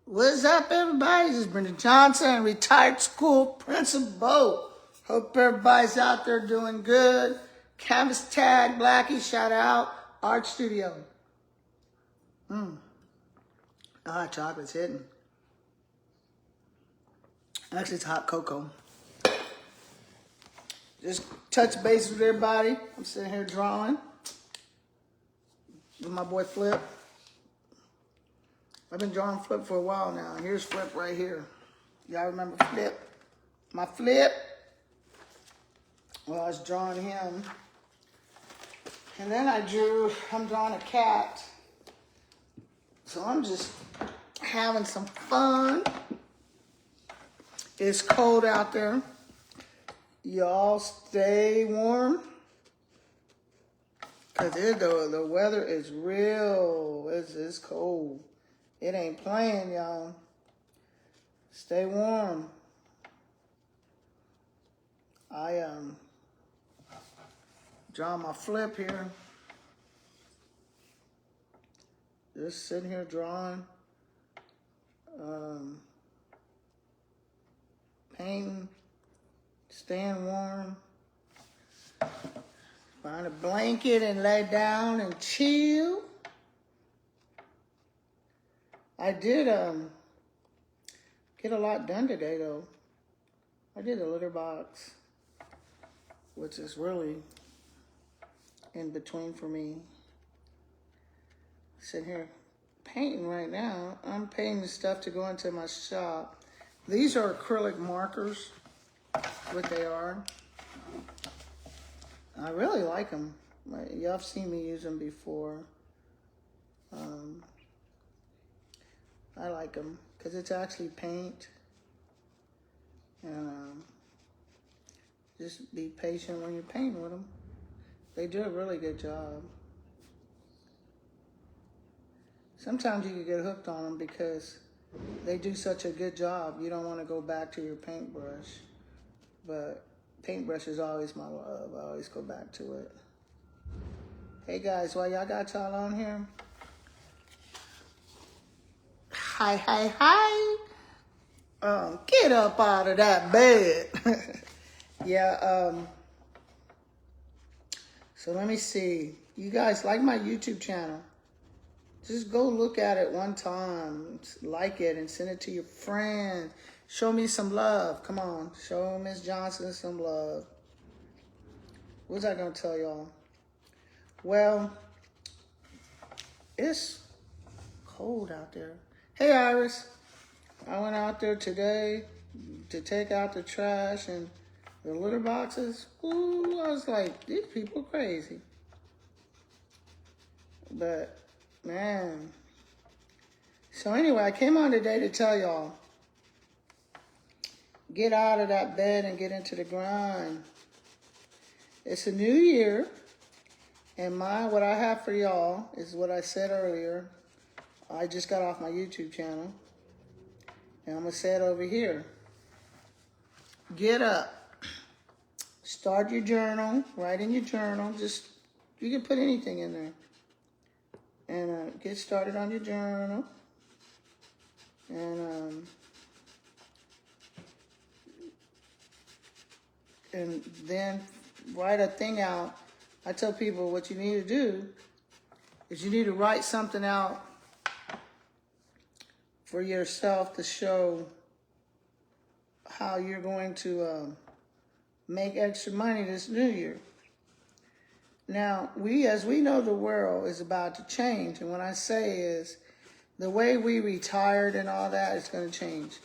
What's up, everybody? This is Brendan Johnson, retired school principal. Hope everybody's out there doing good. Canvas Tag, Blackie, shout out. Art Studio. Chocolate's hitting. Actually, it's hot cocoa. Just touch base with everybody. I'm sitting here drawing with my boy Flip. I've been drawing Flip for a while now. Here's Flip right here. Y'all remember Flip? My Flip. Well, I was drawing him. And then I'm drawing a cat. So I'm just having some fun. It's cold out there. Y'all stay warm. Because the weather is real. It's cold. It ain't playing, y'all. Stay warm. I draw my Flip here. Just sitting here drawing. Painting. Staying warm. Find a blanket and lay down and chill. I did get a lot done today though. I did a litter box, which is really in between for me. Sitting here painting right now. I'm painting the stuff to go into my shop. These are acrylic markers, what they are. I really like them. Y'all have seen me use them before. I like them because it's actually paint. And just be patient when you're painting with them. They do a really good job. Sometimes you can get hooked on them because they do such a good job. You don't want to go back to your paintbrush. But paintbrush is always my love. I always go back to it. Hey guys, while y'all got y'all on here. Hi. Get up out of that bed. Yeah, so let me see. You guys like my YouTube channel? Just go look at it one time. Like it and send it to your friends. Show me some love. Come on. Show Miss Johnson some love. What was I going to tell y'all? Well, it's cold out there. Hey, Iris. I went out there today to take out the trash and the litter boxes. Ooh, I was like, these people crazy. But, man. So anyway, I came on today to tell y'all, get out of that bed and get into the grind. It's a new year, and what I have for y'all is what I said earlier. I just got off my YouTube channel, and I'm going to say it over here. Get up. Start your journal. Write in your journal. You can put anything in there. And get started on your journal. And then write a thing out. I tell people what you need to do is you need to write something out for yourself to show how you're going to make extra money this new year. Now, as we know, the world is about to change. And what I say is the way we retired and all that is going to change.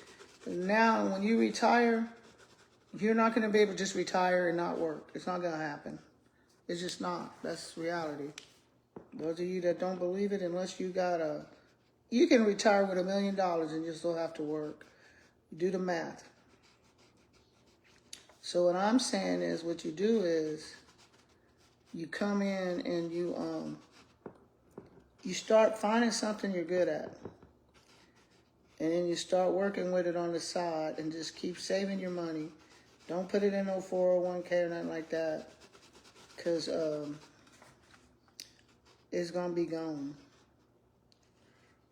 Now, when you retire, you're not going to be able to just retire and not work. It's not going to happen. It's just not. That's reality. Those of you that don't believe it, unless you you can retire with $1 million and you still have to work. Do the math. So what I'm saying is what you do is you come in and you start finding something you're good at. And then you start working with it on the side and just keep saving your money. Don't put it in no 401k or nothing like that. Because it's going to be gone.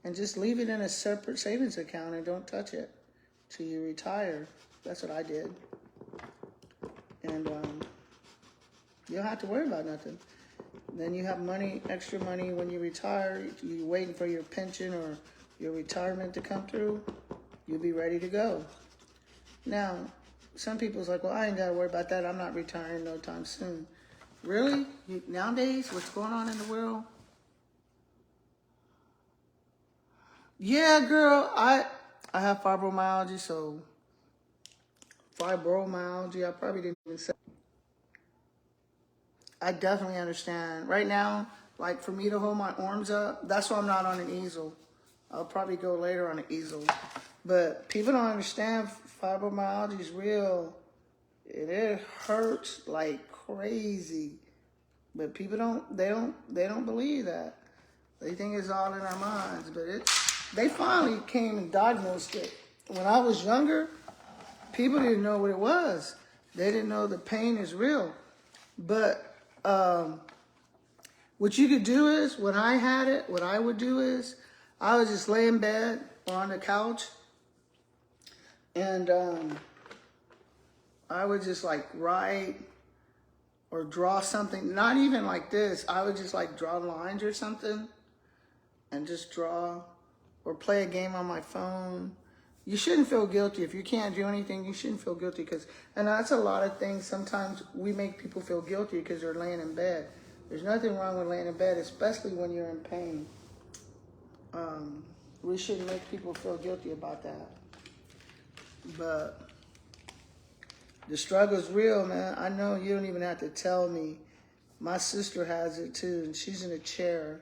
and just leave it in a separate savings account and don't touch it till you retire. That's what I did. And you don't have to worry about nothing. Then you have money, extra money when you retire. You're waiting for your pension or your retirement to come through. You'll be ready to go. Now, some people's like, well, I ain't got to worry about that. I'm not retiring no time soon. Really? Nowadays, what's going on in the world? Yeah, girl, I have fibromyalgia, so fibromyalgia, I probably didn't even say. I definitely understand. Right now, like for me to hold my arms up, that's why I'm not on an easel. I'll probably go later on an easel. But people don't understand fibromyalgia is real. It hurts like crazy. But people they don't believe that. They think it's all in our minds, but they finally came and diagnosed it. When I was younger, people didn't know what it was. They didn't know the pain is real. But what you could do is, when I had it, what I would do is, I would just lay in bed or on the couch, and I would just like write or draw something. Not even like this. I would just like draw lines or something and just draw, or play a game on my phone. You shouldn't feel guilty. If you can't do anything, you shouldn't feel guilty, and that's a lot of things. Sometimes we make people feel guilty because they're laying in bed. There's nothing wrong with laying in bed, especially when you're in pain. We shouldn't make people feel guilty about that. But the struggle's real, man. I know you don't even have to tell me. My sister has it too, and she's in a chair.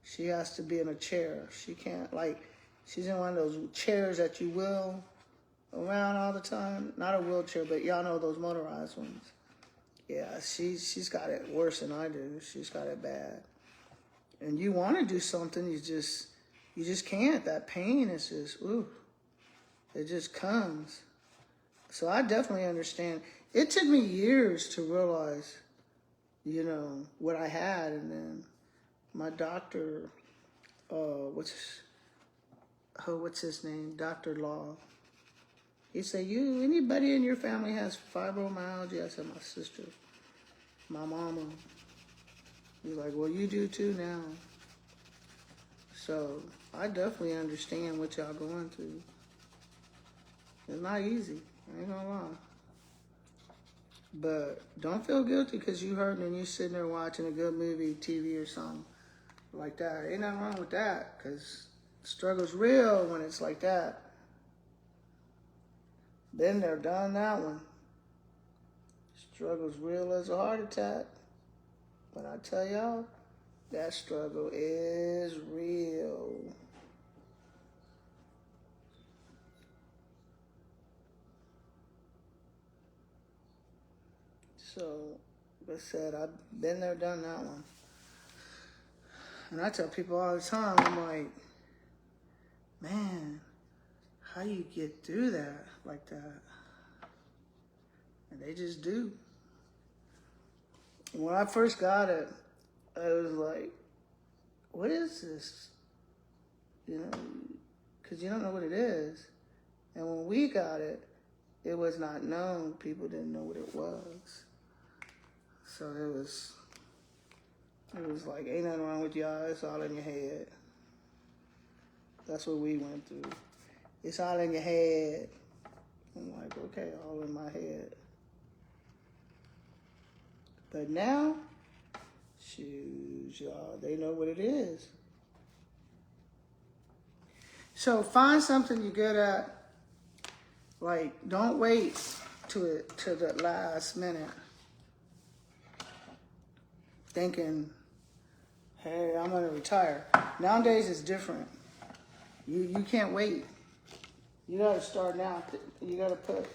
She has to be in a chair. She can't, she's in one of those chairs that you wheel around all the time. Not a wheelchair, but y'all know those motorized ones. Yeah, she's got it worse than I do. She's got it bad. And you want to do something, you just can't. That pain is just, ooh, it just comes. So I definitely understand. It took me years to realize, what I had. And then my doctor, what's his name? Dr. Law. He said, anybody in your family has fibromyalgia? I said, my sister, my mama. He's like, well, you do too now. So I definitely understand what y'all going through. It's not easy. I ain't gonna lie. But don't feel guilty because you hurting and you sitting there watching a good movie, TV or something like that. Ain't nothing wrong with that, because struggle's real when it's like that. Been there, done that one. Struggle's real as a heart attack. But I tell y'all, that struggle is real. So, like I said, I've been there, done that one. And I tell people all the time, I'm like, man, how do you get through that like that? And they just do. When I first got it, I was like, what is this? Because you don't know what it is. And when we got it, it was not known. People didn't know what it was. So it was like, ain't nothing wrong with y'all. It's all in your head. That's what we went through. It's all in your head. I'm like, okay, all in my head. But now, shoot, y'all, they know what it is. So find something you're good at. Like, don't wait to the last minute thinking, hey, I'm gonna retire. Nowadays it's different. You can't wait. You gotta start now. You gotta put,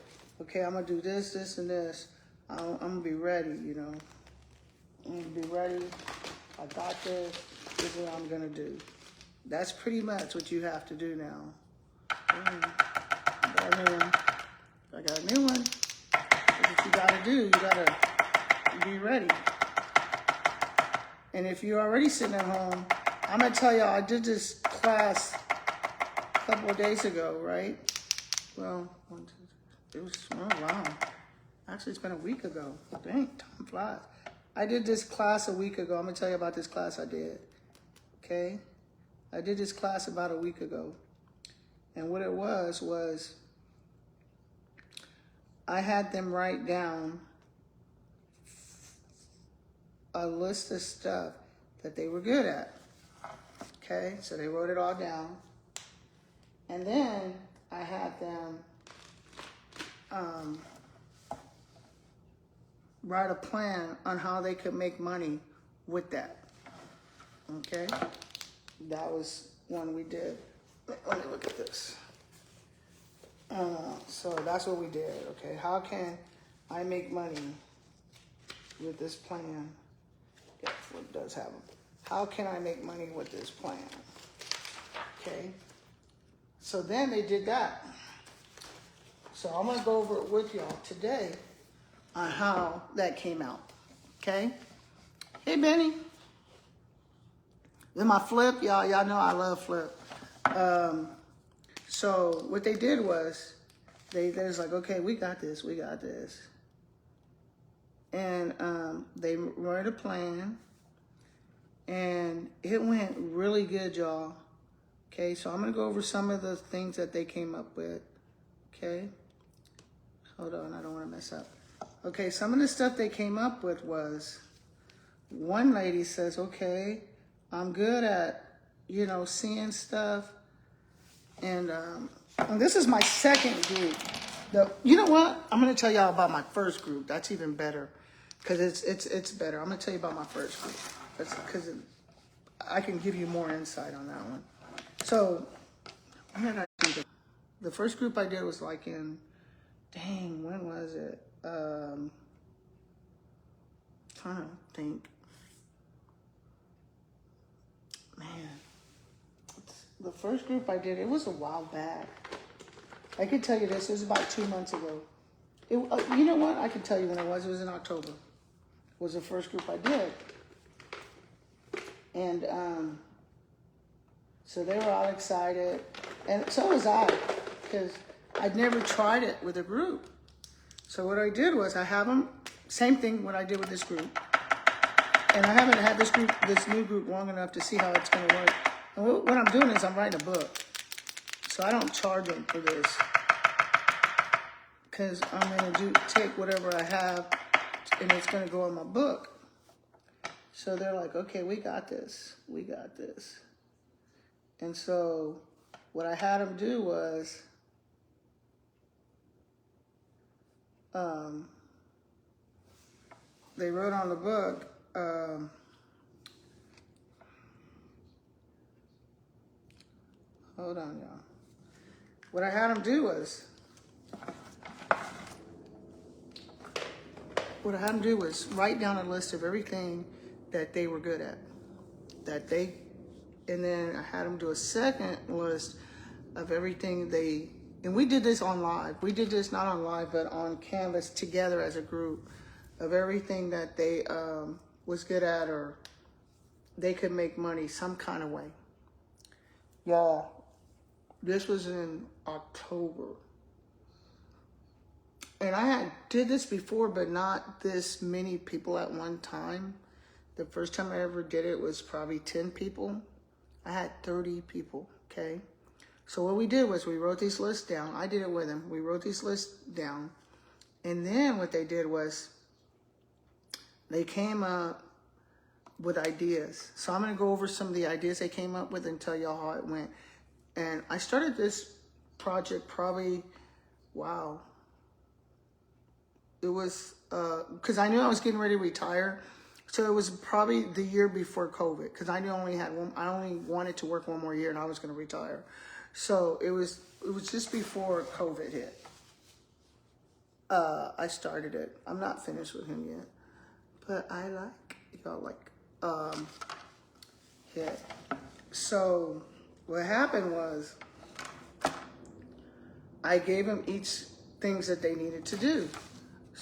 okay, I'm gonna do this, this, and this. I'm gonna be ready, I'm gonna be ready. I got this. This is what I'm gonna do. That's pretty much what you have to do now. I got a new one. That's what you gotta do. You gotta be ready. And if you're already sitting at home, I'm gonna tell y'all, I did this class a couple of days ago, right? Well, it was, oh wow. Actually, it's been a week ago. Dang, time flies. I did this class a week ago. I'm gonna tell you about this class I did, okay? I did this class about a week ago. And what it was I had them write down a list of stuff that they were good at, okay? So they wrote it all down. And then I had them write a plan on how they could make money with that, okay? That was one we did. Let me look at this. So that's what we did, okay? How can I make money with this plan? Yes, it does have them. How can I make money with this plan? Okay. So then they did that. So I'm gonna go over it with y'all today on how that came out. Okay. Hey Benny. Then my flip, y'all know I love flip. So what they did was they was like, okay, we got this. And they wrote a plan, and it went really good, y'all. Okay, so I'm gonna go over some of the things that they came up with. Okay, hold on, I don't want to mess up. Okay, some of the stuff they came up with was, one lady says, okay, I'm good at, seeing stuff, and this is my second group. You know what? I'm gonna tell y'all about my first group. That's even better, because it's better. I'm gonna tell you about my first group. That's because I can give you more insight on that one. So, the first group I did was like in, dang, when was it? Trying to think. Man, the first group I did, it was a while back. I can tell you this, it was about 2 months ago. You know what? I can tell you when it was in October. It was the first group I did. And so they were all excited. And so was I, because I'd never tried it with a group. So what I did was I have them, same thing what I did with this group. And I haven't had this new group long enough to see how it's going to work. And what I'm doing is I'm writing a book. So I don't charge them for this, because I'm going to take whatever I have and it's going to go in my book. So they're like, okay, we got this. And so what I had them do was, they wrote on the book, hold on, y'all. What I had them do was, write down a list of everything that they were good at, and then I had them do a second list of everything and we did this on live. We did this not on live, but on Canvas together as a group, of everything that they was good at, or they could make money some kind of way. Y'all, this was in October. And I did this before, but not this many people at one time. The first time I ever did it was probably 10 people. I had 30 people, okay? So what we did was we wrote these lists down. I did it with them. We wrote these lists down. And then what they did was they came up with ideas. So I'm going to go over some of the ideas they came up with and tell y'all how it went. And I started this project probably, wow. It was, because I knew I was getting ready to retire. So it was probably the year before COVID, because I only wanted to work one more year and I was going to retire. So it was just before COVID hit. I started it. I'm not finished with him yet, but yeah. So what happened was I gave them each things that they needed to do.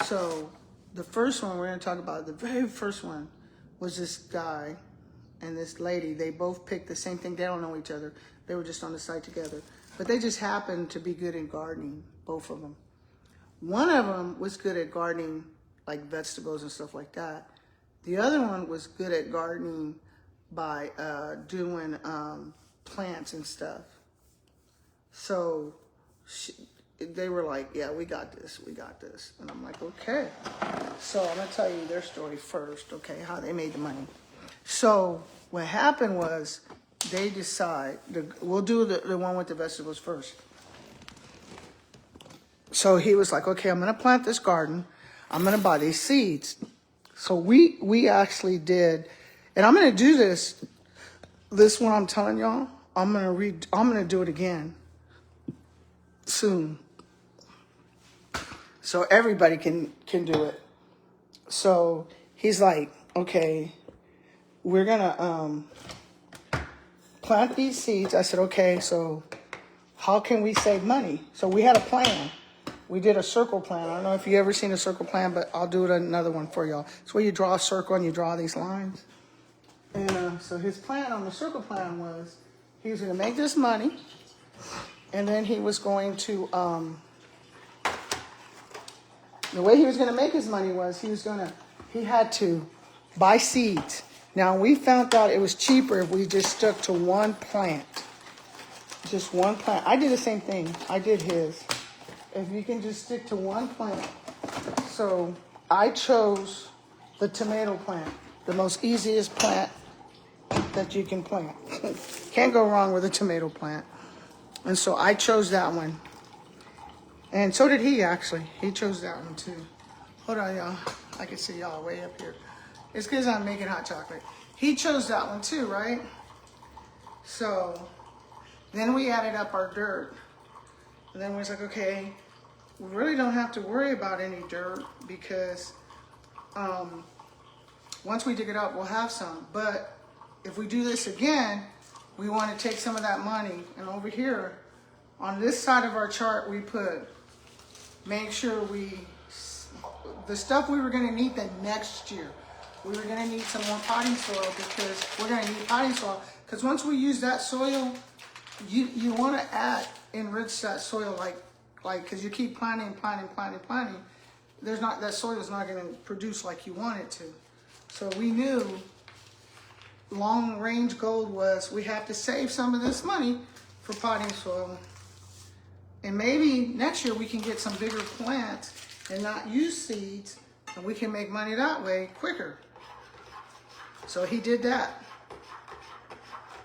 So the first one we're going to talk about, the very first one, was this guy. and this lady, they both picked the same thing. They don't know each other. They were just on the site together. But they just happened to be good in gardening, both of them. One of them was good at gardening, like vegetables and stuff like that. The other one was good at gardening by doing plants and stuff. So they were like, yeah, we got this, we got this. And I'm like, okay. So I'm gonna tell you their story first, okay, how they made the money. So what happened was they decide, we'll do the one with the vegetables first. So he was like, okay, I'm gonna plant this garden. I'm gonna buy these seeds. So we actually did, and I'm gonna do this one I'm telling y'all, I'm gonna do it again soon. So everybody can do it. So he's like, okay, we're gonna plant these seeds. I said, okay, so how can we save money? So we had a plan. We did a circle plan. I don't know if you ever seen a circle plan, but I'll do it another one for y'all. It's where you draw a circle and you draw these lines. And so his plan on the circle plan was he was going to make this money, and then he was going to, the way he was going to make his money was he had to buy seeds. Now, we found out it was cheaper if we just stuck to one plant. Just one plant. I did the same thing. I did his. If you can just stick to one plant. So I chose the tomato plant, the most easiest plant that you can plant. Can't go wrong with a tomato plant. And so I chose that one. And so did he, actually. He chose that one too. Hold on, y'all. I can see y'all way up here. It's because I'm making hot chocolate. He chose that one too, right? So then we added up our dirt. And then we was like, okay, we really don't have to worry about any dirt because once we dig it up, we'll have some. But if we do this again, we want to take some of that money. And over here, on this side of our chart, we put, make sure the stuff we were going to need the next year. We were going to need some more potting soil because we're going to need potting soil. Because once we use that soil, you want to enrich that soil like because you keep planting, that soil is not going to produce like you want it to. So we knew long range goal was we have to save some of this money for potting soil, and maybe next year we can get some bigger plants and not use seeds, and we can make money that way quicker. So he did that,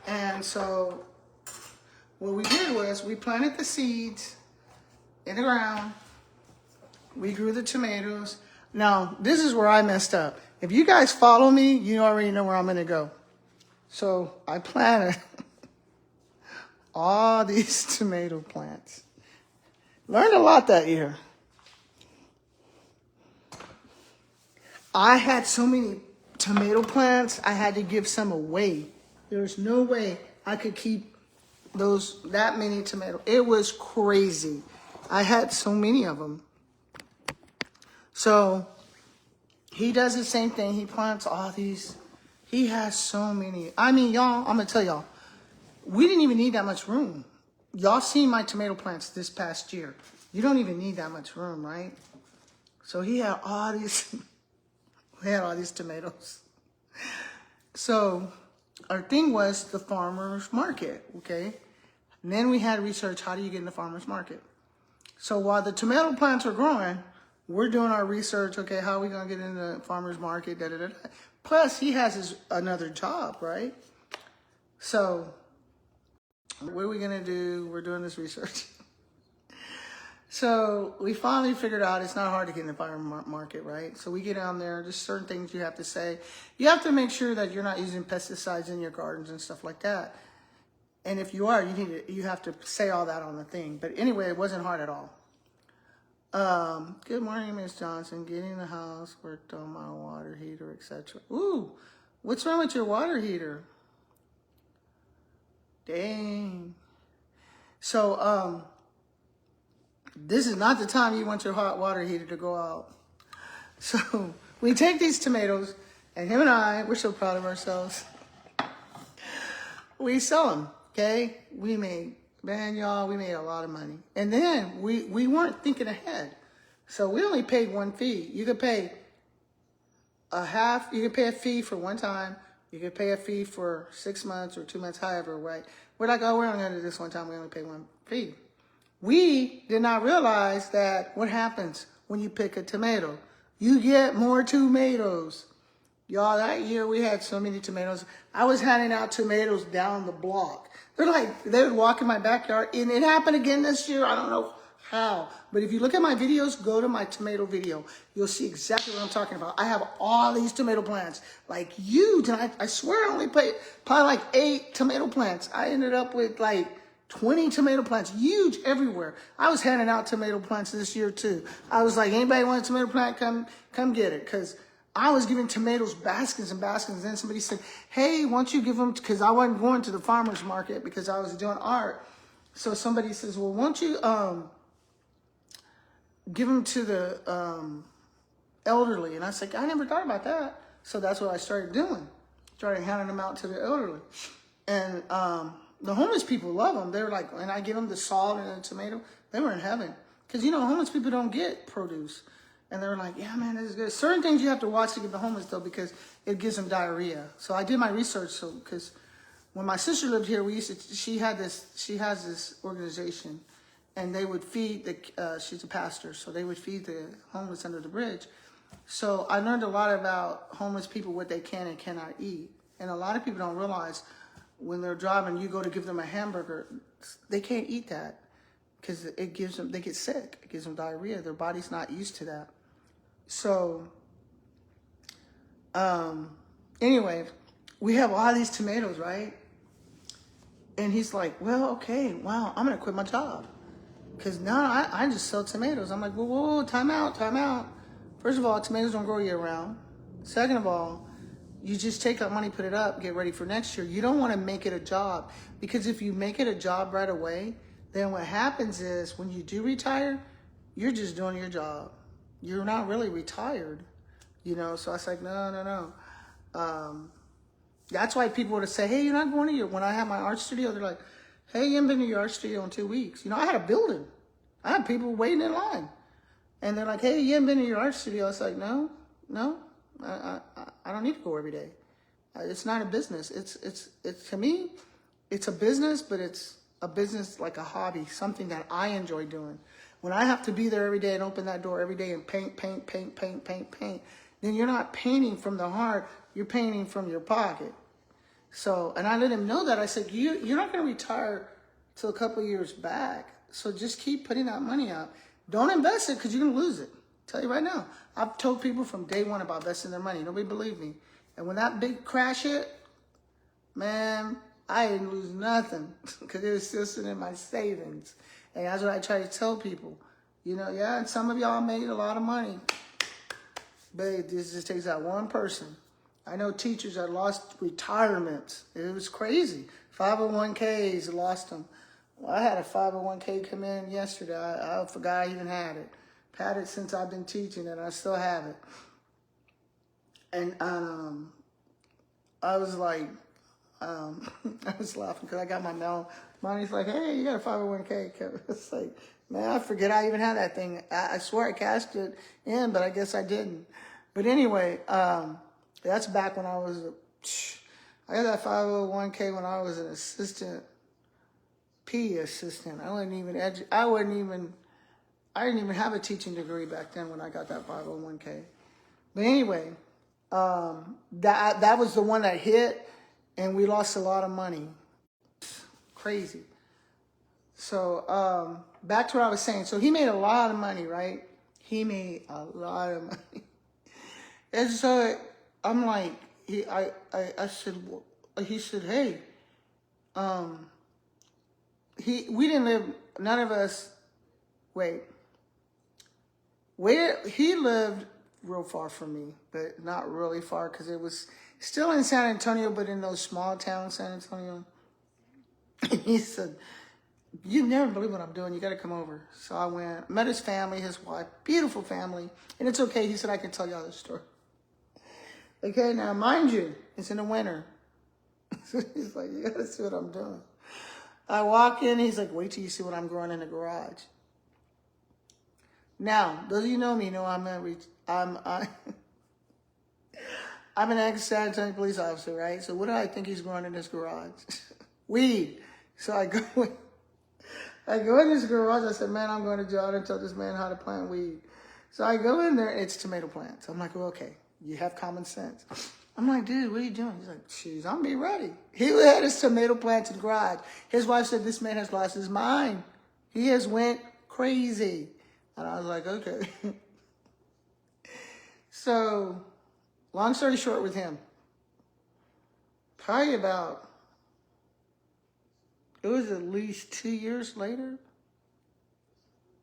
and so what we did was we planted the seeds in the ground. We grew the tomatoes. Now, this is where I messed up. If you guys follow me, you already know where I'm going to go. So I planted all these tomato plants. Learned a lot that year. I had so many tomato plants, I had to give some away. There's no way I could keep that many tomatoes. It was crazy. I had so many of them. So he does the same thing. He plants all these. He has so many. I mean, y'all, I'm going to tell y'all, we didn't even need that much room. Y'all seen my tomato plants this past year. You don't even need that much room, right? So he had all these, tomatoes. So our thing was the farmer's market, okay? And then we had to research, how do you get in the farmer's market? So while the tomato plants are growing, we're doing our research, okay, how are we going to get in the farmer's market, da-da-da-da. Plus, he has another job, right? So what are we going to do? We're doing this research. So we finally figured out it's not hard to get in the farmer's market, right? So we get down there, there's certain things you have to say. You have to make sure that you're not using pesticides in your gardens and stuff like that. And if you are, you have to say all that on the thing. But anyway, it wasn't hard at all. Good morning, Miss Johnson. Getting the house, worked on my water heater, etc. Ooh, what's wrong with your water heater? Dang. So, this is not the time you want your hot water heater to go out. So we take these tomatoes, and him and I, we're so proud of ourselves. we sell them, okay? We made, man, y'all, we made a lot of money. And then we weren't thinking ahead. So we only paid one fee. You could pay you could pay a fee for one time. You could pay a fee for 6 months or 2 months, however, right? We're like, oh, we're only going to do this one time. We only pay one fee. We did not realize that what happens when you pick a tomato. You get more tomatoes. Y'all, that year we had so many tomatoes. I was handing out tomatoes down the block. They're like, they would walk in my backyard, and it happened again this year. I don't know how. But if you look at my videos, go to my tomato video. You'll see exactly what I'm talking about. I have all these tomato plants. Like huge. And I swear I only played probably like 8 tomato plants. I ended up with like 20 tomato plants, huge everywhere. I was handing out tomato plants this year too. I was like, anybody want a tomato plant? Come get it. Because I was giving tomatoes baskets and baskets. And then somebody said, hey, why don't you give them, because I wasn't going to the farmer's market because I was doing art. So somebody says, well, won't you give them to the elderly? And I was like, I never thought about that. So that's what I started doing. Started handing them out to the elderly. And the homeless people love them. They're like, and I give them the salt and the tomato. They were in heaven. Because, you know, homeless people don't get produce. And they're like, yeah, man, this is good. Certain things you have to watch to give the homeless, though, because it gives them diarrhea. So I did my research. So, because when my sister lived here, she has this organization, and they would feed she's a pastor, so they would feed the homeless under the bridge. So I learned a lot about homeless people, what they can and cannot eat. And a lot of people don't realize when they're driving, you go to give them a hamburger, they can't eat that because it gives them, they get sick. It gives them diarrhea. Their body's not used to that. So, anyway, we have all these tomatoes, right? And he's like, well, okay, wow, I'm going to quit my job. Because now I just sell tomatoes. I'm like, whoa, time out. First of all, tomatoes don't grow year round. Second of all, you just take that money, put it up, get ready for next year. You don't want to make it a job. Because if you make it a job right away, then what happens is when you do retire, you're just doing your job. You're not really retired, you know? So I was like, no. That's why people would say, hey, you're not going to when I have my art studio, they're like, hey, you haven't been to your art studio in 2 weeks. You know, I had a building. I had people waiting in line. And they're like, hey, you haven't been to your art studio. I was like, no, I don't need to go every day. It's not a business. It's to me, it's a business, but it's a business like a hobby, something that I enjoy doing. When I have to be there every day and open that door every day and paint, then you're not painting from the heart, you're painting from your pocket. So, and I let him know that. I said, you're not going to retire till a couple of years back. So just keep putting that money out. Don't invest it because you're going to lose it. I'll tell you right now. I've told people from day one about investing their money. Nobody believed me. And when that big crash hit, man, I didn't lose nothing because it was still sitting in my savings. And that's what I try to tell people. You know, yeah, and some of y'all made a lot of money. But this just takes that one person. I know teachers that lost retirements. It was crazy. 501ks, lost them. Well, I had a 501k come in yesterday. I forgot I even had it. I've had it since I've been teaching, and I still have it. And I was like, I was laughing because I got my mail. Money's like, hey, you got a 501k. It's like, man, I forget I even had that thing. I swear I cashed it in, but I guess I didn't. But anyway, that's back when I was, I got that 501k when I was an assistant, PE assistant. I didn't even have a teaching degree back then when I got that 501k. But anyway, that was the one that hit, and we lost a lot of money. Crazy. So back to what I was saying. So he made a lot of money, right? He made a lot of money. And so I'm like, he said, hey, we didn't live, none of us, he lived real far from me, but not really far because it was still in San Antonio, but in those small towns, San Antonio. He said, you never believe what I'm doing. You got to come over. So I went, met his family, his wife, beautiful family. And it's okay. He said, I can tell y'all this story. Okay, now mind you, it's in the winter. He's like, you gotta see what I'm doing. I walk in, he's like, wait till you see what I'm growing in the garage. Now, those of you know me know I'm an ex-San Antonio police officer, right? So what do I think he's growing in this garage? Weed. So I go in this garage. I said, man, I'm going to jail and tell this man how to plant weed. So I go in there. It's tomato plants. I'm like, well, okay, you have common sense. I'm like, dude, what are you doing? He's like, shoot, I'm be ready. He had his tomato plants in the garage. His wife said, this man has lost his mind. He has went crazy. And I was like, okay. So, long story short with him, probably about, it was at least 2 years later.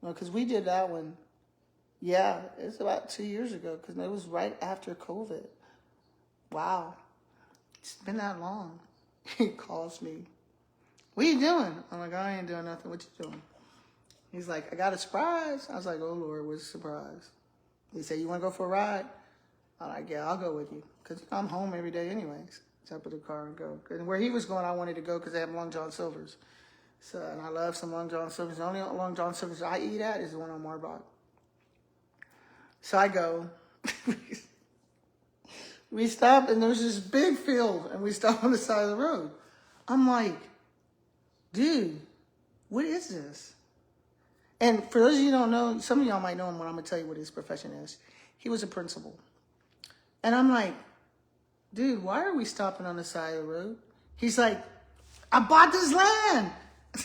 No, because we did that one. Yeah, it's about 2 years ago because it was right after COVID. Wow. It's been that long. He calls me. What are you doing? I'm like, I ain't doing nothing. What you doing? He's like, I got a surprise. I was like, oh, Lord, what's the surprise? He said, you want to go for a ride? I'm like, yeah, I'll go with you. Because I'm home every day anyways. Jump in the car and go. And where he was going, I wanted to go because they have Long John Silver's. So, and I love some Long John Silver's. The only Long John Silver's I eat at is the one on Marbach. So I go. We stop, and there's this big field, and we stop on the side of the road. I'm like, dude, what is this? And for those of you who don't know, some of y'all might know him when I'm going to tell you what his profession is. He was a principal. And I'm like, dude, why are we stopping on the side of the road? He's like, I bought this land.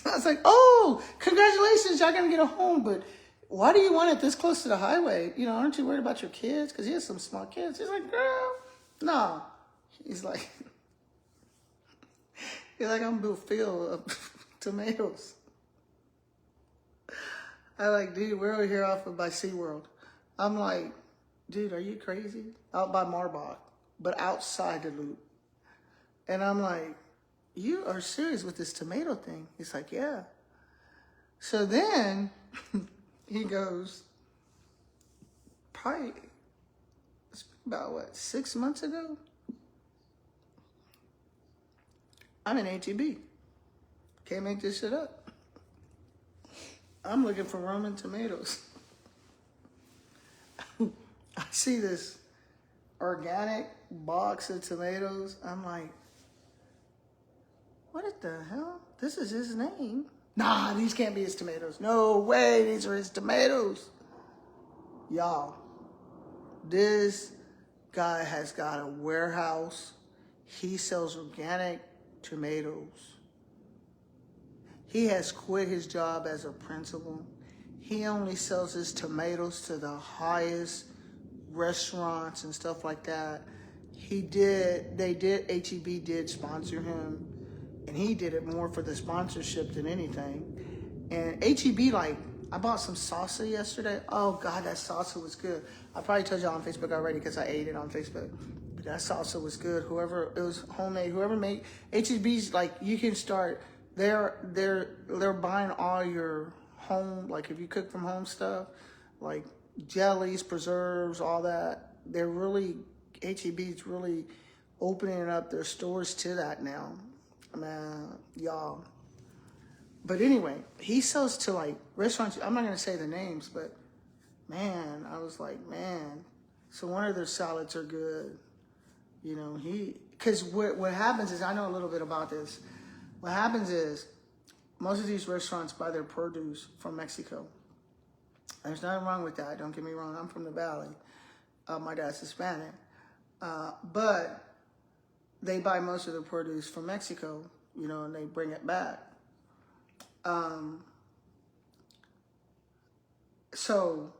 I was like, oh, congratulations, y'all going to get a home, but why do you want it this close to the highway? You know, aren't you worried about your kids? Because he has some small kids. He's like, girl, no. He's like, I'm a field of tomatoes. I like, dude, we're over here off of by SeaWorld. I'm like, dude, are you crazy? Out by Marbach, but outside the loop. And I'm like, you are serious with this tomato thing? He's like, yeah. So then he goes, probably, it's about what, 6 months ago? I'm in HEB. Can't make this shit up. I'm looking for Roman tomatoes. I see this organic box of tomatoes. I'm like, what the hell? This is his name. Nah, these can't be his tomatoes. No way, these are his tomatoes. Y'all, this guy has got a warehouse. He sells organic tomatoes. He has quit his job as a principal. He only sells his tomatoes to the highest restaurants and stuff like that. HEB did sponsor him, and he did it more for the sponsorship than anything. And HEB, like, I bought some salsa yesterday. Oh God, that salsa was good. I probably told y'all on Facebook already because I ate it on Facebook. But that salsa was good. Whoever, it was homemade. Whoever made HEB's, like, you can start. They're buying all your home, like if you cook from home stuff, like jellies, preserves, all that. They're really, HEB's really opening up their stores to that now. Man, y'all. But anyway, he sells to like restaurants. I'm not going to say the names, but man, I was like, man. So one of their salads are good. You know, because what happens is, I know a little bit about this. What happens is, most of these restaurants buy their produce from Mexico. There's nothing wrong with that. Don't get me wrong. I'm from the Valley. My dad's Hispanic. But they buy most of their produce from Mexico, you know, and they bring it back. So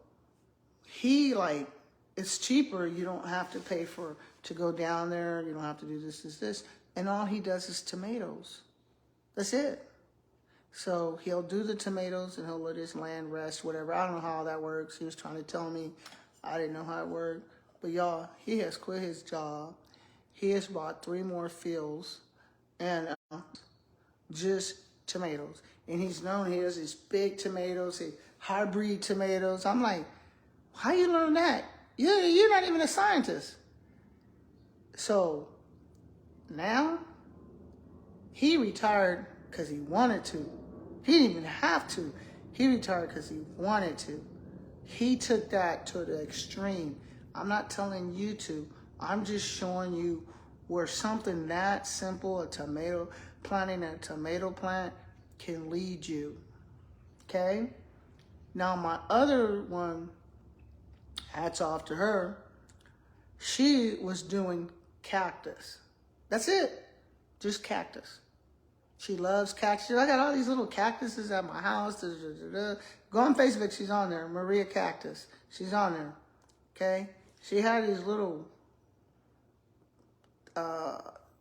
he, like, it's cheaper. You don't have to pay to go down there. You don't have to do this. And all he does is tomatoes. That's it. So he'll do the tomatoes and he'll let his land rest, whatever. I don't know how that works. He was trying to tell me. I didn't know how it worked. But y'all, he has quit his job. He has bought 3 more fields and just tomatoes. And he's known he has these big tomatoes, hybrid tomatoes. I'm like, how you learn that? You're not even a scientist. So now He retired because he wanted to. He didn't even have to. He retired because he wanted to. He took that to the extreme. I'm not telling you to. I'm just showing you where something that simple, planting a tomato plant, can lead you. Okay? Now my other one, hats off to her, she was doing cactus. That's it. Just cactus. She loves cactus. I got all these little cactuses at my house. Go on Facebook, she's on there. Maria Cactus. She's on there. Okay? She had these little,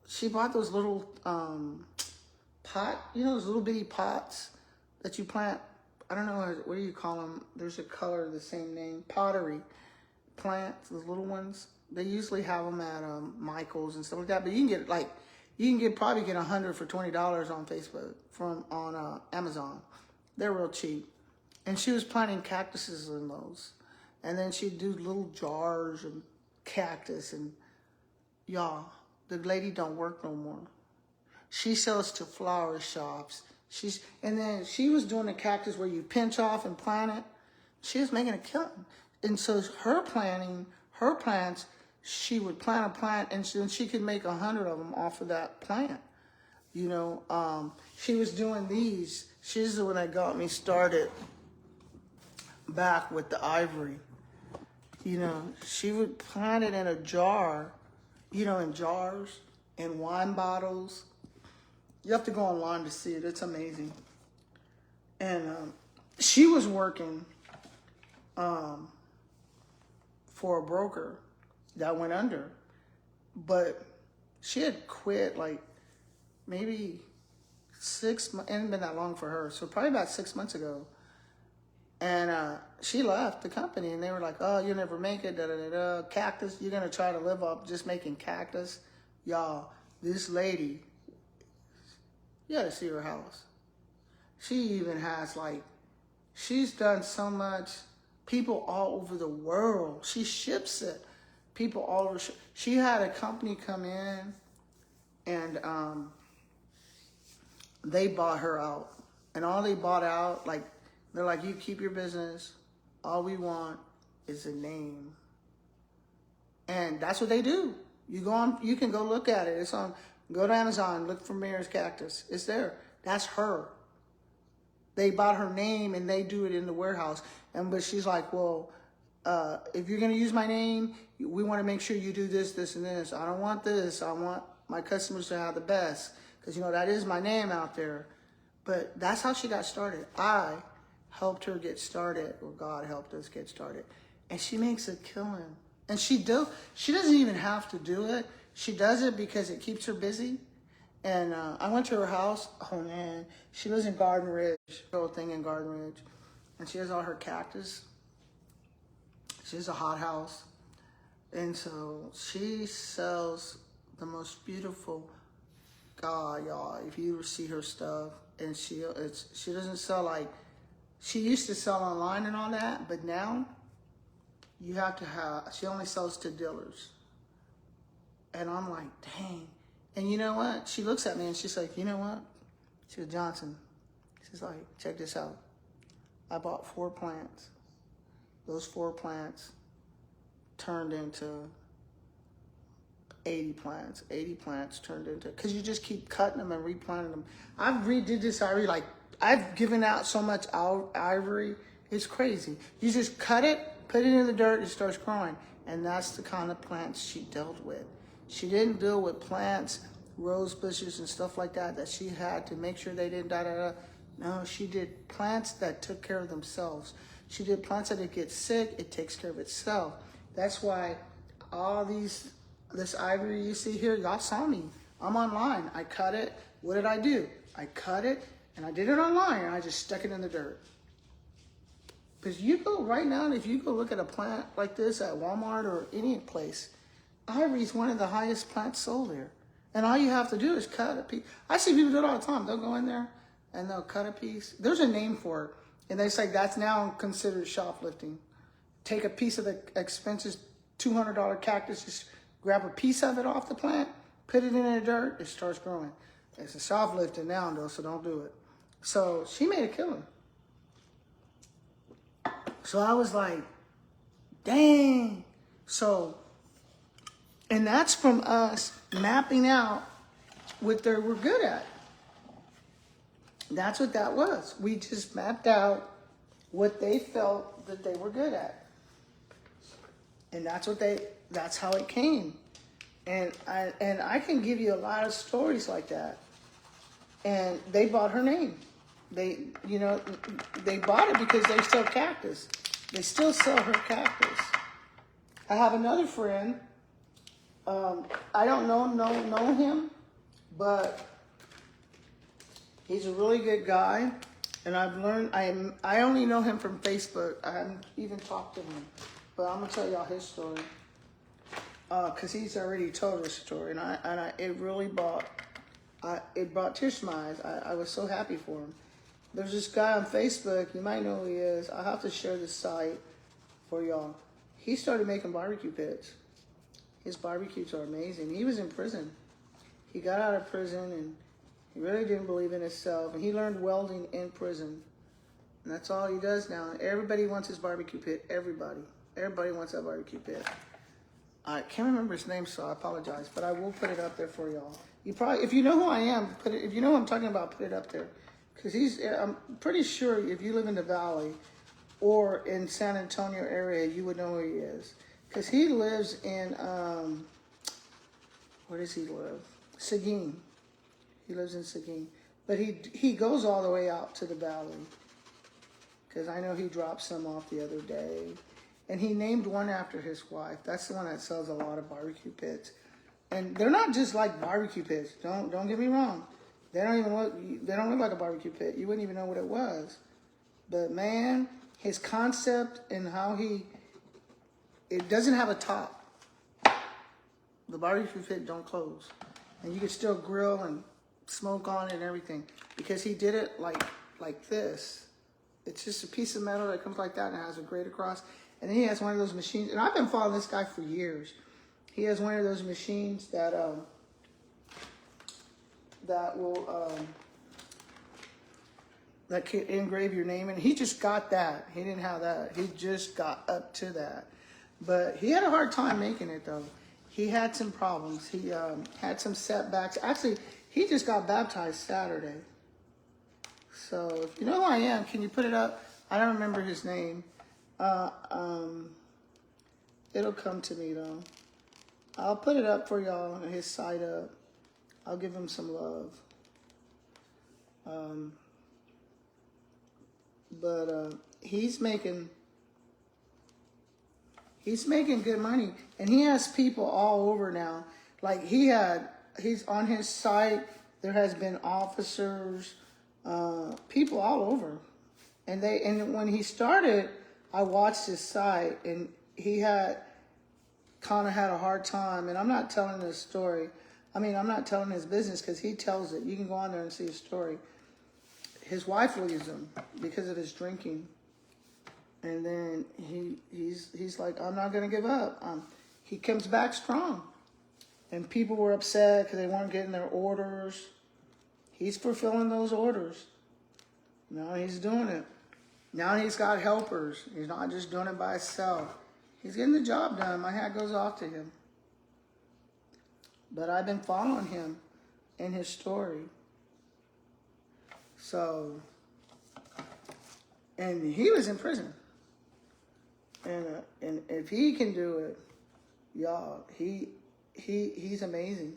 she bought those little those little bitty pots that you plant. I don't know, what do you call them? There's a color, the same name. Pottery plants, those little ones. They usually have them at Michael's and stuff like that. But you can probably get 100 for $20 on Facebook on Amazon. They're real cheap. And she was planting cactuses in those. And then she'd do little jars and cactus. And y'all, the lady don't work no more. She sells to flower shops. And then she was doing the cactus where you pinch off and plant it. She was making a killing. And so her plants, she would plant a plant and she could make 100 of them off of that plant. She was doing these. She's the one that got me started back with the ivory. She would plant it in a jar, in jars, in wine bottles. You have to go online to see it. It's amazing. And she was working for a broker that went under. But she had quit maybe 6 months. It hadn't been that long for her. So probably about 6 months ago. And she left the company and they were like, oh, you'll never make it. Cactus, you're going to try to live up just making cactus. Y'all, this lady, you got to see her house. She even has she's done so much. People all over the world. She ships it. People all over. She had a company come in and they bought her out. And all they bought out, they're like, you keep your business. All we want is a name. And that's what they do. You can go look at it. It's on, go to Amazon, look for Mayor's Cactus. It's there. That's her. They bought her name and they do it in the warehouse. But she's like, well, if you're going to use my name, we want to make sure you do this, this, and this. I don't want this. I want my customers to have the best. Because, that is my name out there. But that's how she got started. I helped her get started. Well, God helped us get started. And she makes a killing. And she doesn't even have to do it. She does it because it keeps her busy. And I went to her house. Oh, man. She lives in Garden Ridge. The whole thing in Garden Ridge. And she has all her cactus. She has a hot house. And so she sells the most beautiful, God, y'all, if you see her stuff. And she doesn't sell she used to sell online and all that. But now you have to she only sells to dealers. And I'm like, dang. And you know what? She looks at me and she's like, you know what? She goes, Johnson. She's like, check this out. I bought 4 plants. Those 4 plants turned into 80 plants. 80 plants turned into, because you just keep cutting them and replanting them. I've redid this ivory, I've given out so much ivory. It's crazy. You just cut it, put it in the dirt, it starts growing. And that's the kind of plants she dealt with. She didn't deal with plants, rose bushes and stuff like that she had to make sure they didn't die. No, she did plants that took care of themselves. She did plants that it gets sick, it takes care of itself. That's why all this ivory you see here, y'all saw me. I'm online. I cut it. What did I do? I cut it and I did it online and I just stuck it in the dirt. Because you go right now, if you go look at a plant like this at Walmart or any place, ivory is one of the highest plants sold there. And all you have to do is cut a piece. I see people do it all the time. They'll go in there and they'll cut a piece. There's a name for it. And they say that's now considered shoplifting. Take a piece of the expensive $200 cactus, just grab a piece of it off the plant, put it in the dirt, it starts growing. It's a shoplifting now, though, so don't do it. So she made a killing. So I was like, dang. So, and that's from us mapping out what they were good at. That's what that was. We just mapped out what they felt that they were good at. And that's how it came. And I can give you a lot of stories like that. And they bought her name. They bought it because they sell cactus. They still sell her cactus. I have another friend. I don't know him, but he's a really good guy. And I've learned, I only know him from Facebook. I haven't even talked to him. But I'm going to tell y'all his story. Because he's already told his story. And it really brought tears to my eyes. I was so happy for him. There's this guy on Facebook. You might know who he is. I'll have to share this site for y'all. He started making barbecue pits. His barbecues are amazing. He was in prison. He got out of prison and he really didn't believe in himself. And he learned welding in prison. And that's all he does now. Everybody wants his barbecue pit. Everybody. Everybody wants that barbecue pit. I can't remember his name, so I apologize. But I will put it up there for y'all. You probably, if you know who I am, if you know who I'm talking about, put it up there. Because I'm pretty sure if you live in the Valley or in San Antonio area, you would know who he is. Because he lives in, where does he live? Seguin. He lives in Seguin. But he goes all the way out to the Valley. Because I know he dropped some off the other day. And he named one after his wife. That's the one that sells a lot of barbecue pits. And they're not just like barbecue pits. Don't get me wrong. They don't look like a barbecue pit. You wouldn't even know what it was. But man, his concept and how it doesn't have a top. The barbecue pit don't close. And you can still grill and smoke on it and everything. Because he did it like this. It's just a piece of metal that comes like that and it has a grate across. And then he has one of those machines. And I've been following this guy for years. He has one of those machines that will that can engrave your name. And he just got that. He didn't have that. He just got up to that. But he had a hard time making it though. He had some problems. He had some setbacks. Actually, he just got baptized Saturday. So if you know who I am, can you put it up? I don't remember his name. It'll come to me though. I'll put it up for y'all, his site up. I'll give him some love. But he's making good money. And he has people all over now. Like he's on his site, there has been officers, people all over. And when he started, I watched his site and he kind of had a hard time. And I'm not telling this story. I mean, I'm not telling his business because he tells it. You can go on there and see his story. His wife leaves him because of his drinking. And then he's like, I'm not going to give up. He comes back strong. And people were upset because they weren't getting their orders. He's fulfilling those orders. Now he's doing it. Now he's got helpers. He's not just doing it by himself. He's getting the job done. My hat goes off to him. But I've been following him in his story. So, and he was in prison. And if he can do it, y'all, he's amazing.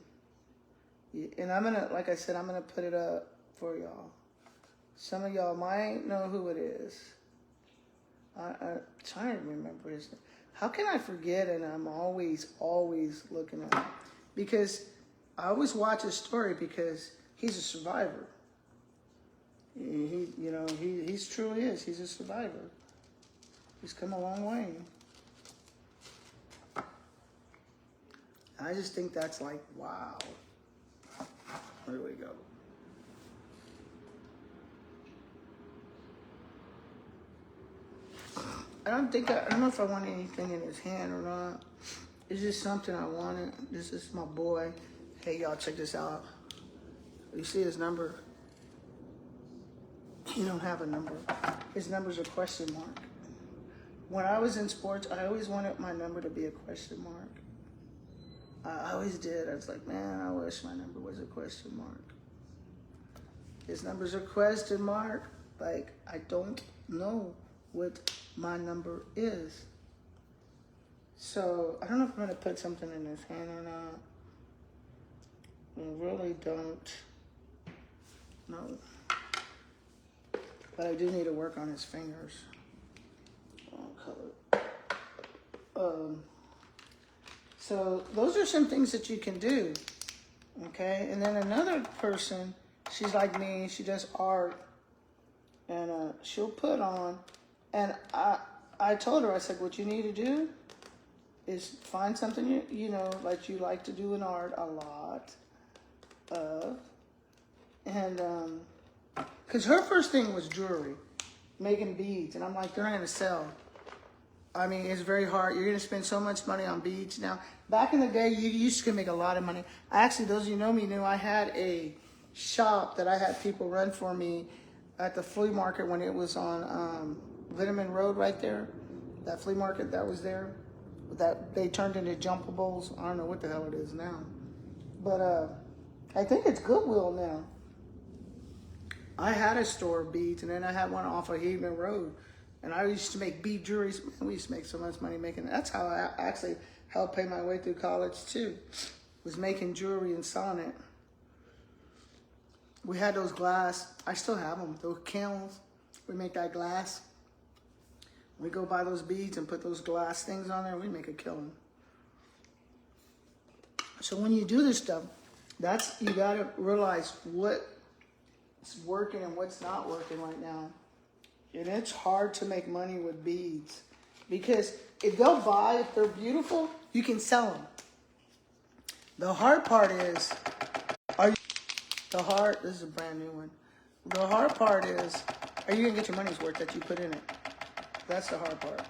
And I'm gonna, like I said, I'm gonna put it up for y'all. Some of y'all might know who it is. I'm trying to remember his name. How can I forget? And I'm always looking at it. Because I always watch his story because he's a survivor. He's truly is. He's a survivor. He's come a long way. I just think that's like, wow. Where do we go? I don't know if I want anything in his hand or not. It's just something I wanted. This is my boy. Hey, y'all, check this out. You see his number? He don't have a number. His number's a question mark. When I was in sports, I always wanted my number to be a question mark. I always did. I was like, man, I wish my number was a question mark. His number's a question mark. Like, I don't know what my number is. So, I don't know if I'm going to put something in his hand or not. I really don't know. But I do need to work on his fingers. So those are some things that you can do, okay? And then another person, she's like me, she does art, and she'll put on, and I told her, I said, what you need to do is find something you know, like you like to do in art a lot of, and because her first thing was jewelry, making beads, and I'm like, they're not gonna sell. I mean, it's very hard. You're going to spend so much money on beads now. Back in the day, you used to make a lot of money. Actually, those of you who know me knew I had a shop that I had people run for me at the flea market when it was on Lindeman Road right there. That flea market that was there. That they turned into Jumpables. I don't know what the hell it is now. But I think it's Goodwill now. I had a store of beads, and then I had one off of Haven Road. And I used to make bead jewelry. We used to make so much money making it. That's how I actually helped pay my way through college too, was making jewelry and selling it. We had those glass, I still have them, those kilns. We make that glass. We go buy those beads and put those glass things on there, and we make a killing. So when you do this stuff, you gotta realize what's working and what's not working right now. And it's hard to make money with beads because if they'll buy, if they're beautiful, you can sell them. The hard part is, this is a brand new one. The hard part is, are you gonna get your money's worth that you put in it? That's the hard part.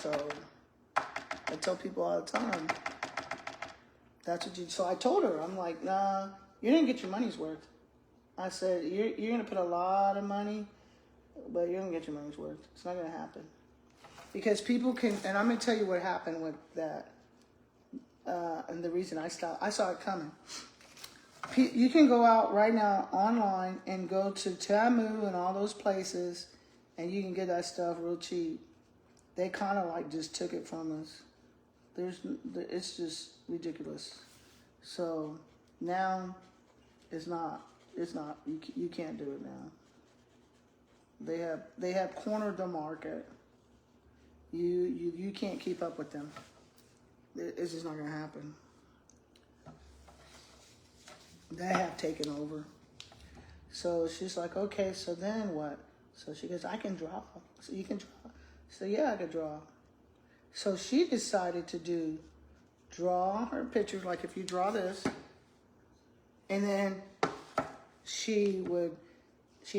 So, I tell people all the time, that's what so I told her, I'm like, nah, you didn't get your money's worth. I said, you're going to put a lot of money, but you're going to get your money's worth. It's not going to happen. Because people can, and I'm going to tell you what happened with that. And the reason I stopped, I saw it coming. You can go out right now online and go to Temu and all those places, and you can get that stuff real cheap. They kind of like just took it from us. It's just ridiculous. So now it's not. You can't do it now. They have cornered the market. You can't keep up with them. It's just not gonna happen. They have taken over. So she's like, okay, so then what? So she goes, I can draw. So you can draw. So yeah, I can draw. So she decided to draw her pictures, like if you draw this, and then she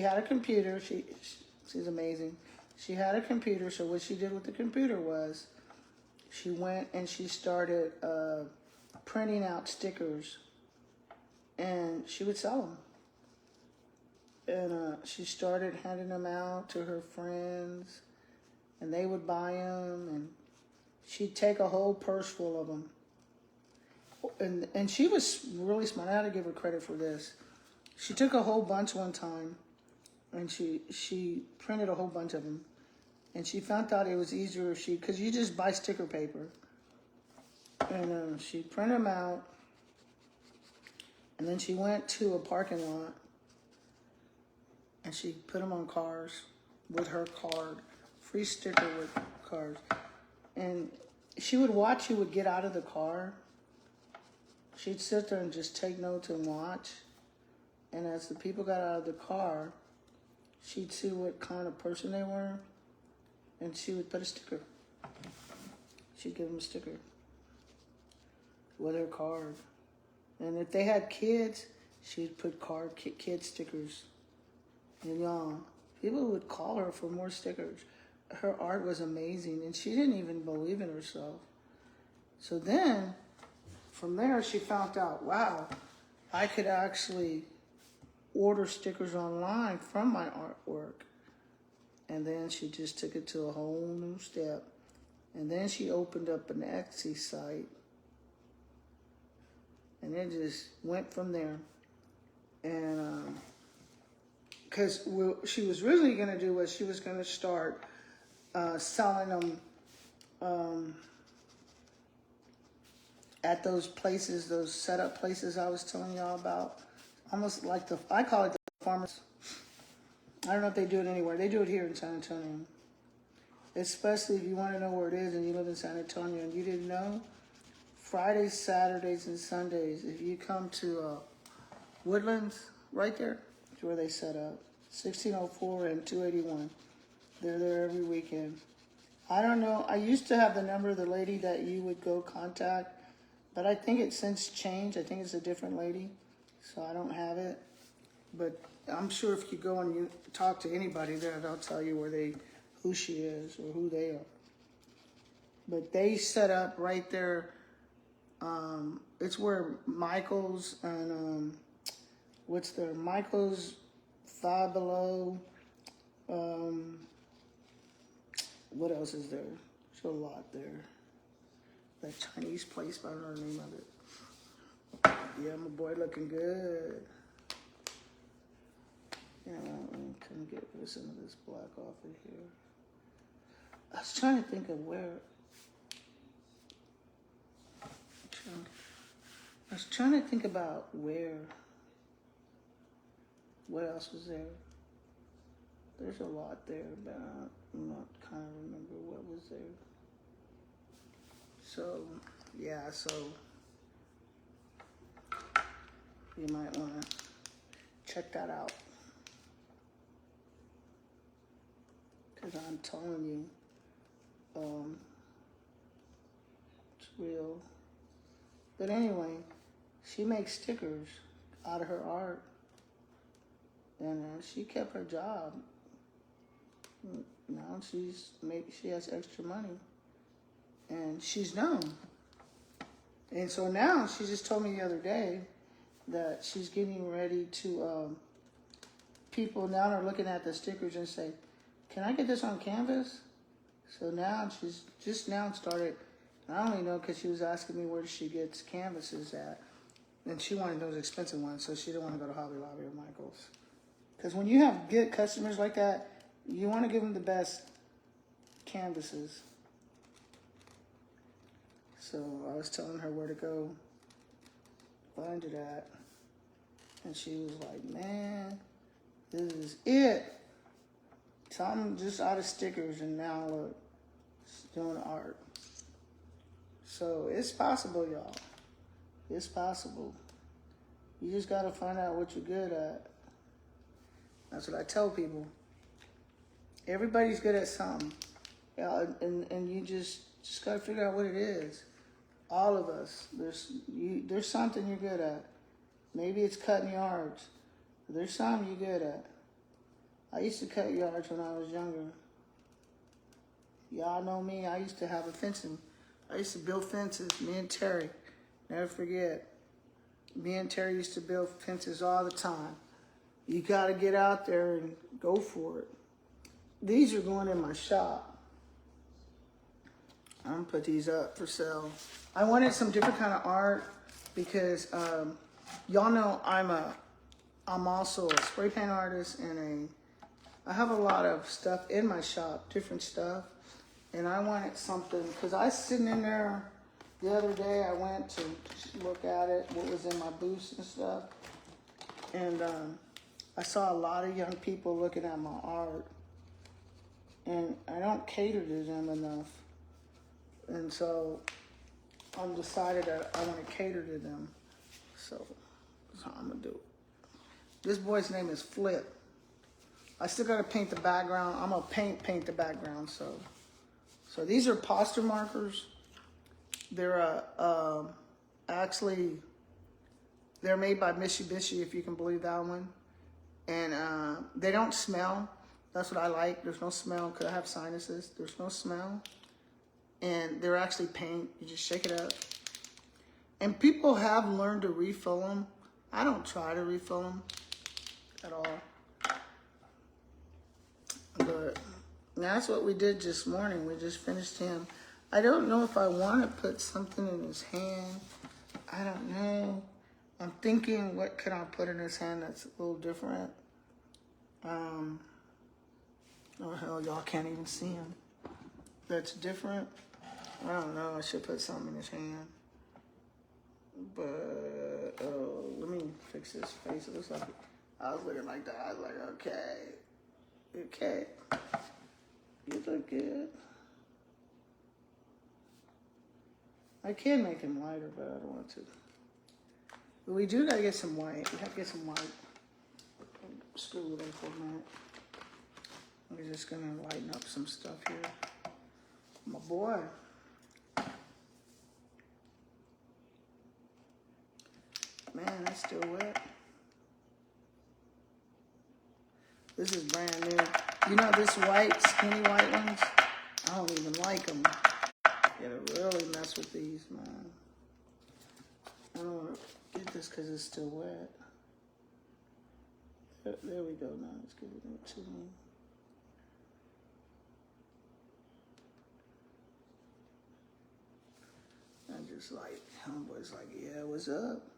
had a computer. She's amazing. She had a computer. So what she did with the computer was she went and she started printing out stickers, and she would sell them. And she started handing them out to her friends, and they would buy them, and she'd take a whole purse full of them. And she was really smart. I had to give her credit for this. She took a whole bunch one time, and she printed a whole bunch of them. And she found out it was easier if because you just buy sticker paper. And she printed them out, and then she went to a parking lot, and she put them on cars with her card, free sticker with cards. And she would watch you would get out of the car. She'd sit there and just take notes and watch. And as the people got out of the car, she'd see what kind of person they were, and she would put a sticker. She'd give them a sticker with her card. And if they had kids, she'd put kid stickers. And people would call her for more stickers. Her art was amazing, and she didn't even believe in herself. So then from there, she found out, wow, I could actually order stickers online from my artwork. And then she just took it to a whole new step. And then she opened up an Etsy site. And it just went from there. And because what she was really going to do was she was going to start selling them at those places, those setup places I was telling y'all about. Almost like I call it the farmers. I don't know if they do it anywhere. They do it here in San Antonio. Especially if you want to know where it is and you live in San Antonio and you didn't know. Fridays, Saturdays, and Sundays, if you come to Woodlands, right there, is where they set up. 1604 and 281. They're there every weekend. I don't know. I used to have the number of the lady that you would go contact, but I think it's since changed. I think it's a different lady, so I don't have it. But I'm sure if you go and you talk to anybody there, they'll tell you who she is or who they are. But they set up right there. It's where Michael's and Michael's, Five Below. What else is there? There's a lot there. That Chinese place, but I don't know the name of it. Yeah, my boy looking good. Yeah, I couldn't get rid of some of this black off of here. I was trying to think of where. I was trying to think about where. What else was there? There's a lot there, but I'm not kind of remember what was there. So, yeah, so you might want to check that out. Because I'm telling you, it's real. But anyway, she makes stickers out of her art. And she kept her job. Now she has extra money. And she's known. And so now she just told me the other day that she's getting ready to, people now are looking at the stickers and say, can I get this on canvas? So now she's just now started, I only know because she was asking me where she gets canvases at. And she wanted those expensive ones, so she didn't want to go to Hobby Lobby or Michael's. Because when you have good customers like that, you want to give them the best canvases. So I was telling her where to go find it at. And she was like, man, this is it. So I'm just out of stickers and now look, doing art. So it's possible, y'all. It's possible. You just got to find out what you're good at. That's what I tell people. Everybody's good at something. And you just got to figure out what it is. All of us. There's something you're good at. Maybe it's cutting yards. There's something you're good at. I used to cut yards when I was younger. Y'all know me. I used to have a fencing. I used to build fences. Me and Terry. Never forget. Me and Terry used to build fences all the time. You got to get out there and go for it. These are going in my shop. I'm going to put these up for sale. I wanted some different kind of art because y'all know I'm also a spray paint artist and I have a lot of stuff in my shop, different stuff. And I wanted something, because I was sitting in there the other day, I went to look at it, what was in my booths and stuff. And I saw a lot of young people looking at my art. And I don't cater to them enough. And so I've decided that I want to cater to them. So that's how I'm going to do it. This boy's name is Flip. I still got to paint the background. I'm going to paint the background. So these are poster markers. They're actually, they're made by Mitsubishi, if you can believe that one. And they don't smell. That's what I like. There's no smell because I have sinuses. There's no smell. And they're actually paint. You just shake it up. And people have learned to refill them. I don't try to refill them at all. But that's what we did this morning. We just finished him. I don't know if I want to put something in his hand. I don't know. I'm thinking, what can I put in his hand that's a little different? Oh hell, y'all can't even see him. That's different. I don't know. I should put something in his hand. But let me fix his face. It looks like I was looking like that. I was like, okay, you look good. I can make him lighter, but I don't want to. But we do gotta get some white. We have to get some white. Screw with it for a minute. We're just gonna lighten up some stuff here. My boy. Man, that's still wet. This is brand new. You know this white, skinny white ones? I don't even like them. You gotta really mess with these, man. I don't want to get this because it's still wet. There we go. Now it's giving it to me. I'm just like, homeboy's like, yeah, what's up?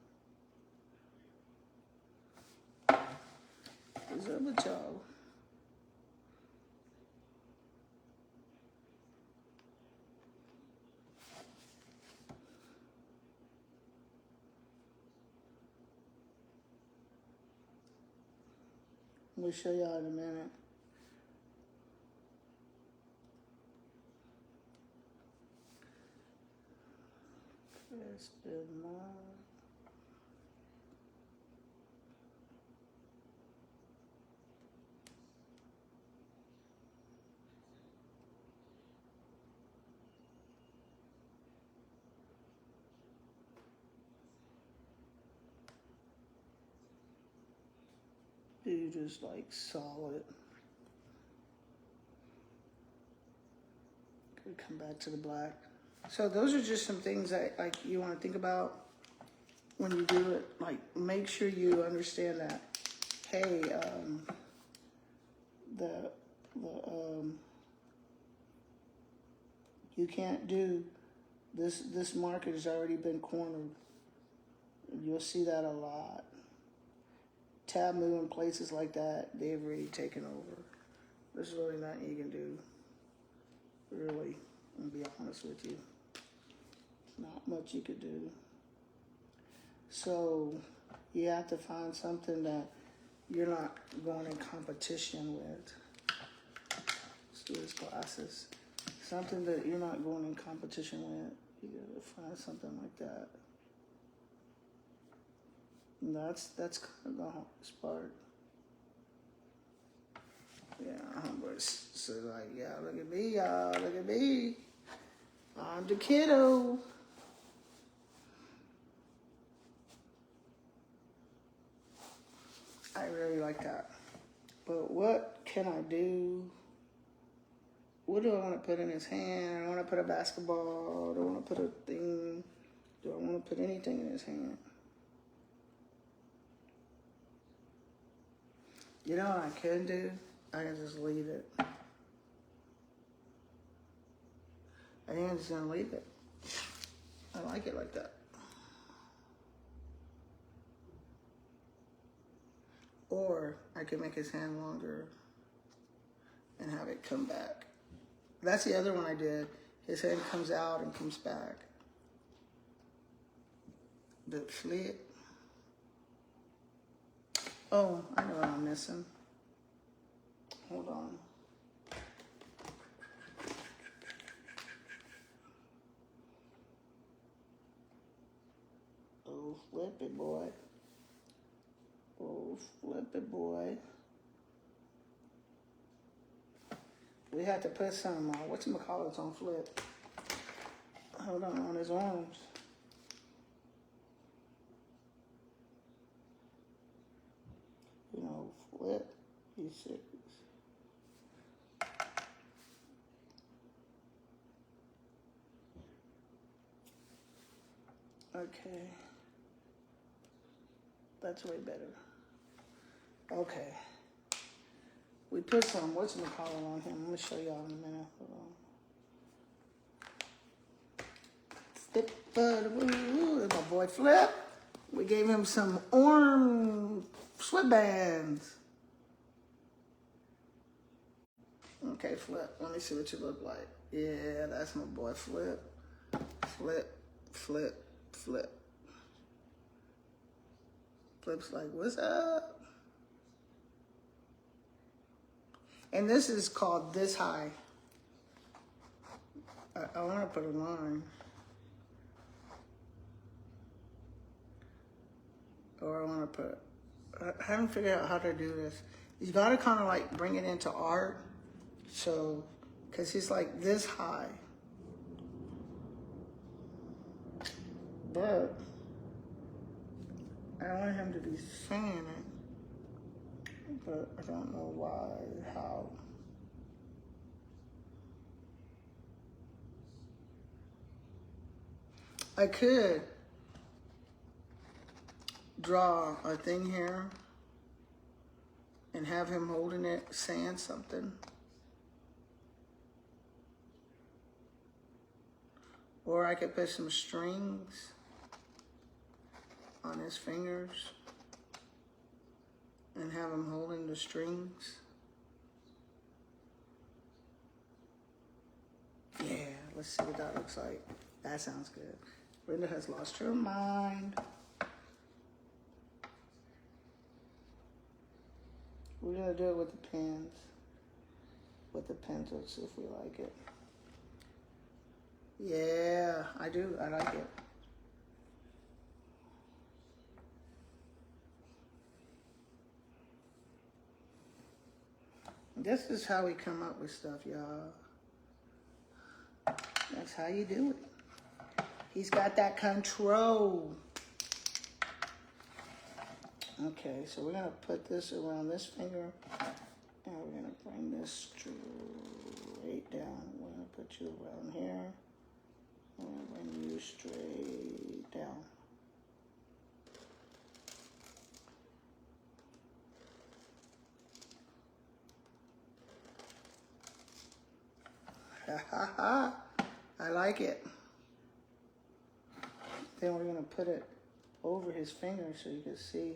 What's up with y'all? We'll show y'all in a minute. You just like solid. Could come back to the black. So those are just some things that like you want to think about when you do it. Like make sure you understand that. Hey, you can't do this. This market has already been cornered. You'll see that a lot. Tamu and places like that, they've already taken over. There's really nothing you can do. Really, I'm gonna be honest with you. Not much you could do. So you have to find something that you're not going in competition with. Let's do his glasses. Something that you're not going in competition with. You gotta find something like that. And that's kind of the hardest part. Yeah, homeboys. So like, yeah, look at me, y'all. Look at me. I'm the kiddo. I really like that. But what can I do? What do I want to put in his hand? I don't want to put a basketball. I don't want to put a thing. Do I want to put anything in his hand? You know what I can do? I can just leave it. I think I'm just going to leave it. I like it like that. Or I can make his hand longer and have it come back. That's the other one I did. His hand comes out and comes back. The flip. Oh, I know what I'm missing. Hold on. Oh, flip it, boy. Oh, flip it, boy. We had to put some, whatchamacallits on flip. Hold on his arms. You know, flip. He's serious. Okay. That's way better. Okay. We put some whatchamacallit on him. I'm going to show y'all in a minute. Hold on. There's my boy Flip. We gave him some orange sweatbands. Okay, Flip. Let me see what you look like. Yeah, that's my boy Flip. Flip, Flip, Flip. Flip's like, what's up? And this is called This High. I want to put a line. Or I want to put, I haven't figured out how to do this. You got to kind of like bring it into art. So, because he's like this high. But I want him to be singing it. But I don't know why, how. I could draw a thing here and have him holding it, saying something. Or I could put some strings on his fingers and have him holding the strings. Yeah, let's see what that looks like. That sounds good. Brenda has lost her mind. We're gonna do it with the pens. With the pencils, if we like it. Yeah, I do. I like it. This is how we come up with stuff, y'all. That's how you do it. He's got that control. Okay, so we're going to put this around this finger. And we're going to bring this straight down. We're going to put you around here. I'm going to bring you straight down. Ha ha ha. I like it. Then we're going to put it over his finger so you can see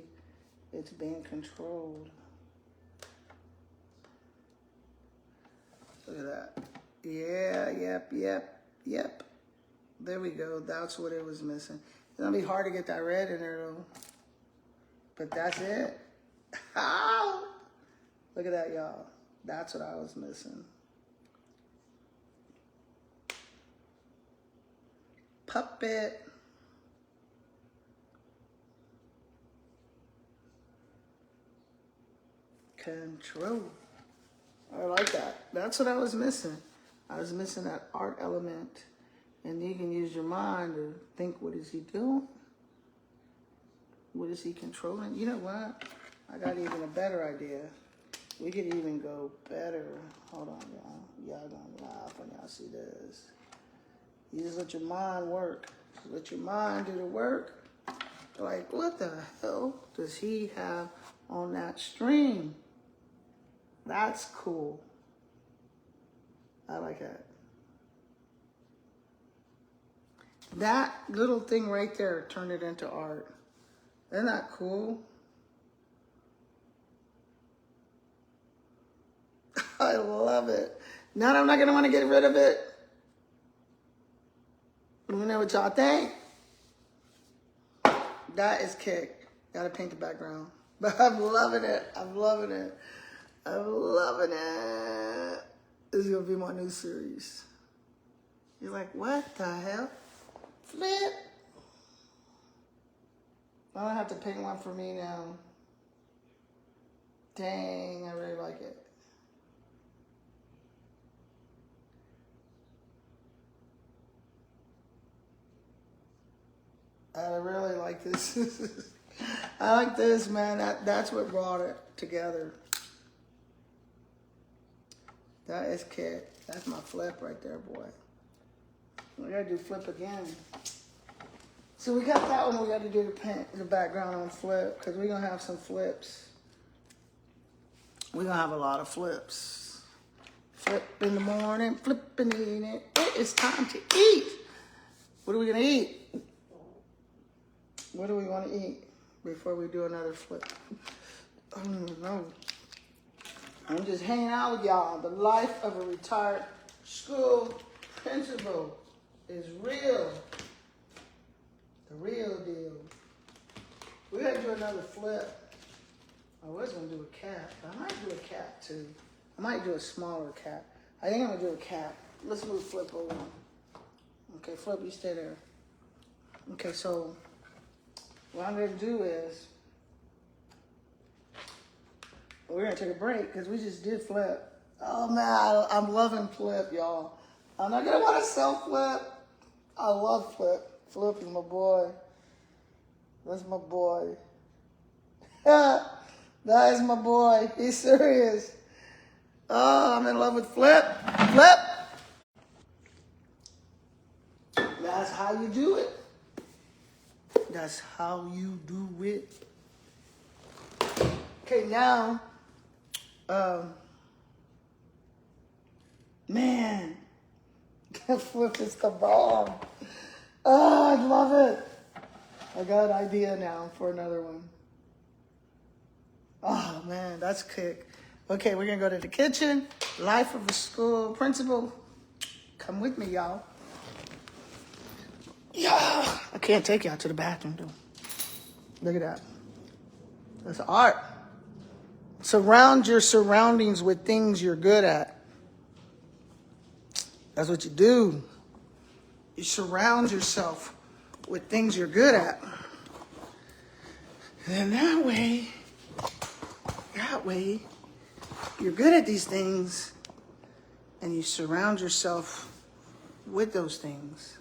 it's being controlled. Look at that. Yeah, yep. There we go. That's what it was missing. It's going to be hard to get that red in there though. But that's it. Look at that, y'all. That's what I was missing. Puppet. Control. I like that. That's what I was missing. I was missing that art element. And you can use your mind to think, what is he doing? What is he controlling? You know what? I got even a better idea. We could even go better. Hold on, y'all. Y'all gonna laugh when y'all see this. You just let your mind work. Just let your mind do the work. Like, what the hell does he have on that string? That's cool. I like that. That little thing right there turned it into art. Isn't that cool? I love it. Now I'm not going to want to get rid of it. Let me know what y'all think. That is kick. Got to paint the background. But I'm loving it. I'm loving it. I'm loving it. This is going to be my new series. You're like, what the hell? Flip. I don't have to pick one for me now. Dang, I really like it. I really like this. I like this, man. That's what brought it together. That is kick. That's my flip right there, boy. We gotta do flip again. So we got that one. We got to do the background on flip because we're going to have some flips. We're going to have a lot of flips. Flip in the morning, flip in the evening. It is time to eat. What are we going to eat? What do we want to eat before we do another flip? I don't even know. I'm just hanging out with y'all. The life of a retired school principal is real. The real deal. We got to do another flip. I was going to do a cat, but I might do a cat too. I might do a smaller cat. I think I'm going to do a cat. Let's move Flip over. Okay, Flip, you stay there. Okay, so what I'm going to do is we're going to take a break because we just did Flip. Oh, man, I'm loving Flip, y'all. I'm not going to want to sell Flip. I love Flip. Flip is my boy. That's my boy. That is my boy. He's serious. Oh, I'm in love with Flip. Flip. That's how you do it. That's how you do it. Okay, now, man, Flip is the bomb. Oh, I love it. I got an idea now for another one. Oh, man, that's kick. Okay, we're going to go to the kitchen. Life of a school principal. Come with me, y'all. Yeah, I can't take y'all to the bathroom, though. Look at that. That's art. Surround your surroundings with things you're good at. That's what you do. You surround yourself with things you're good at. And that way, you're good at these things and you surround yourself with those things.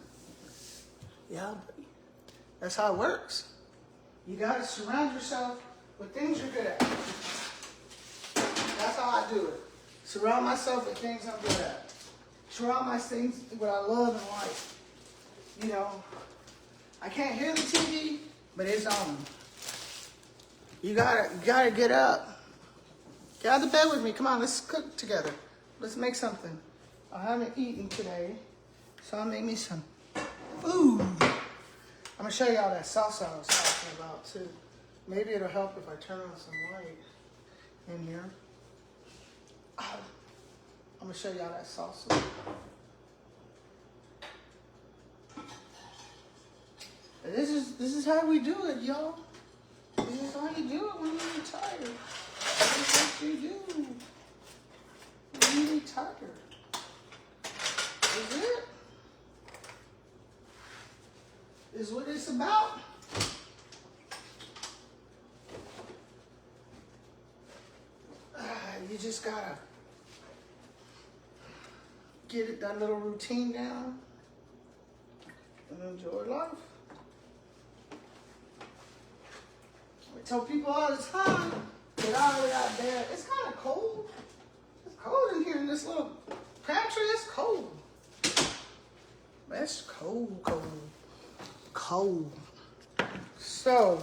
Yeah, that's how it works. You got to surround yourself with things you're good at. That's how I do it. Surround myself with things I'm good at. Surround my things with what I love in life. You know, I can't hear the TV, but it's on. You gotta get up. Get out of the bed with me. Come on, let's cook together. Let's make something. I haven't eaten today, so I'll make me some food. I'm gonna show y'all that salsa I was talking about too. Maybe it'll help if I turn on some light in here. I'm gonna show y'all that salsa. This is how we do it, y'all. This is how you do it when you retire. This is what you do when you retire. Is it? Is what it's about. You just gotta get that little routine down and enjoy life. I tell people all the time that I already got there. It's kind of cold. It's cold in here in this little pantry. It's cold. It's cold. So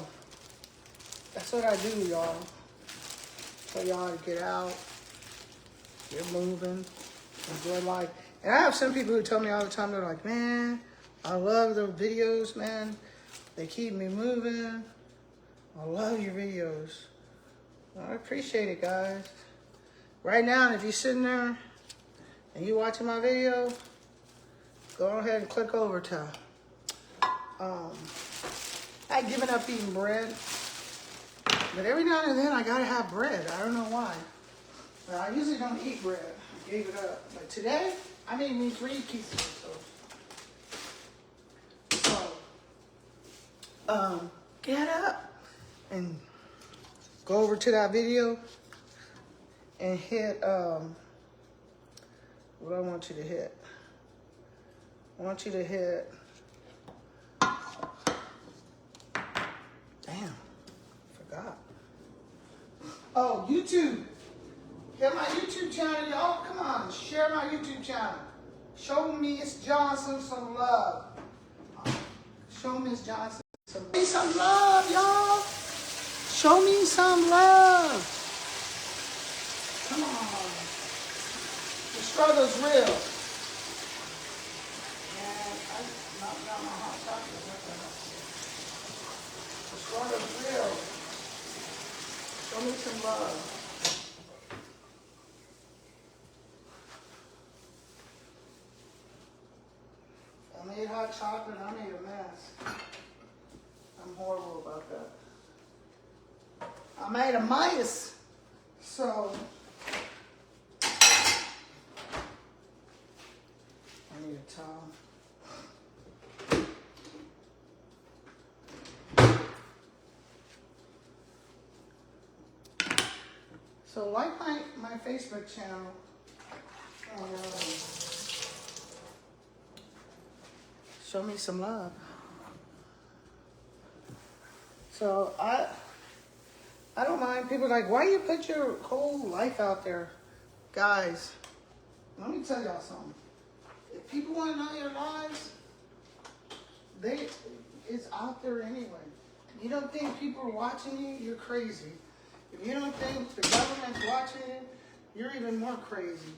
that's what I do, y'all. Tell y'all to get out, get moving, enjoy life. And I have some people who tell me all the time, they're like, man, I love the videos, man. They keep me moving. I love your videos. Well, I appreciate it, guys. Right now, if you're sitting there and you're watching my video, go ahead and click over to I've given up eating bread. But every now and then, I gotta have bread. I don't know why. But I usually don't eat bread. I gave it up. But today, I'm eating 3 pieces of toast. So, get up and go over to that video and hit, what I want you to hit. I want you to hit, damn, forgot. Oh, YouTube. Hit my YouTube channel, y'all. Come on, share my YouTube channel. Show me Miss Johnson some love. Show Miss Johnson some love, y'all. Show me some love. Come on. The struggle's real. Man, I knocked down my hot chocolate. What the hell? The struggle's real. Show me some love. I made hot chocolate. I made a mess. I'm horrible about that. I made a mess. So I need a towel. So like my Facebook channel. Show me some love. So I don't mind people like, why you put your whole life out there? Guys, let me tell y'all something. If people want to know your lives, it's out there anyway. You don't think people are watching you, you're crazy. If you don't think the government's watching you, you're even more crazy.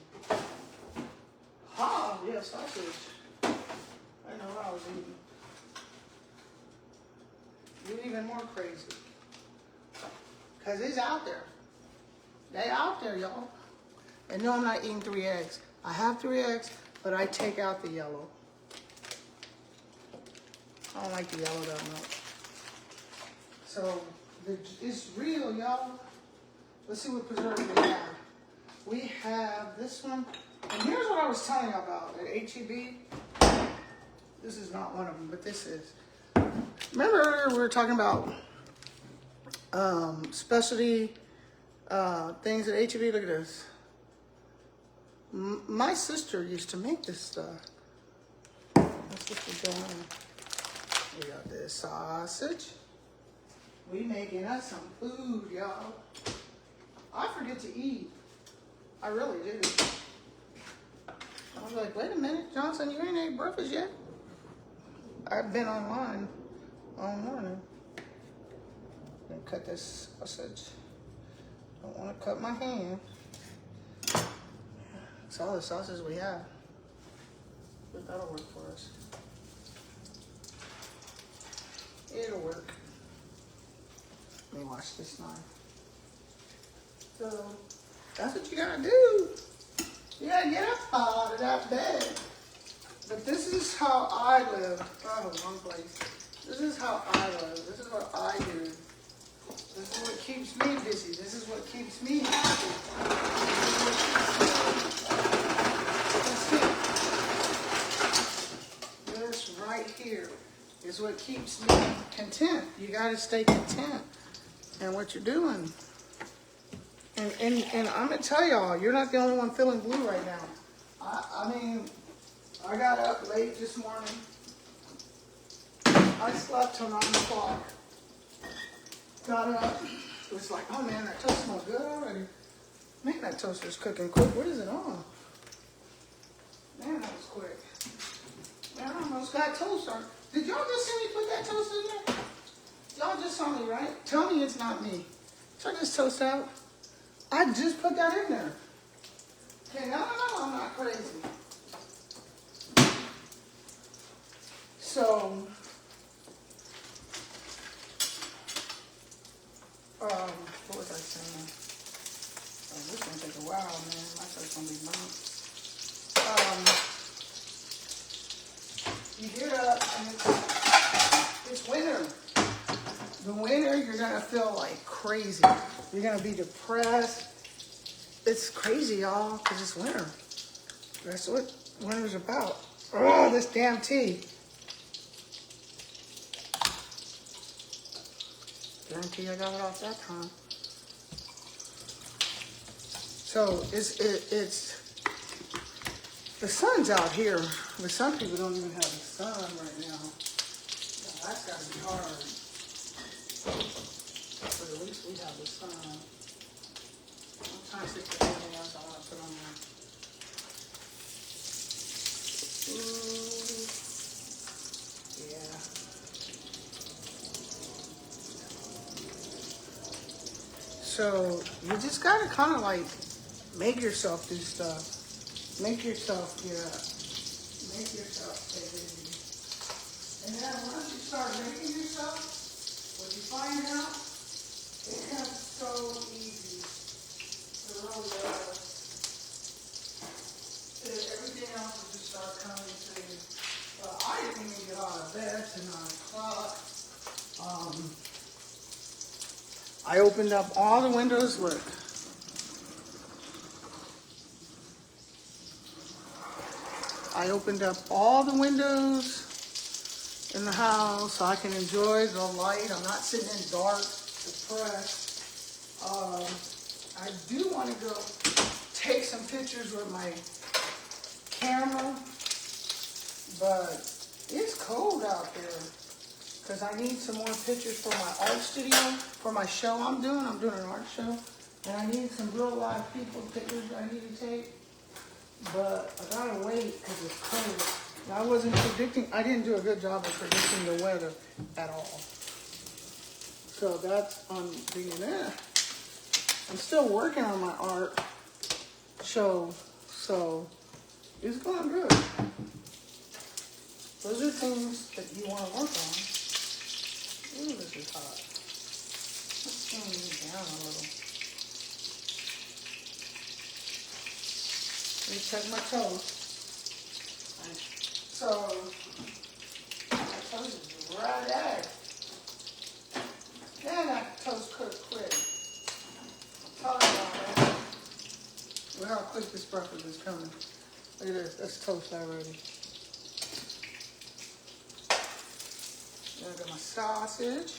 Ha, yeah, sausage. I know what I was eating. You're even more crazy. Because it's out there. They out there, y'all. And no, I'm not eating 3 eggs. I have 3 eggs, but I take out the yellow. I don't like the yellow that much. So, it's real, y'all. Let's see what preserves we have. We have this one. And here's what I was telling you about at HEB. This is not one of them, but this is. Remember earlier we were talking about specialty things at HEB. Look at this. My sister used to make this stuff. My sister Joanna. We got this sausage. We making us some food, y'all. I forget to eat. I really do. I was like, wait a minute, Johnson, you ain't ate breakfast yet? I've been online all morning. Gonna cut this sausage. Don't want to cut my hand. It's all the sausage we have. But that'll work for us. It'll work. Let me wash this knife. So, that's what you gotta do. You gotta get up out of that bed. But this is how I live. Oh, wrong place. This is how I live. This is what I do. This is what keeps me busy. This is what keeps me happy. This right here is what keeps me content. You gotta stay content in what you're doing. And I'm gonna tell y'all, you're not the only one feeling blue right now. I mean, I got up late this morning. I slept till 9 o'clock. Got up. It was like, oh man, that toast smells good already. Man, that toaster's cooking quick. What is it on? Man, that was quick. Man, I almost got toast on. Did y'all just see me put that toast in there? Y'all just saw me, right? Tell me it's not me. Check this toast out. I just put that in there. Okay, no, I'm not crazy. So, what was I saying? Oh, this gonna take a while, man. My stuff's gonna be burnt. You get up and it's winter. The winter, you're gonna feel like crazy. You're gonna be depressed. It's crazy, y'all, because it's winter. That's what winter's about. Oh, this damn tea. Guarantee I got it off that time. So it's the sun's out here, but some people don't even have the sun right now. Yeah, that's gotta be hard. But at least we have the sun. I'm trying to see if there's anything else I want to put on there. Ooh. Yeah. So you just gotta kind of like make yourself do stuff. Make yourself get up. Make yourself stay busy. And then once you start making yourself, what you find out, it becomes so easy to really everything else will just start coming to you. But I didn't even get out of bed till 9 o'clock. I opened up all the windows. Look. I opened up all the windows in the house so I can enjoy the light. I'm not sitting in dark, depressed. I do want to go take some pictures with my camera, but it's cold out there because I need some more pictures for my art studio, for my show I'm doing. I'm doing an art show, and I need some real live people pictures I need to take. But I gotta wait because it's cold. I wasn't predicting, I didn't do a good job of predicting the weather at all. So that's on being there. I'm still working on my art show, so it's going good. Those are things that you want to work on. Ooh, this is hot. Let's turn these down a little. Let me check my toast. So, my toast is right there. Man, that toast cooked quick. Talk about that. Look how quick this breakfast is coming. Look at this. That's toast already. Then I got my sausage.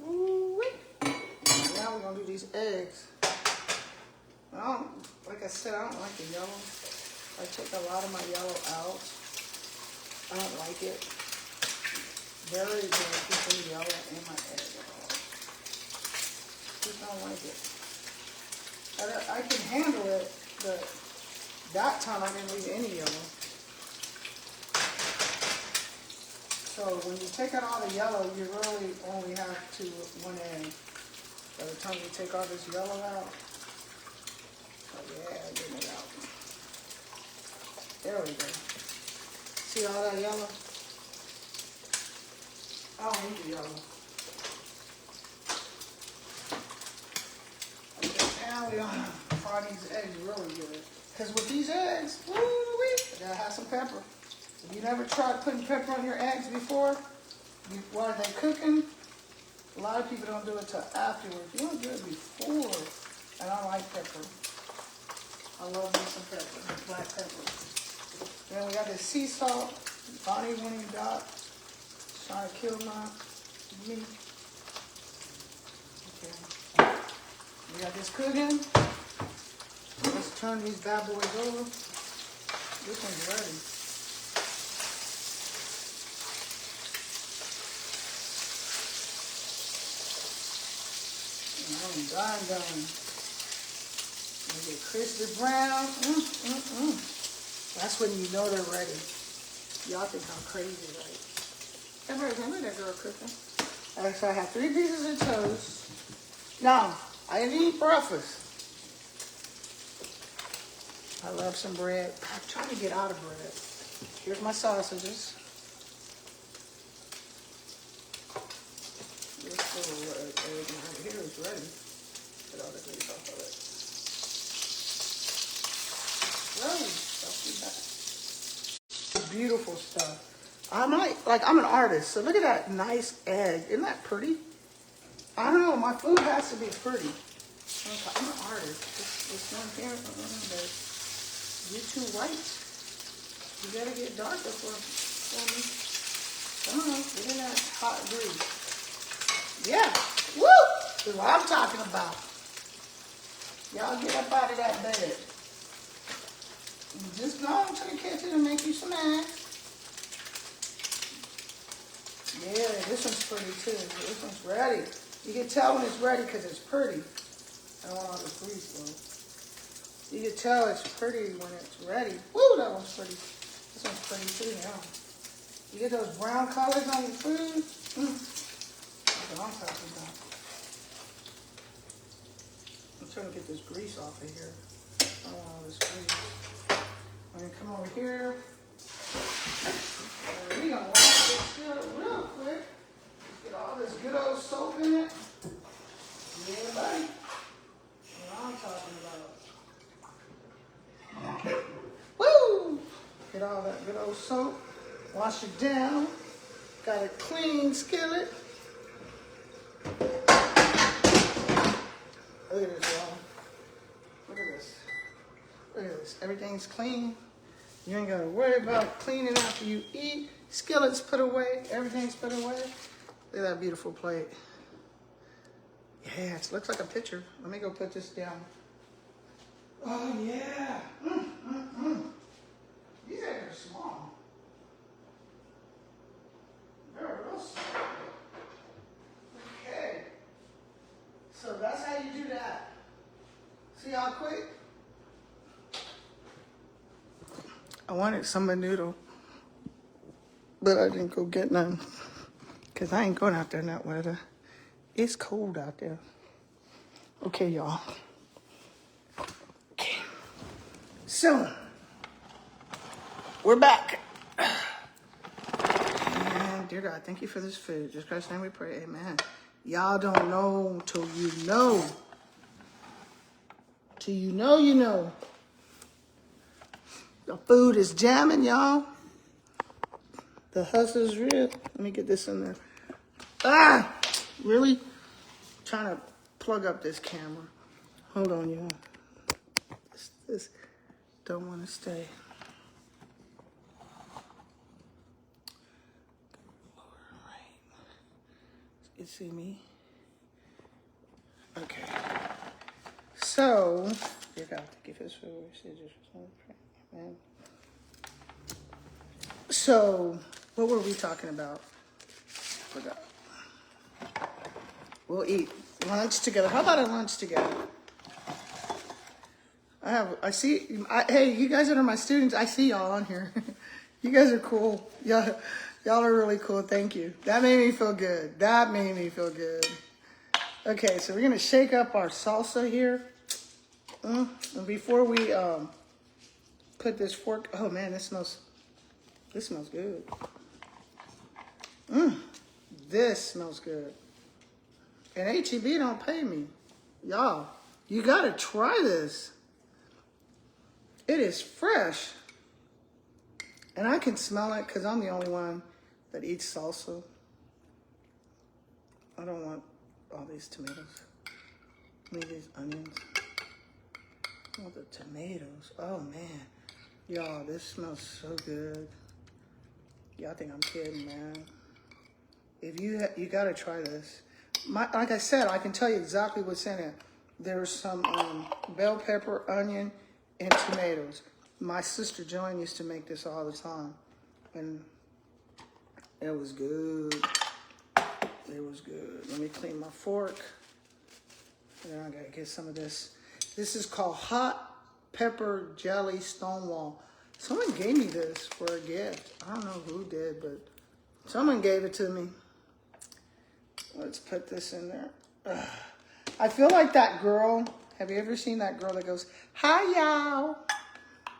Ooh-wee. Now we're going to do these eggs. Like I said, I don't like the yellow. I took a lot of my yellow out. I don't like it. Very good keeping yellow in my egg. Just don't like it. I can handle it, but that time I didn't leave any yellow. So when you take out all the yellow, you really only have one egg. By the time you take all this yellow out, oh yeah, getting it out. There we go. See all that yellow? I don't need the yellow. Okay, now we're gonna fry these eggs really good. Because with these eggs, woo-wee, you gotta have some pepper. If you never tried putting pepper on your eggs before, while they're cooking, a lot of people don't do it till afterwards. You don't do it before. And I like pepper. I love me some pepper, black pepper. Then we got this sea salt. Bonnie when he got trying to kill my meat. Okay. We got this cooking. Let's turn these bad boys over. This one's ready. I'm done. They get crispy brown. That's when you know they're ready. Y'all think I'm crazy, right? Everybody, look at that girl cooking. Alright, so I have 3 pieces of toast. Now, I didn't eat breakfast. I love some bread. I'm trying to get out of bread. Here's my sausages. This little egg right here is ready. Get all the grease off of it. Really, don't be bad. Beautiful stuff. I'm an artist, so look at that nice egg. Isn't that pretty? I don't know, my food has to be pretty. I'm an artist. This one here, you're too white. You gotta get darker for me. Come on, get in that hot grease. Yeah, woo! That's what I'm talking about. Y'all get up out of that bed. Just go into the kitchen and make you some eggs. Yeah, this one's pretty too. This one's ready. You can tell when it's ready because it's pretty. I don't want all the grease though. You can tell it's pretty when it's ready. Woo, that one's pretty. This one's pretty too now. You get those brown colors on your food. That's what I'm talking about. trying to get this grease off of here. I don't want all this grease. I'm gonna come over here. And we're gonna wash this skillet real quick. Get all this good old soap in it. Yeah, buddy. What I'm talking about. Woo! Get all that good old soap. Wash it down. Got a clean skillet. Look at this, y'all. Look at this. Look at this. Everything's clean. You ain't got to worry about cleaning after you eat. Skillets put away. Everything's put away. Look at that beautiful plate. Yeah, it looks like a picture. Let me go put this down. Oh, yeah. These eggs are small. They're real small. Okay. So that's how you do that. See how quick? I wanted some noodle, but I didn't go get none because I ain't going out there in that weather. It's cold out there. Okay, y'all. Okay. So, we're back. And dear God, thank you for this food. Just Christ's name we pray. Amen. Y'all don't know till you know. Till you know, you know. The food is jamming, y'all. The hustle's real. Let me get this in there. Ah! Really? Trying to plug up this camera. Hold on, y'all. This don't want to stay. Right. You see me? Okay. So, dear God, thank you for this food. Man. So, what were we talking about? Forgot. We'll eat lunch together. How about a lunch together? Hey, you guys that are my students, I see y'all on here. You guys are cool. Y'all are really cool. Thank you. That made me feel good. That made me feel good. Okay, so we're gonna shake up our salsa here. And before we put this fork, oh man, this smells good. This smells good. And H-E-B don't pay me. Y'all, you gotta try this. It is fresh. And I can smell it because I'm the only one that eats salsa. I don't want all these tomatoes. Leave these onions. I want the tomatoes. Oh man. Y'all, this smells so good. Y'all think I'm kidding, man. If you gotta try this. Like I said, I can tell you exactly what's in it. There's some bell pepper, onion, and tomatoes. My sister Joan used to make this all the time, and it was good. It was good. Let me clean my fork. And then I gotta get some of this. This is called hot pepper jelly Stonewall. Someone gave me this for a gift. I don't know who did, but someone gave it to me. Let's put this in there. Ugh. I feel like that girl. Have you ever seen that girl that goes, "Hi, y'all,"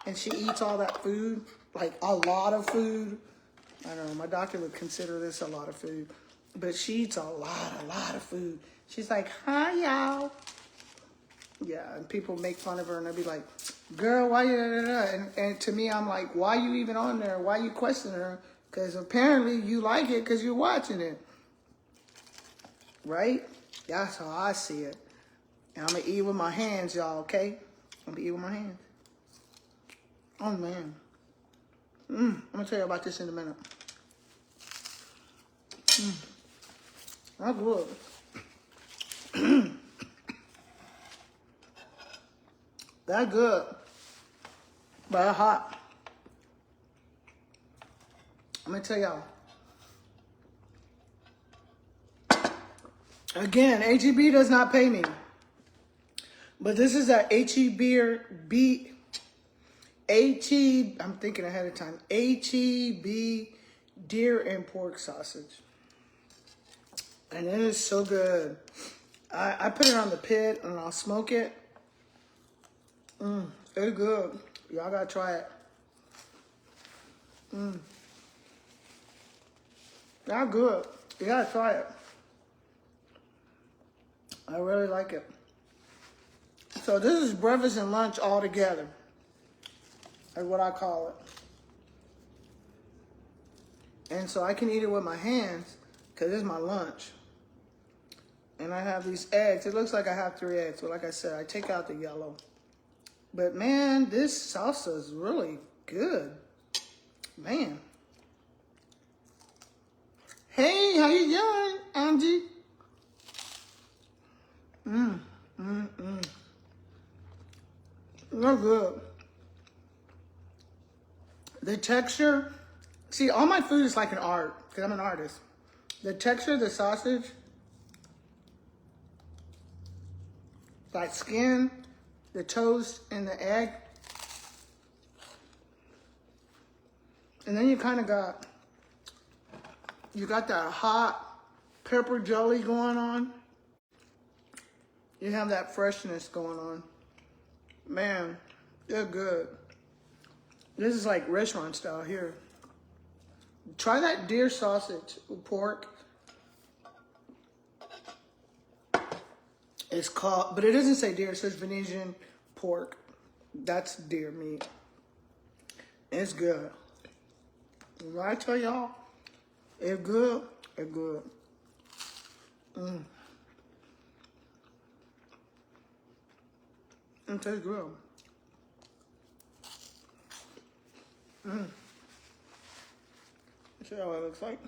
and she eats all that food, like a lot of food? I don't know. My doctor would consider this a lot of food, but she eats a lot of food. She's like, "Hi, y'all." Yeah, and people make fun of her, and they'll be like, "Girl, why you?" And to me, I'm like, "Why you even on there? Why you questioning her? Because apparently you like it because you're watching it, right?" That's how I see it. And I'm gonna eat with my hands, y'all. Okay? I'm gonna eat with my hands. Oh man. I'm gonna tell you about this in a minute. That's good. That's good. But it's hot. I'm gonna tell y'all. Again, H-E-B does not pay me. But this is a I'm thinking ahead of time. H-E-B deer and pork sausage. And it is so good. I put it on the pit and I'll smoke it. It's good. Y'all gotta try it. Y'all good. You gotta try it. I really like it. So this is breakfast and lunch all together. That's what I call it. And so I can eat it with my hands because it's my lunch. And I have these eggs. It looks like I have 3 eggs. But like I said, I take out the yellow. But man, this salsa is really good. Man. Hey, how you doing, Angie? Real good. The texture, see, all my food is like an art, because I'm an artist. The texture of the sausage, like skin, the toast, and the egg. And then you kind of got, that hot pepper jelly going on. You have that freshness going on. Man, they're good. This is like restaurant style here. Try that deer sausage with pork. It's called, but it doesn't say deer, it says Venetian pork. That's deer meat. It's good. When I tell y'all, it's good, it's good. It tastes good. See how it looks like.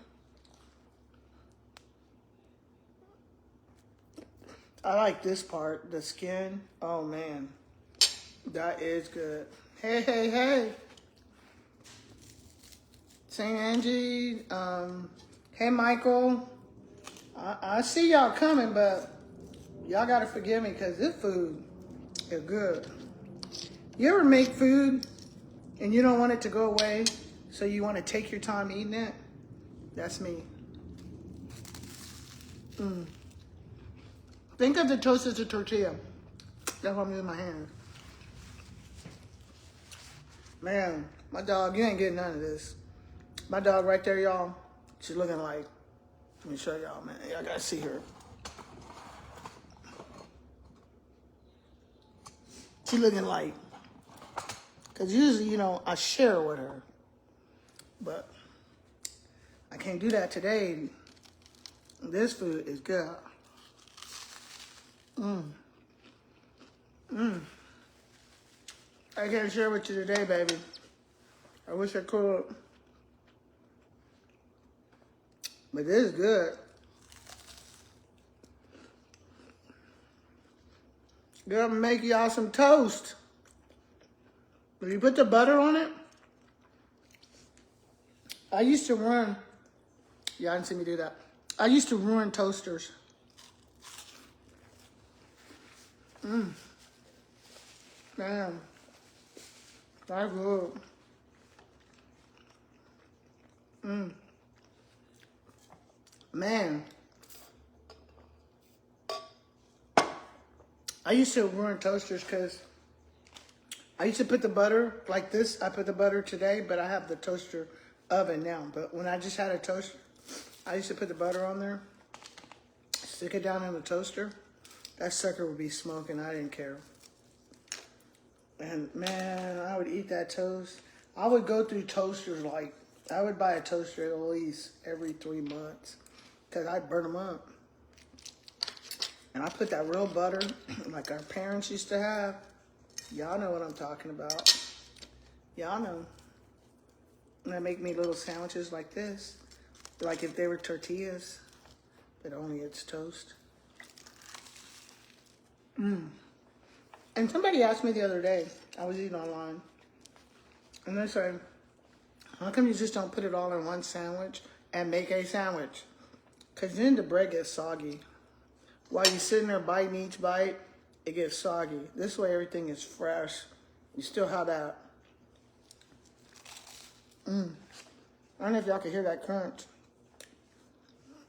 I like this part, the skin. Oh man, that is good. Hey, hey, hey. St. Angie, hey Michael. I see y'all coming, but y'all gotta forgive me because this food is good. You ever make food and you don't want it to go away, so you want to take your time eating it? That's me. Think of the toast as a tortilla. That's what I'm using my hands. Man, my dog, you ain't getting none of this. My dog right there, y'all, she's looking like, let me show y'all, man. Y'all gotta see her. She looking like, because usually, you know, I share with her. But I can't do that today. This food is good. I can't share with you today, baby. I wish I could. But this is good. Gonna make y'all some toast. If you put the butter on it, I used to run. Y'all didn't see me do that. I used to ruin toasters. Damn. That's good. Man. I used to ruin toasters because I used to put the butter like this. I put the butter today, but I have the toaster oven now. But when I just had a toaster, I used to put the butter on there, stick it down in the toaster. That sucker would be smoking. I didn't care. And man, I would eat that toast. I would go through toasters like, I would buy a toaster at least every 3 months because I'd burn them up. And I put that real butter like our parents used to have. Y'all know what I'm talking about. Y'all know. And they make me little sandwiches like this. Like if they were tortillas, but only it's toast. And somebody asked me the other day, I was eating online, and they said, how come you just don't put it all in one sandwich and make a sandwich? Because then the bread gets soggy. While you're sitting there biting each bite, it gets soggy. This way everything is fresh. You still have that. I don't know if y'all can hear that crunch.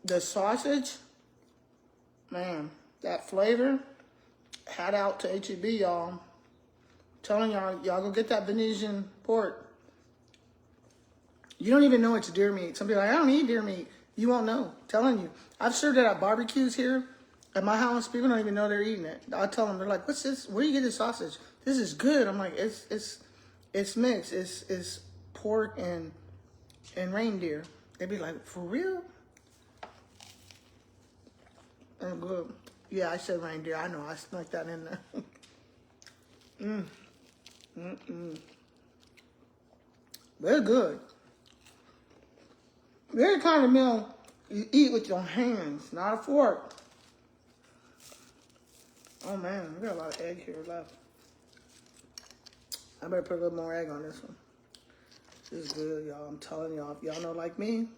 The sausage, man, that flavor, hat out to H-E-B, y'all. Telling y'all go get that Venetian pork. You don't even know it's deer meat. Some people are like, I don't eat deer meat. You won't know. Telling you. I've served it at barbecues here at my house. People don't even know they're eating it. I tell them, they're like, what's this? Where do you get this sausage? This is good. I'm like, it's mixed. It's pork and reindeer. They'd be like, for real? And good. Yeah, I said reindeer. I know. I snuck that in there. They're good. They're the kind of meal you eat with your hands, not a fork. Oh man, we got a lot of egg here left. I better put a little more egg on this one. This is good, y'all. I'm telling y'all. If y'all know like me,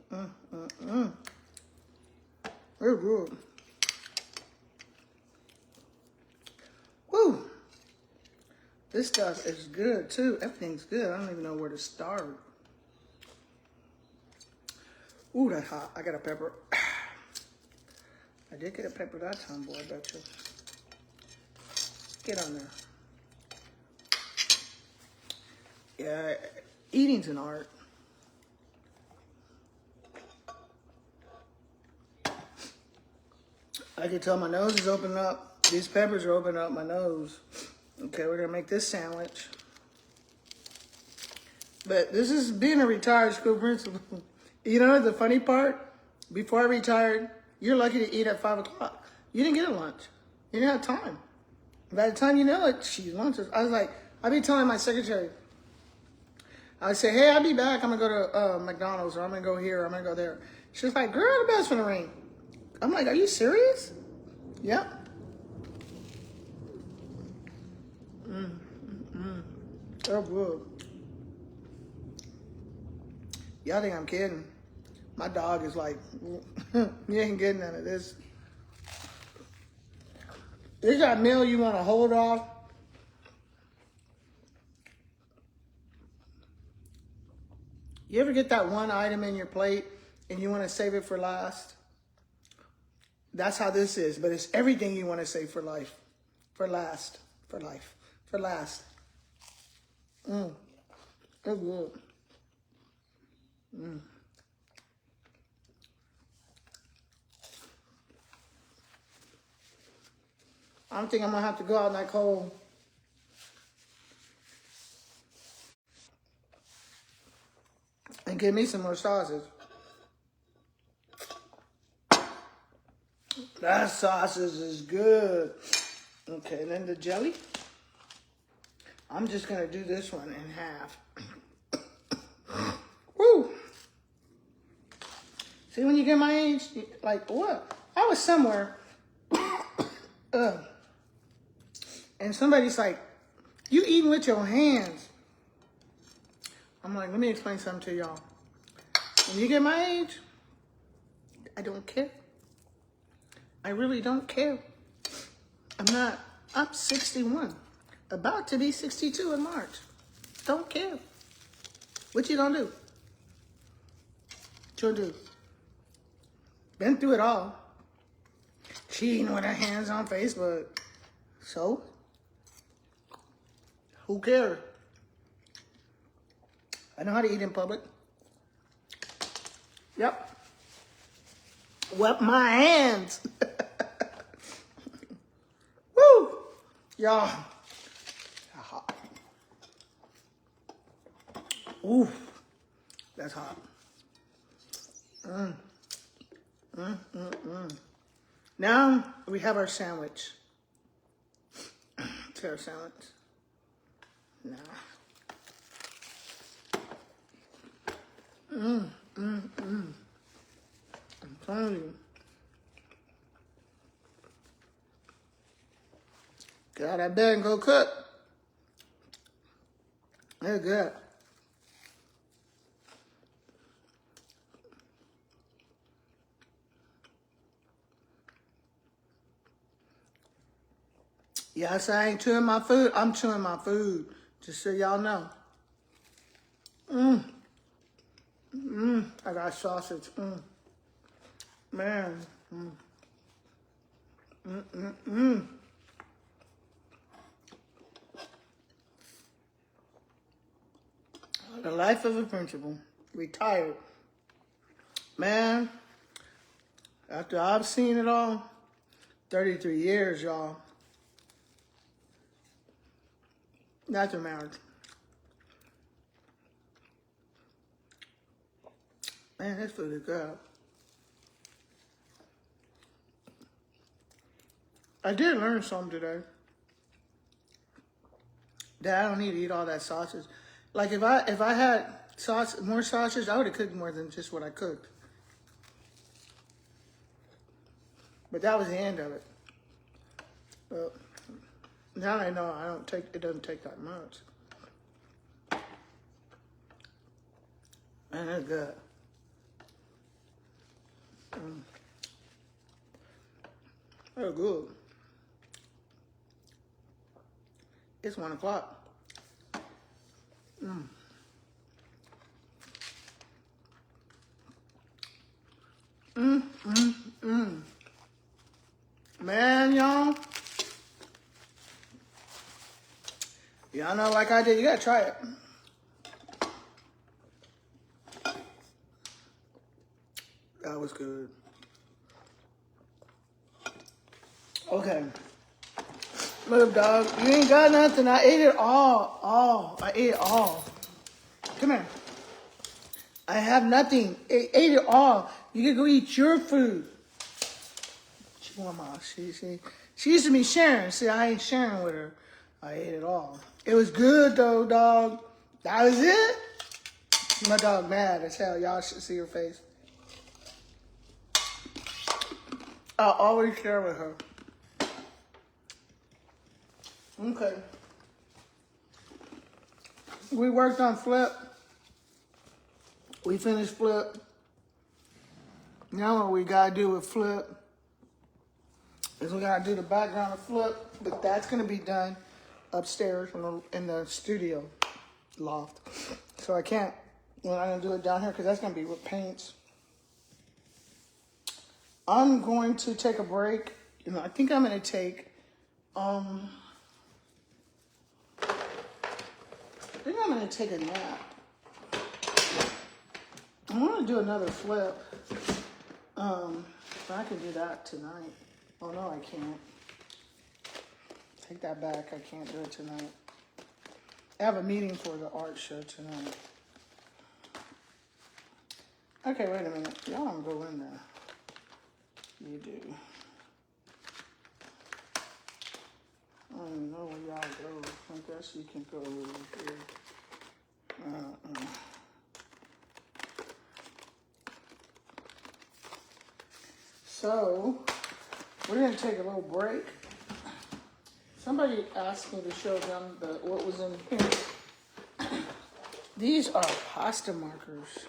they're good. Woo! This stuff is good too. Everything's good. I don't even know where to start. Ooh, that's hot. I got a pepper. I did get a pepper that time, boy, I bet you. Get on there. Yeah, eating's an art. I can tell my nose is opening up. These peppers are opening up my nose. Okay, we're gonna make this sandwich. But this is being a retired school principal. You know the funny part? Before I retired, you're lucky to eat at 5 o'clock. You didn't get a lunch. You didn't have time. By the time you know it, she's lunches. I was like, I'd be telling my secretary, I'd say, hey, I'll be back. I'm gonna go to McDonald's, or I'm gonna go here, or I'm gonna go there. She's like, girl, the bell's gonna ring. I'm like, are you serious? Yep. Oh, good. Y'all think I'm kidding? My dog is like, you ain't getting none of this. Is that meal you want to hold off? You ever get that one item in your plate and you want to save it for last? That's how this is, but it's everything you want to save for life. For last. For life. For last. It's good. I don't think I'm going to have to go out in that cold. And give me some more sausage. That sausage is good. Okay, then the jelly. I'm just going to do this one in half. Woo! See, when you get my age, like, what? I was somewhere, and somebody's like, you eating with your hands. I'm like, let me explain something to y'all. When you get my age, I don't care. I really don't care. I'm 61. About to be 62 in March. Don't care. What you gonna do? What you gonna do? Been through it all. Cheating with her hands on Facebook. So? Who cares? I know how to eat in public. Yep. Wipe my hands. Woo! Y'all. Hot. Ooh. That's hot. Now we have our sandwich. It's our sandwich. Now. I'm telling you. Get out of that bed and go cook. They're good. Yes, I ain't chewing my food. I'm chewing my food. Just so y'all know. I got sausage. Man. The life of a principal. Retired. Man, after I've seen it all, 33 years, y'all. That's a marriage. Man, this food is good. I did learn something today. That I don't need to eat all that sausage. Like if I had more sausage, I would have cooked more than just what I cooked. But that was the end of it. But now I know it doesn't take that much. Man, that's good. That's good. It's 1 o'clock. Man, y'all know like I did, you gotta try it. That was good. Okay. Look, dog, you ain't got nothing. I ate it all. I ate it all. Come here. I have nothing. I ate it all. You can go eat your food. She used to be sharing. See, I ain't sharing with her. I ate it all. It was good though, dog. That was it. My dog mad as hell. Y'all should see her face. I'll always share with her. Okay. We worked on Flip. We finished Flip. Now what we gotta do with Flip is we gotta do the background of Flip, but that's gonna be done upstairs in the studio loft. So I'm not gonna do it down here because that's gonna be with paints. I'm going to take a break. I think I'm gonna take I think I'm gonna take a nap. I want to do another Flip. But I can do that tonight. Oh no, I can't. Take that back. I can't do it tonight. I have a meeting for the art show tonight. Okay, wait a minute. Y'all don't go in there. You do. I don't even know where y'all go. I guess you can go over here. So, we're going to take a little break. Somebody asked me to show them what was in here. These are pasta markers.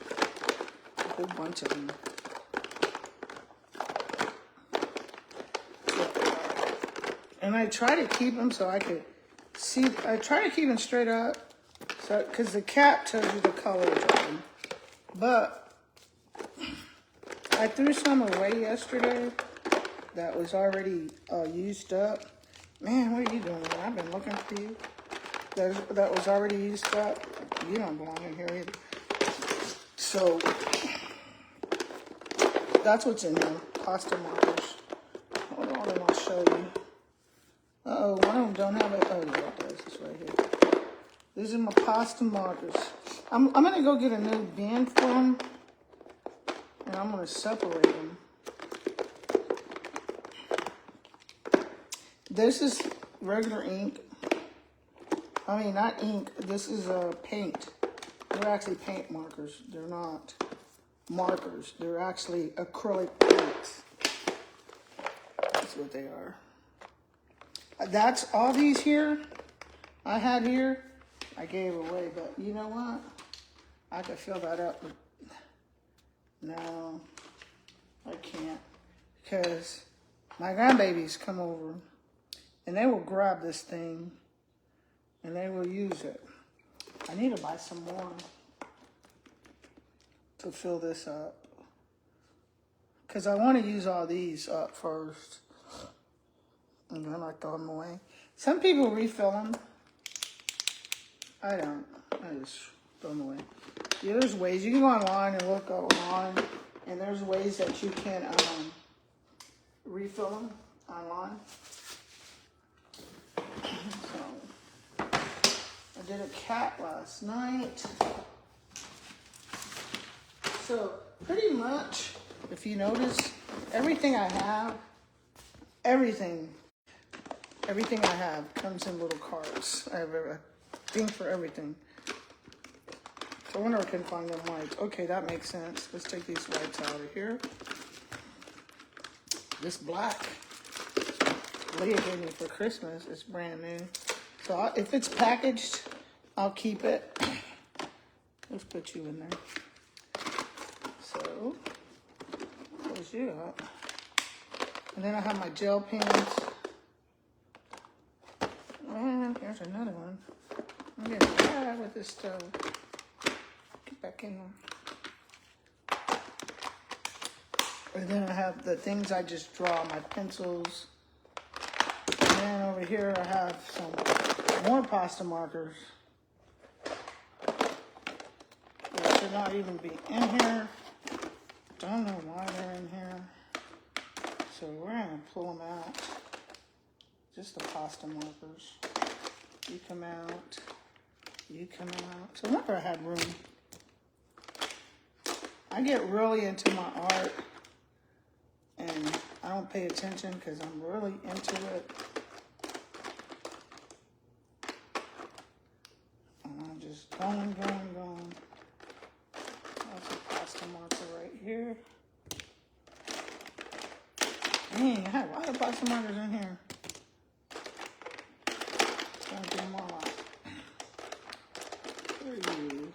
A whole bunch of them. And I try to keep them so I could see. I try to keep them straight up, because the cap tells you the colors of them. But I threw some away yesterday that was already used up. Man, what are you doing? I've been looking for you. That was already used up. You don't belong in here either. So that's what's in there. Pasta markers. Hold on, and I'll show you. Uh-oh, one of them don't have it. Oh, yeah, it does. It's right here. These are my pasta markers. I'm going to go get a new bin for them. And I'm going to separate them. This is regular ink. I mean, not ink. This is paint. They're actually paint markers. They're not markers. They're actually acrylic paints. That's what they are. That's all these here I had here. I gave away, but you know what? I could fill that up. No, I can't, because my grandbabies come over and they will grab this thing and they will use it. I need to buy some more to fill this up, because I want to use all these up first and then I throw them away. Some people refill them. I don't. I just throw them away. Yeah, there's ways. You can go online and look online, and there's ways that you can refill them online. So, I did a cat last night. So, pretty much, if you notice, everything I have, everything I have comes in little cards. I have a thing for everything. So I wonder if I can find them whites. Okay, that makes sense. Let's take these whites out of here. This black, Leah gave me for Christmas. It's brand new. So if it's packaged, I'll keep it. Let's put you in there. So, close you up. And then I have my gel pens. And here's another one. I'm getting tired with this stove. Get back in there. And then I have the things I just draw, my pencils. And then over here I have some more pasta markers. They should not even be in here. Don't know why they're in here. So we're gonna pull them out. Just the pasta markers. You come out. You come out. So I wonder if I had room. I get really into my art and I don't pay attention because I'm really into it. And I'm just going. That's a pasta marker right here. Dang, I have a lot of pasta markers in here. Gonna do them all out. There you.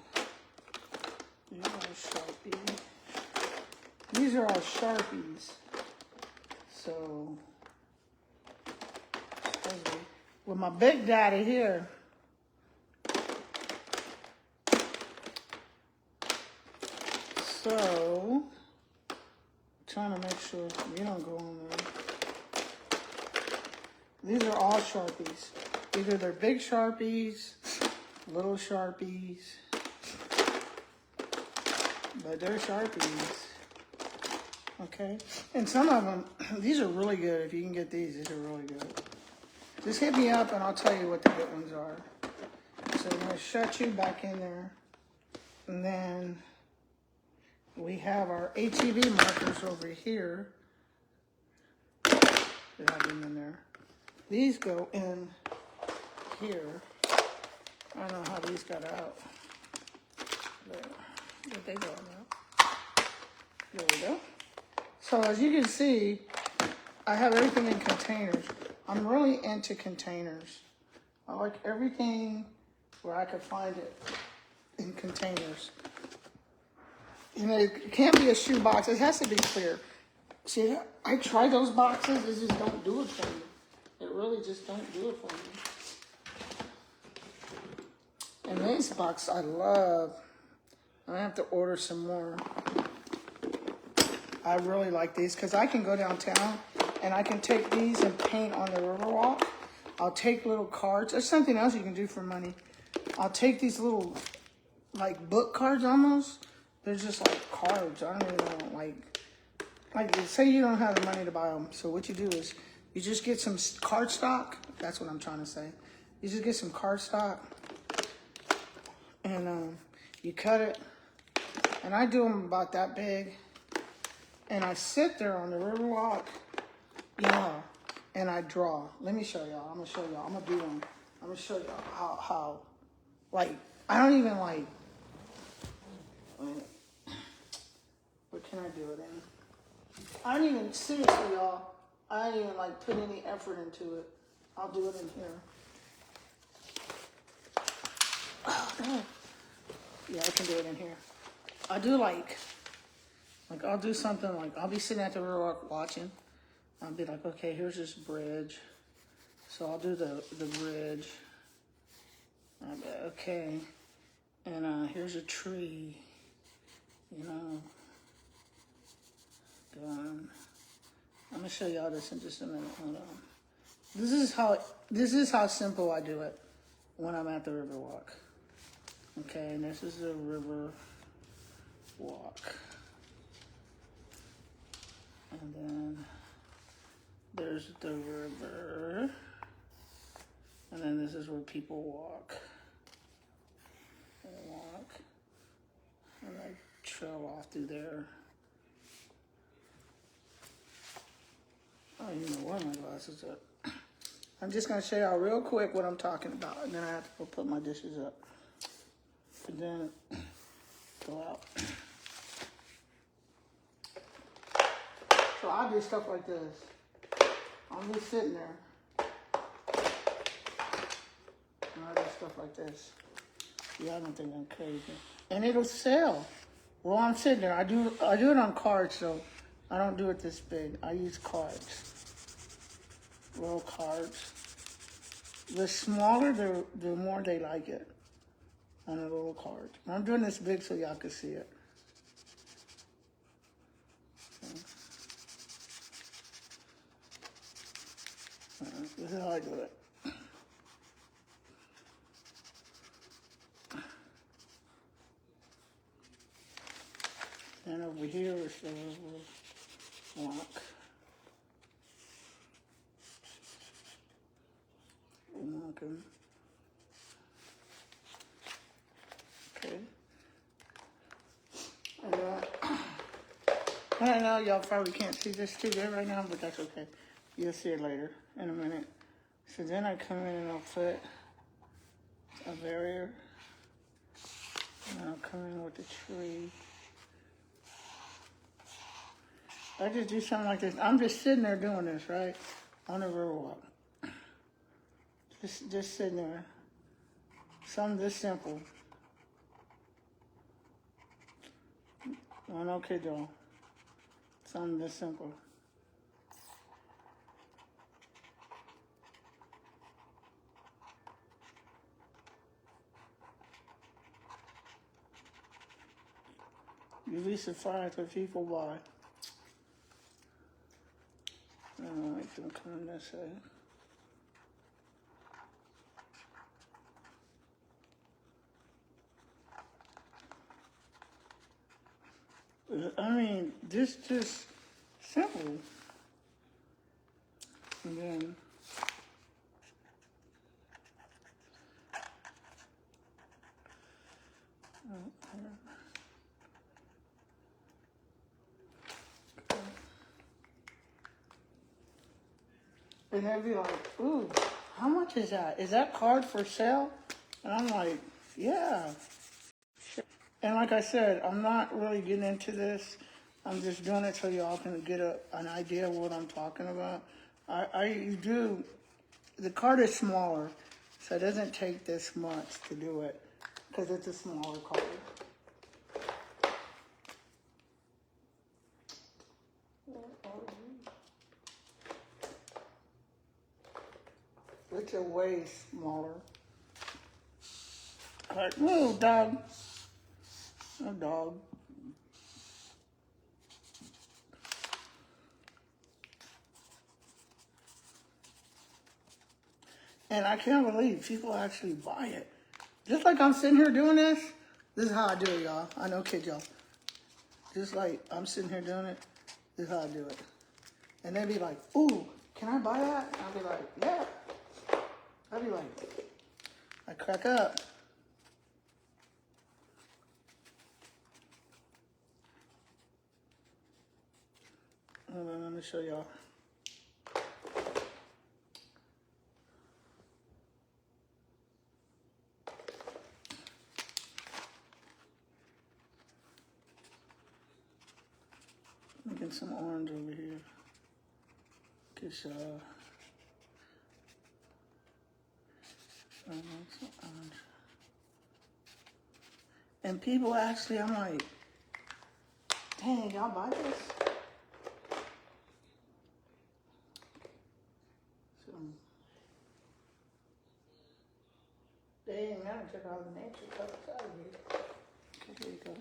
These are Sharpies. These are all Sharpies. So, with my big daddy here. So, trying to make sure you don't go on there. These are all Sharpies. Either they're big Sharpies, little Sharpies, but they're Sharpies. Okay, and some of them, these are really good. If you can get these are really good. Just hit me up and I'll tell you what the good ones are. So I'm gonna shut you back in there. And then we have our HEB markers over here. We have them in there. These go in here. I don't know how these got out. There they go now. There we go. So as you can see, I have everything in containers. I'm really into containers. I like everything where I could find it in containers. You know, it can't be a shoe box. It has to be clear. See, I tried those boxes. They just don't do it for me. It really just don't do it for me. And this box I love. I have to order some more. I really like these because I can go downtown and I can take these and paint on the Riverwalk. I'll take little cards. There's something else you can do for money. I'll take these little, like, book cards almost. They're just like cards. I don't even know, like say you don't have the money to buy them. So what you do is you just get some card stock. That's what I'm trying to say. You just get some card stock and you cut it. And I do them about that big. And I sit there on the Riverwalk, and I draw. Let me show y'all. I'm gonna show y'all. I'm gonna do one. I'm gonna show y'all how, like, I don't even like. What can I do it in? I don't even, seriously, y'all. I don't even like put any effort into it. I'll do it in here. Oh, yeah, I can do it in here. I do like I'll do something like, I'll be sitting at the Riverwalk watching. I'll be like, okay, here's this bridge. So I'll do the bridge. I'll be, okay. And here's a tree. You know. I'm gonna show y'all this in just a minute. Hold on. This is how simple I do it when I'm at the Riverwalk. Okay, and this is the river walk. And then there's the river. And then this is where people walk. They walk. And I trail off through there. I don't even know where my glasses are. I'm just going to show y'all real quick what I'm talking about. And then I have to go put my dishes up. And then go out. So I do stuff like this. I'm just sitting there. And I do stuff like this. Yeah, I don't think I'm crazy. And it'll sell. While I'm sitting there, I do it on cards, so I don't do it this big. I use cards. Little cards. The smaller, the more they like it. On a little card. I'm doing this big so y'all can see it. This is how I do it. And over here is the little walk. Walking. Okay. And I know y'all probably can't see this too good right now, but that's okay. You'll see it later in a minute. So then I come in and I'll put a barrier. And I'll come in with the tree. I just do something like this. I'm just sitting there doing this, right? On the river walk. Just sitting there. Something this simple. Well, okay, though. Something this simple. You'd be surprised what people buy. I don't like them coming this way. I mean, just simple. And then and they'd be like, ooh, how much is that? Is that card for sale? And I'm like, yeah. And like I said, I'm not really getting into this. I'm just doing it so y'all can get an idea of what I'm talking about. The card is smaller, so it doesn't take this much to do it because it's a smaller card. It's a way smaller. All right, move, dog. No dog. And I can't believe people actually buy it. Just like I'm sitting here doing this is how I do it, y'all. I know, kid, y'all. Just like I'm sitting here doing it, this is how I do it. And they'd be like, ooh, can I buy that? And I'll be like, yeah. I'd be like, I crack up. Hold on, let me show y'all. Get some orange over here. Get some orange. And people actually, I'm like, dang, y'all buy this? So, dang, I took all the nature colors out of here. Okay, here you go.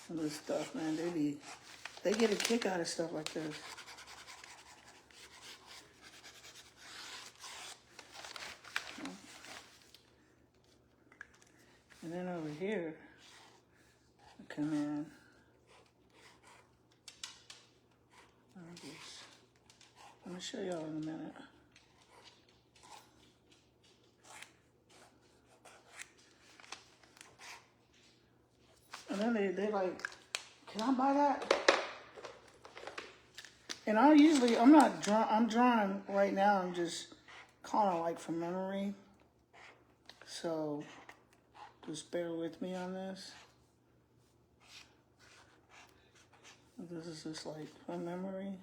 Some of this stuff, man, they get a kick out of stuff like this. And then over here, I come in. I'm gonna show y'all in a minute. And then they like, can I buy that? And I'm drawing right now, I'm just kind of like from memory. So just bear with me on this. This is just like from memory.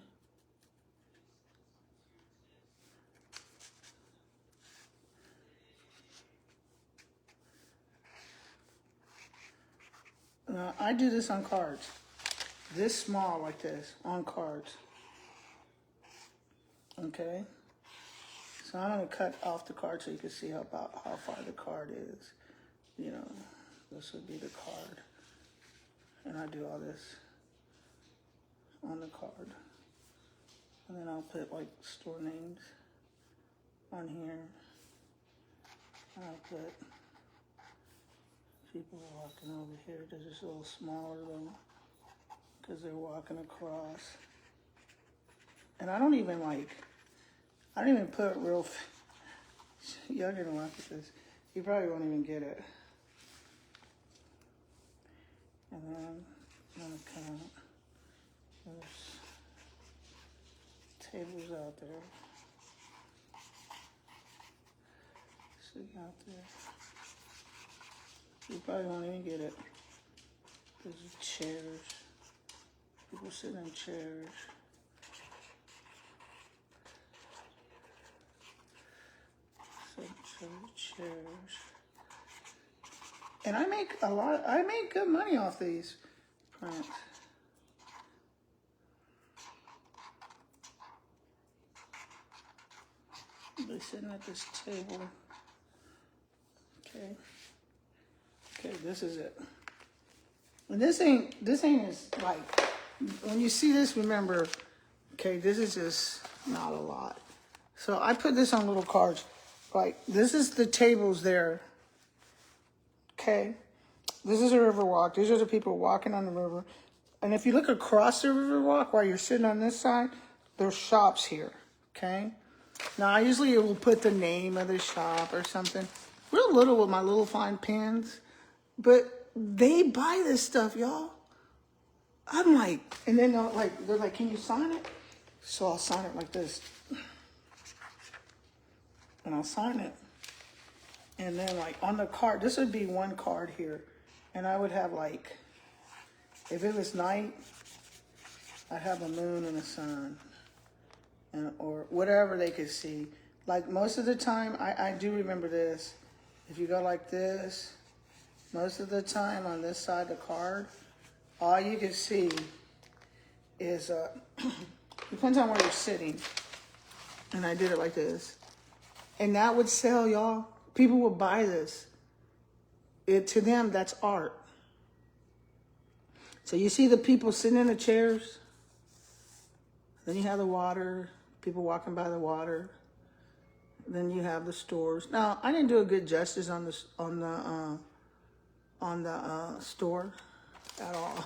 I do this on cards. This small like this, on cards. Okay? So I'm going to cut off the card so you can see how far the card is. You know, this would be the card. And I do all this on the card. And then I'll put like store names on here. And I'll put people walking over here. They're just a little smaller though, because they're walking across. And I don't even put real, y'all gonna laugh at this. You probably won't even get it. And then I'm gonna count. There's tables out there. Sitting out there. You probably won't even get it. There's chairs. People sitting in chairs. Chairs. And I make good money off these prints. They're sitting at this table. Okay. Okay, this is it. And this ain't as like, when you see this, remember, okay, this is just not a lot. So I put this on little cards. Like, this is the tables there. Okay. This is a river walk. These are the people walking on the river. And if you look across the river walk while you're sitting on this side, there's shops here. Okay. Now, I usually will put the name of the shop or something. Real little with my little fine pens. But they buy this stuff, y'all. I'm like, and then they're like, can you sign it? So I'll sign it like this. And I'll sign it. And then like on the card, this would be one card here. And I would have like, if it was night, I'd have a moon and a sun. And, or whatever they could see. Like most of the time, I do remember this. If you go like this, most of the time on this side of the card, all you can see is, depends on where you're sitting. And I did it like this. And that would sell, y'all. People would buy this. To them, that's art. So you see the people sitting in the chairs. Then you have the water, people walking by the water. Then you have the stores. Now, I didn't do a good justice on the store at all.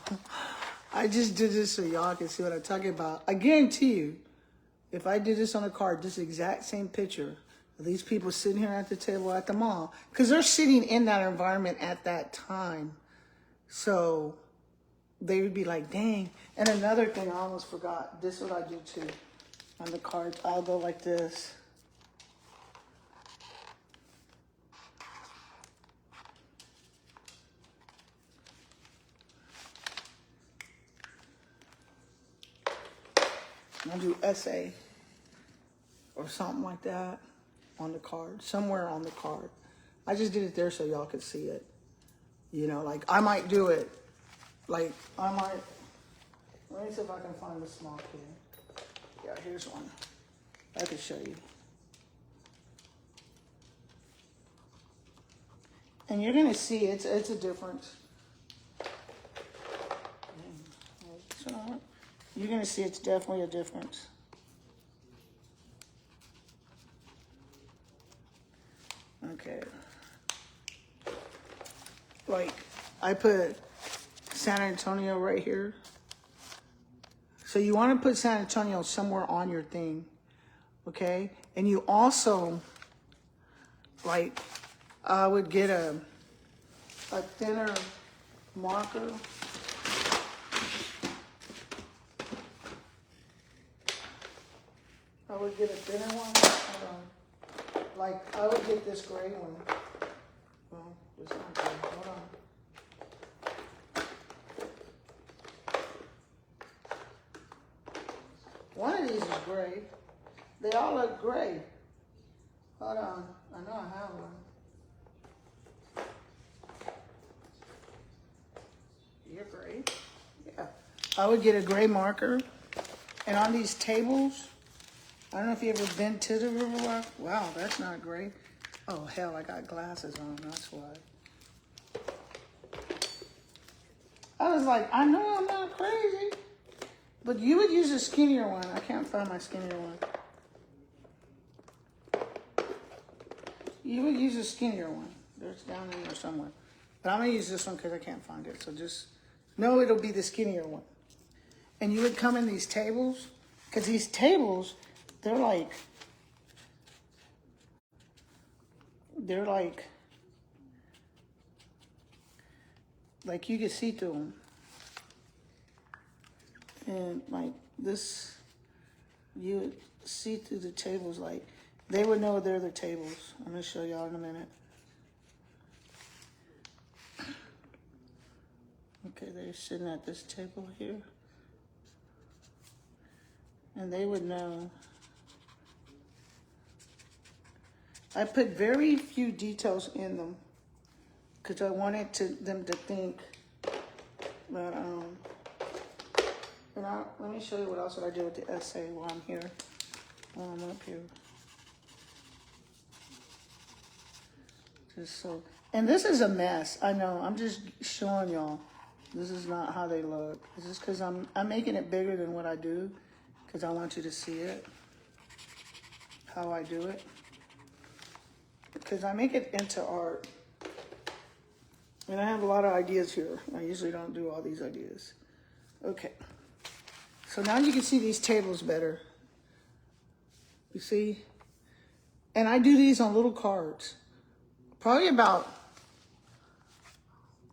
I just did this so y'all can see what I'm talking about. I guarantee you, if I did this on a card, this exact same picture, these people sitting here at the table at the mall, because they're sitting in that environment at that time. So they would be like, dang. And another thing I almost forgot, this is what I do too. On the cards, I'll go like this. I'll do essay or something like that on the card, somewhere on the card. I just did it there so y'all could see it. You know, like I might do it. Like I might, let me see if I can find a small pen. Yeah, here's one. I can show you. And you're gonna see it's a difference. So you're gonna see it's definitely a difference. Okay. like, I put San Antonio right here. So you want to put San Antonio somewhere on your thing, okay? And you also, like, I would get a thinner marker. I would get a thinner one. Hold on. Like, I would get this gray one. Well, it's not gray. Hold on. One of these is gray. They all look gray. Hold on. I know I have one. You're gray. Yeah. I would get a gray marker. And on these tables, I don't know if you ever been to the Riverwalk. Wow, that's not gray. Oh, hell, I got glasses on. That's why. I was like, I know I'm not crazy. But you would use a skinnier one. I can't find my skinnier one. You would use a skinnier one. There's down in there somewhere. But I'm going to use this one because I can't find it. So just know it'll be the skinnier one. And you would come in these tables. Because these tables, they're like you can see through them. And like this, you would see through the tables, like they would know they're the tables. I'm gonna show y'all in a minute. Okay, they're sitting at this table here. And they would know. I put very few details in them because I wanted them to think that, let me show you what else I did with the essay while I'm here. While I'm up here. Just so, and this is a mess. I know, I'm just showing y'all. This is not how they look. It's just because I'm making it bigger than what I do because I want you to see it, how I do it. Because I make it into art. And I have a lot of ideas here. I usually don't do all these ideas. Okay. So now you can see these tables better. You see? And I do these on little cards. Probably about,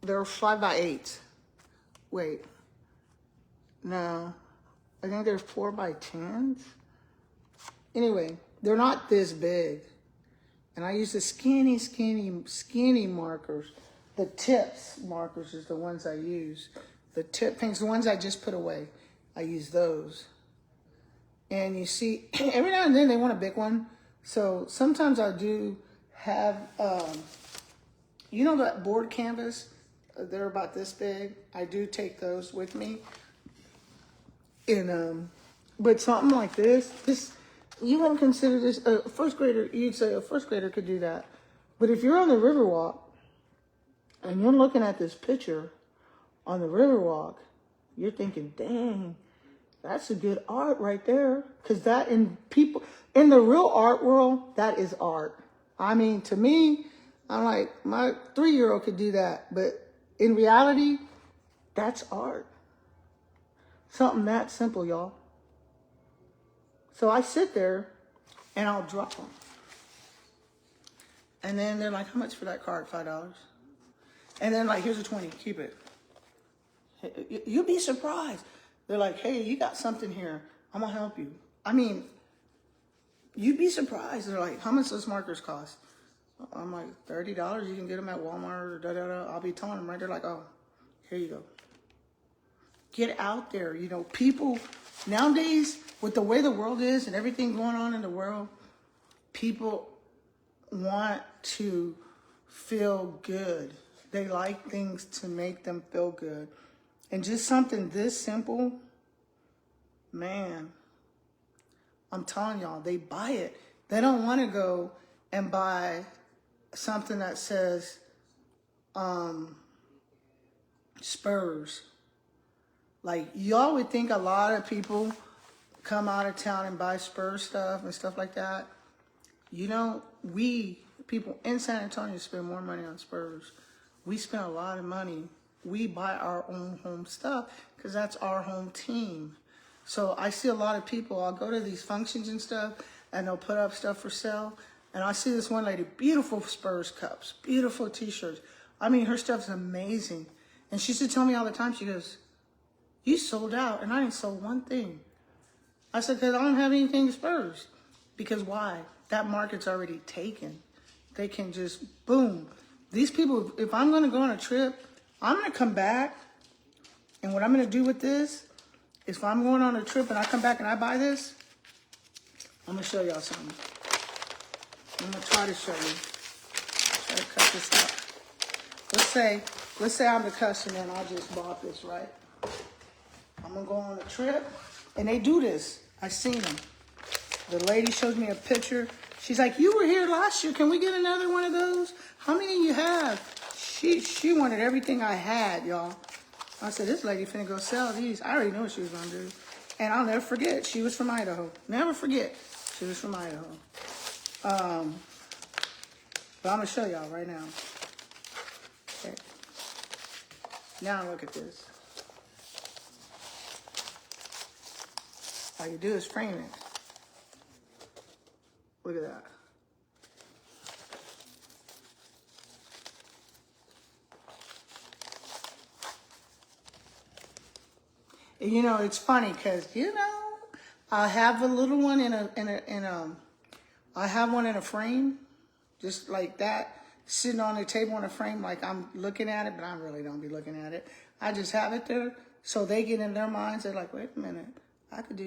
they're 5x8. Wait. No. I think they're 4x10s. Anyway, they're not this big. And I use the skinny markers. The tips markers is the ones I use. The tip things, the ones I just put away. I use those. And you see, every now and then they want a big one. So sometimes I do have, you know that board canvas? They're about this big. I do take those with me. And, but something like this, you wouldn't consider this, a first grader, you'd say a first grader could do that. But if you're on the Riverwalk and you're looking at this picture on the Riverwalk, you're thinking, dang, that's a good art right there. Because that in the real art world, that is art. I mean, to me, I'm like, my 3-year-old could do that. But in reality, that's art. Something that simple, y'all. So I sit there and I'll drop them. And then they're like, how much for that card? $5. And then like, here's a 20, keep it. You'll be surprised. They're like, hey, you got something here. I'm gonna help you. I mean, you'd be surprised. They're like, how much does markers cost? I'm like, $30. You can get them at Walmart or da-da-da. I'll be telling them right there like, oh, here you go. Get out there. You know, people nowadays, with the way the world is and everything going on in the world, people want to feel good. They like things to make them feel good. And just something this simple, man, I'm telling y'all, they buy it. They don't want to go and buy something that says Spurs. Like, y'all would think a lot of people come out of town and buy Spurs stuff and stuff like that. You know, we, people in San Antonio, spend more money on Spurs. we spend a lot of money. We buy our own home stuff because that's our home team. So I see a lot of people, I'll go to these functions and stuff, and they'll put up stuff for sale. And I see this one lady, beautiful Spurs cups, beautiful t-shirts. I mean, her stuff's amazing. And she used to tell me all the time, she goes, you sold out, and I didn't sell one thing. I said, because I don't have anything Spurs. Because why? That market's already taken. They can just, boom. These people, if I'm going to go on a trip, I'm going to come back, and what I'm going to do with this is if I'm going on a trip and I come back and I buy this, I'm going to show y'all something. I'm going to try to show you. Try to cut this out. Let's say I'm the customer and I just bought this, right? I'm going to go on a trip, and they do this. I seen them. The lady shows me a picture. She's like, you were here last year. Can we get another one of those? How many you have? She wanted everything I had, y'all. I said, this lady finna go sell these. I already knew what she was gonna do. And I'll never forget, she was from Idaho. Never forget, she was from Idaho. But I'm gonna show y'all right now. Okay. Now look at this. All you do is frame it. Look at that. You know, it's funny because, you know, I have a little one I have one in a frame, just like that, sitting on the table in a frame, like I'm looking at it, but I really don't be looking at it. I just have it there, so they get in their minds, they're like, wait a minute, I could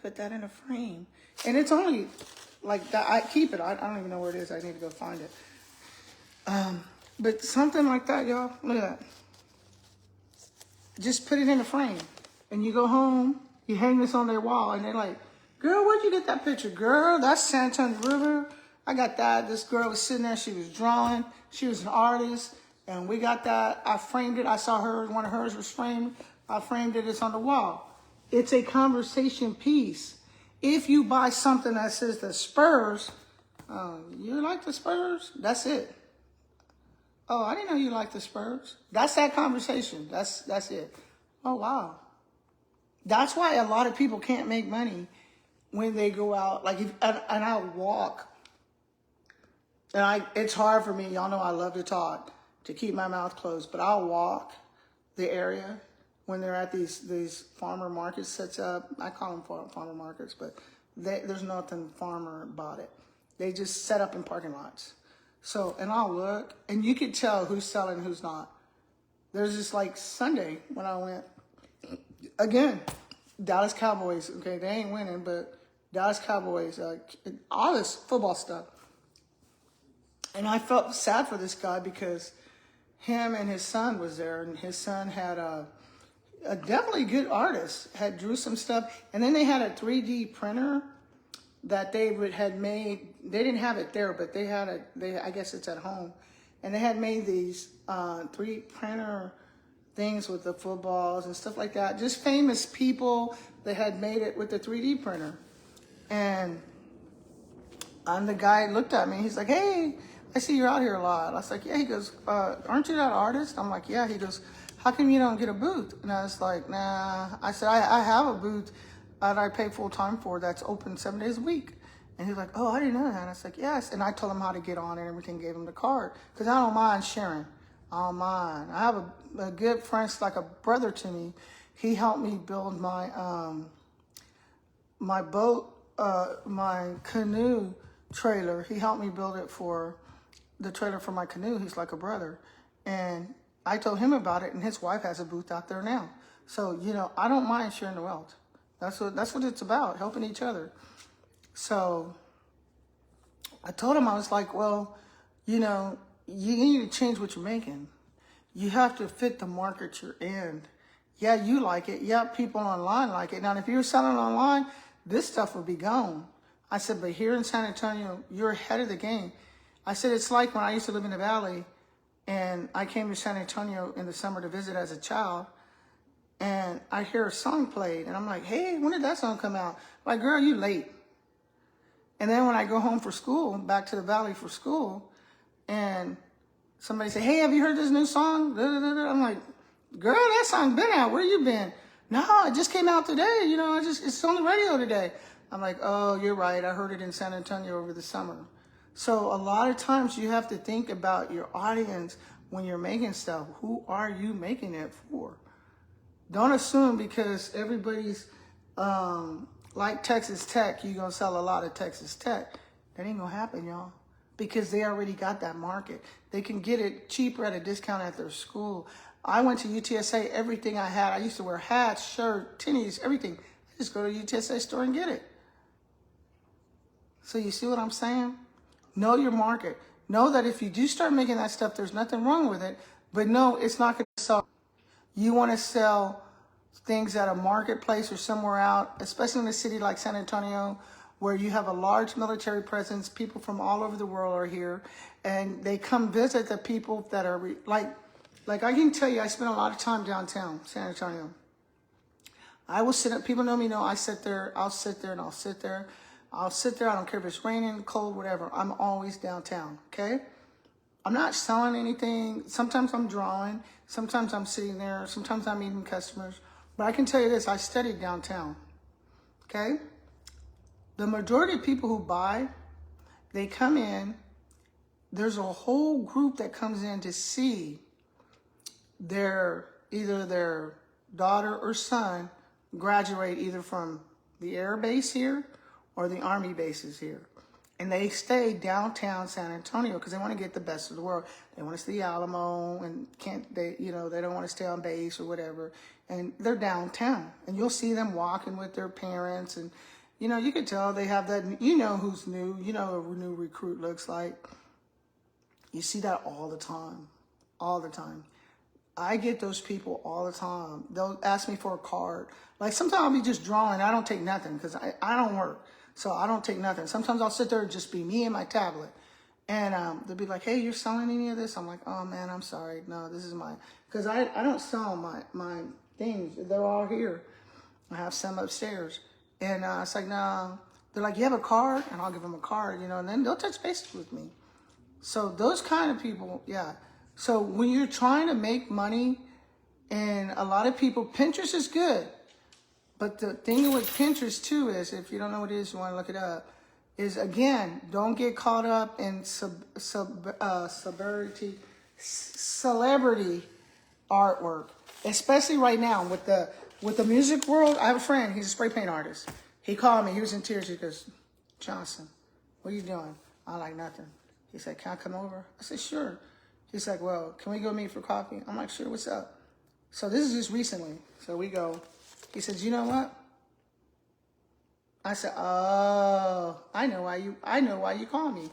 put that in a frame. And it's only like that, I keep it, I don't even know where it is, I need to go find it. But something like that, y'all, look at that. Just put it in a frame. And you go home, you hang this on their wall, and they're like, girl, where'd you get that picture? Girl, that's San Antonio River. I got that. This girl was sitting there. She was drawing. She was an artist. And we got that. I framed it. I saw her. One of hers was framed. I framed it. It's on the wall. It's a conversation piece. If you buy something that says the Spurs, you like the Spurs? That's it. Oh, I didn't know you liked the Spurs. That's that conversation. That's it. Oh, wow. That's why a lot of people can't make money when they go out. Like, and I walk, and it's hard for me. Y'all know I love to talk, to keep my mouth closed. But I'll walk the area when they're at these farmer markets sets up. I call them farmer markets, but there's nothing farmer about it. They just set up in parking lots. So, and I'll look, and you can tell who's selling and who's not. There's just like Sunday when I went. Again, Dallas Cowboys, okay, they ain't winning, but Dallas Cowboys, all this football stuff. And I felt sad for this guy because him and his son was there, and his son had a definitely good artist, had drew some stuff, and then they had a 3D printer that they had made. They didn't have it there, but they had I guess it's at home, and they had made these 3D printer things with the footballs and stuff like that. Just famous people that had made it with the 3D printer. And the guy looked at me. He's like, hey, I see you're out here a lot. I was like, yeah. He goes, aren't you that artist? I'm like, yeah. He goes, how come you don't get a booth? And I was like, nah. I said, I have a booth that I pay full time for that's open 7 days a week. And he's like, oh, I didn't know that. And I was like, yes. And I told him how to get on and everything, gave him the card. Because I don't mind sharing. I don't mind. I have a good friend, like a brother to me. He helped me build my my boat, my canoe trailer. He helped me build it for the trailer for my canoe. He's like a brother. And I told him about it, and his wife has a booth out there now. So, you know, I don't mind sharing the wealth. That's what it's about, helping each other. So I told him, I was like, well, you know, you need to change what you're making. You have to fit the market you're in. Yeah, you like it. Yeah, people online like it. Now, if you're selling online, this stuff will be gone. I said, but here in San Antonio, you're ahead of the game. I said, it's like when I used to live in the Valley, and I came to San Antonio in the summer to visit as a child, and I hear a song played, and I'm like, hey, when did that song come out? I'm like, girl, you late. And then when I go home for school, back to the Valley for school, and Somebody say, hey, have you heard this new song? I'm like, girl, that song been out. Where you been? No, it just came out today. You know, it's on the radio today. I'm like, oh, you're right. I heard it in San Antonio over the summer. So a lot of times you have to think about your audience when you're making stuff. Who are you making it for? Don't assume because everybody's like Texas Tech, you're going to sell a lot of Texas Tech. That ain't going to happen, y'all. Because they already got that market. They can get it cheaper at a discount at their school. I went to UTSA, everything I had. I used to wear hats, shirts, tennies, everything. I just go to the UTSA store and get it. So you see what I'm saying? Know your market. Know that if you do start making that stuff, there's nothing wrong with it. But no, it's not going to sell. You want to sell things at a marketplace or somewhere out, especially in a city like San Antonio, where you have a large military presence. People from all over the world are here, and they come visit the people that are like I can tell you, I spend a lot of time downtown San Antonio. I will sit up. People know me. Know I sit there. I'll sit there and I'll sit there. I'll sit there. I don't care if it's raining, cold, whatever. I'm always downtown. Okay. I'm not selling anything. Sometimes I'm drawing. Sometimes I'm sitting there. Sometimes I'm meeting customers. But I can tell you this: I studied downtown. Okay. The majority of people who buy, they come in, there's a whole group that comes in to see either their daughter or son graduate either from the Air Base here or the Army bases here. And they stay downtown San Antonio because they want to get the best of the world. They want to see the Alamo and they don't want to stay on base or whatever. And they're downtown. And you'll see them walking with their parents and you can tell they have that, who's new, what a new recruit looks like. You see that all the time. I get those people all the time. They'll ask me for a card. Like sometimes I'll be just drawing. I don't take nothing because I don't work. So I don't take nothing. Sometimes I'll sit there and just be me and my tablet. And they'll be like, hey, you're selling any of this? I'm like, oh man, I'm sorry. No, this is because I don't sell my things. They're all here. I have some upstairs. And it's like, no. They're like, you have a card? And I'll give them a card, and then they'll touch base with me. So those kind of people, yeah. So when you're trying to make money, and a lot of people, Pinterest is good. But the thing with Pinterest too is, if you don't know what it is, you want to look it up, is again, don't get caught up in celebrity artwork. Especially right now with the music world. I have a friend, he's a spray paint artist. He called me, he was in tears. He goes, Johnson, what are you doing? I'm like, nothing. He said, can I come over? I said, sure. He's like, well, can we go meet for coffee? I'm like, sure, what's up? So this is just recently. So we go. He says, you know what? I said, oh, I know why you call me.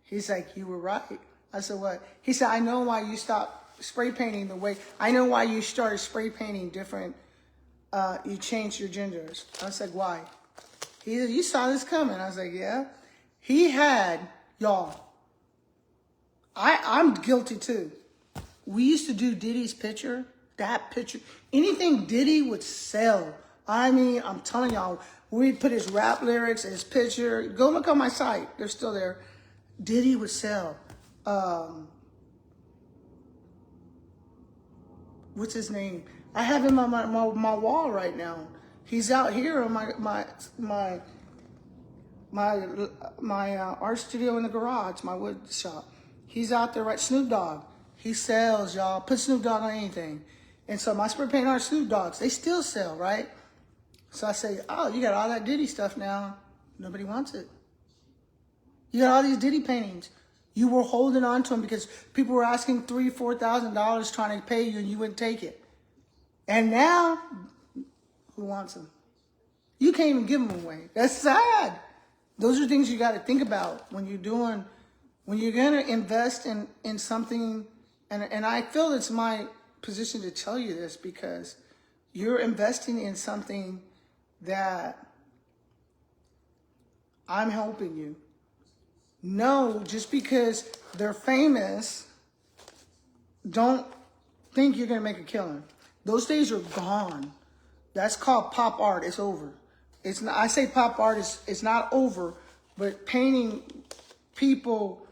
He's like, you were right. I said, what? He said, I know why you stopped spray painting the way, I know why you started spray painting different, you changed your genders. I was like, why? He said, you saw this coming. I was like, yeah. He had, y'all, I'm guilty too. We used to do Diddy's picture, that picture. Anything Diddy would sell. I mean, I'm telling y'all, we'd put his rap lyrics, his picture. Go look on my site. They're still there. Diddy would sell. What's his name? I have him on my wall right now. He's out here on my art studio in the garage, my wood shop. He's out there, right? Snoop Dogg. He sells, y'all. Put Snoop Dogg on anything. And so my spray paint art Snoop Dogs, they still sell, right? So I say, oh, you got all that Diddy stuff now. Nobody wants it. You got all these Diddy paintings. You were holding on to them because people were asking $3,000, $4,000 trying to pay you and you wouldn't take it. And now, who wants them? You can't even give them away. That's sad. Those are things you got to think about when you're going to invest in something. And I feel it's my position to tell you this because you're investing in something that I'm helping you. No, just because they're famous, don't think you're going to make a killing. Those days are gone. That's called pop art. It's over. It's not, I say pop art is it's not over, but painting people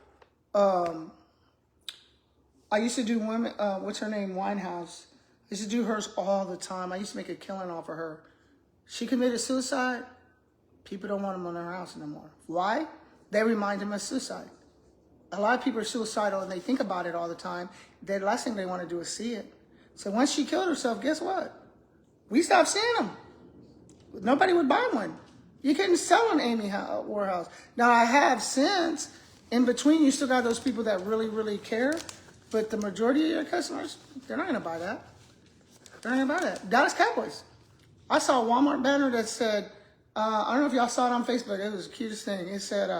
I used to do women, what's her name, Winehouse. I used to do hers all the time. I used to make a killing off of her. She committed suicide. People don't want them in their house anymore. Why? They remind them of suicide. A lot of people are suicidal and they think about it all the time. The last thing they want to do is see it. So once she killed herself, guess what? We stopped seeing them. Nobody would buy one. You couldn't sell an Amy Warhouse. Now I have since. In between, you still got those people that really, really care. But the majority of your customers, they're not going to buy that. They're not going to buy that. Dallas Cowboys. I saw a Walmart banner that said, I don't know if y'all saw it on Facebook. It was the cutest thing. It said,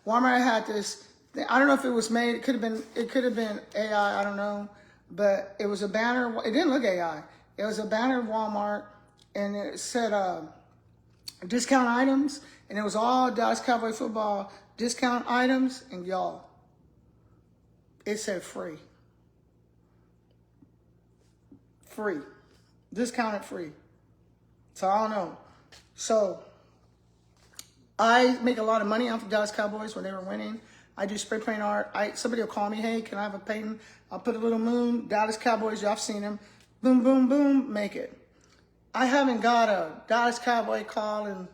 Walmart had this. I don't know if it was made. It could have been AI. I don't know. But it was a banner. It didn't look AI. It was a banner of Walmart. And it said discount items. And it was all Dallas Cowboy football discount items. And y'all, it said free. Free. Discounted free. So I don't know. So I make a lot of money off of Dallas Cowboys when they were winning. I do spray paint art. Somebody will call me, hey, can I have a painting? I'll put a little moon, Dallas Cowboys, y'all have seen them. Boom, boom, boom, make it. I haven't got a Dallas Cowboy call in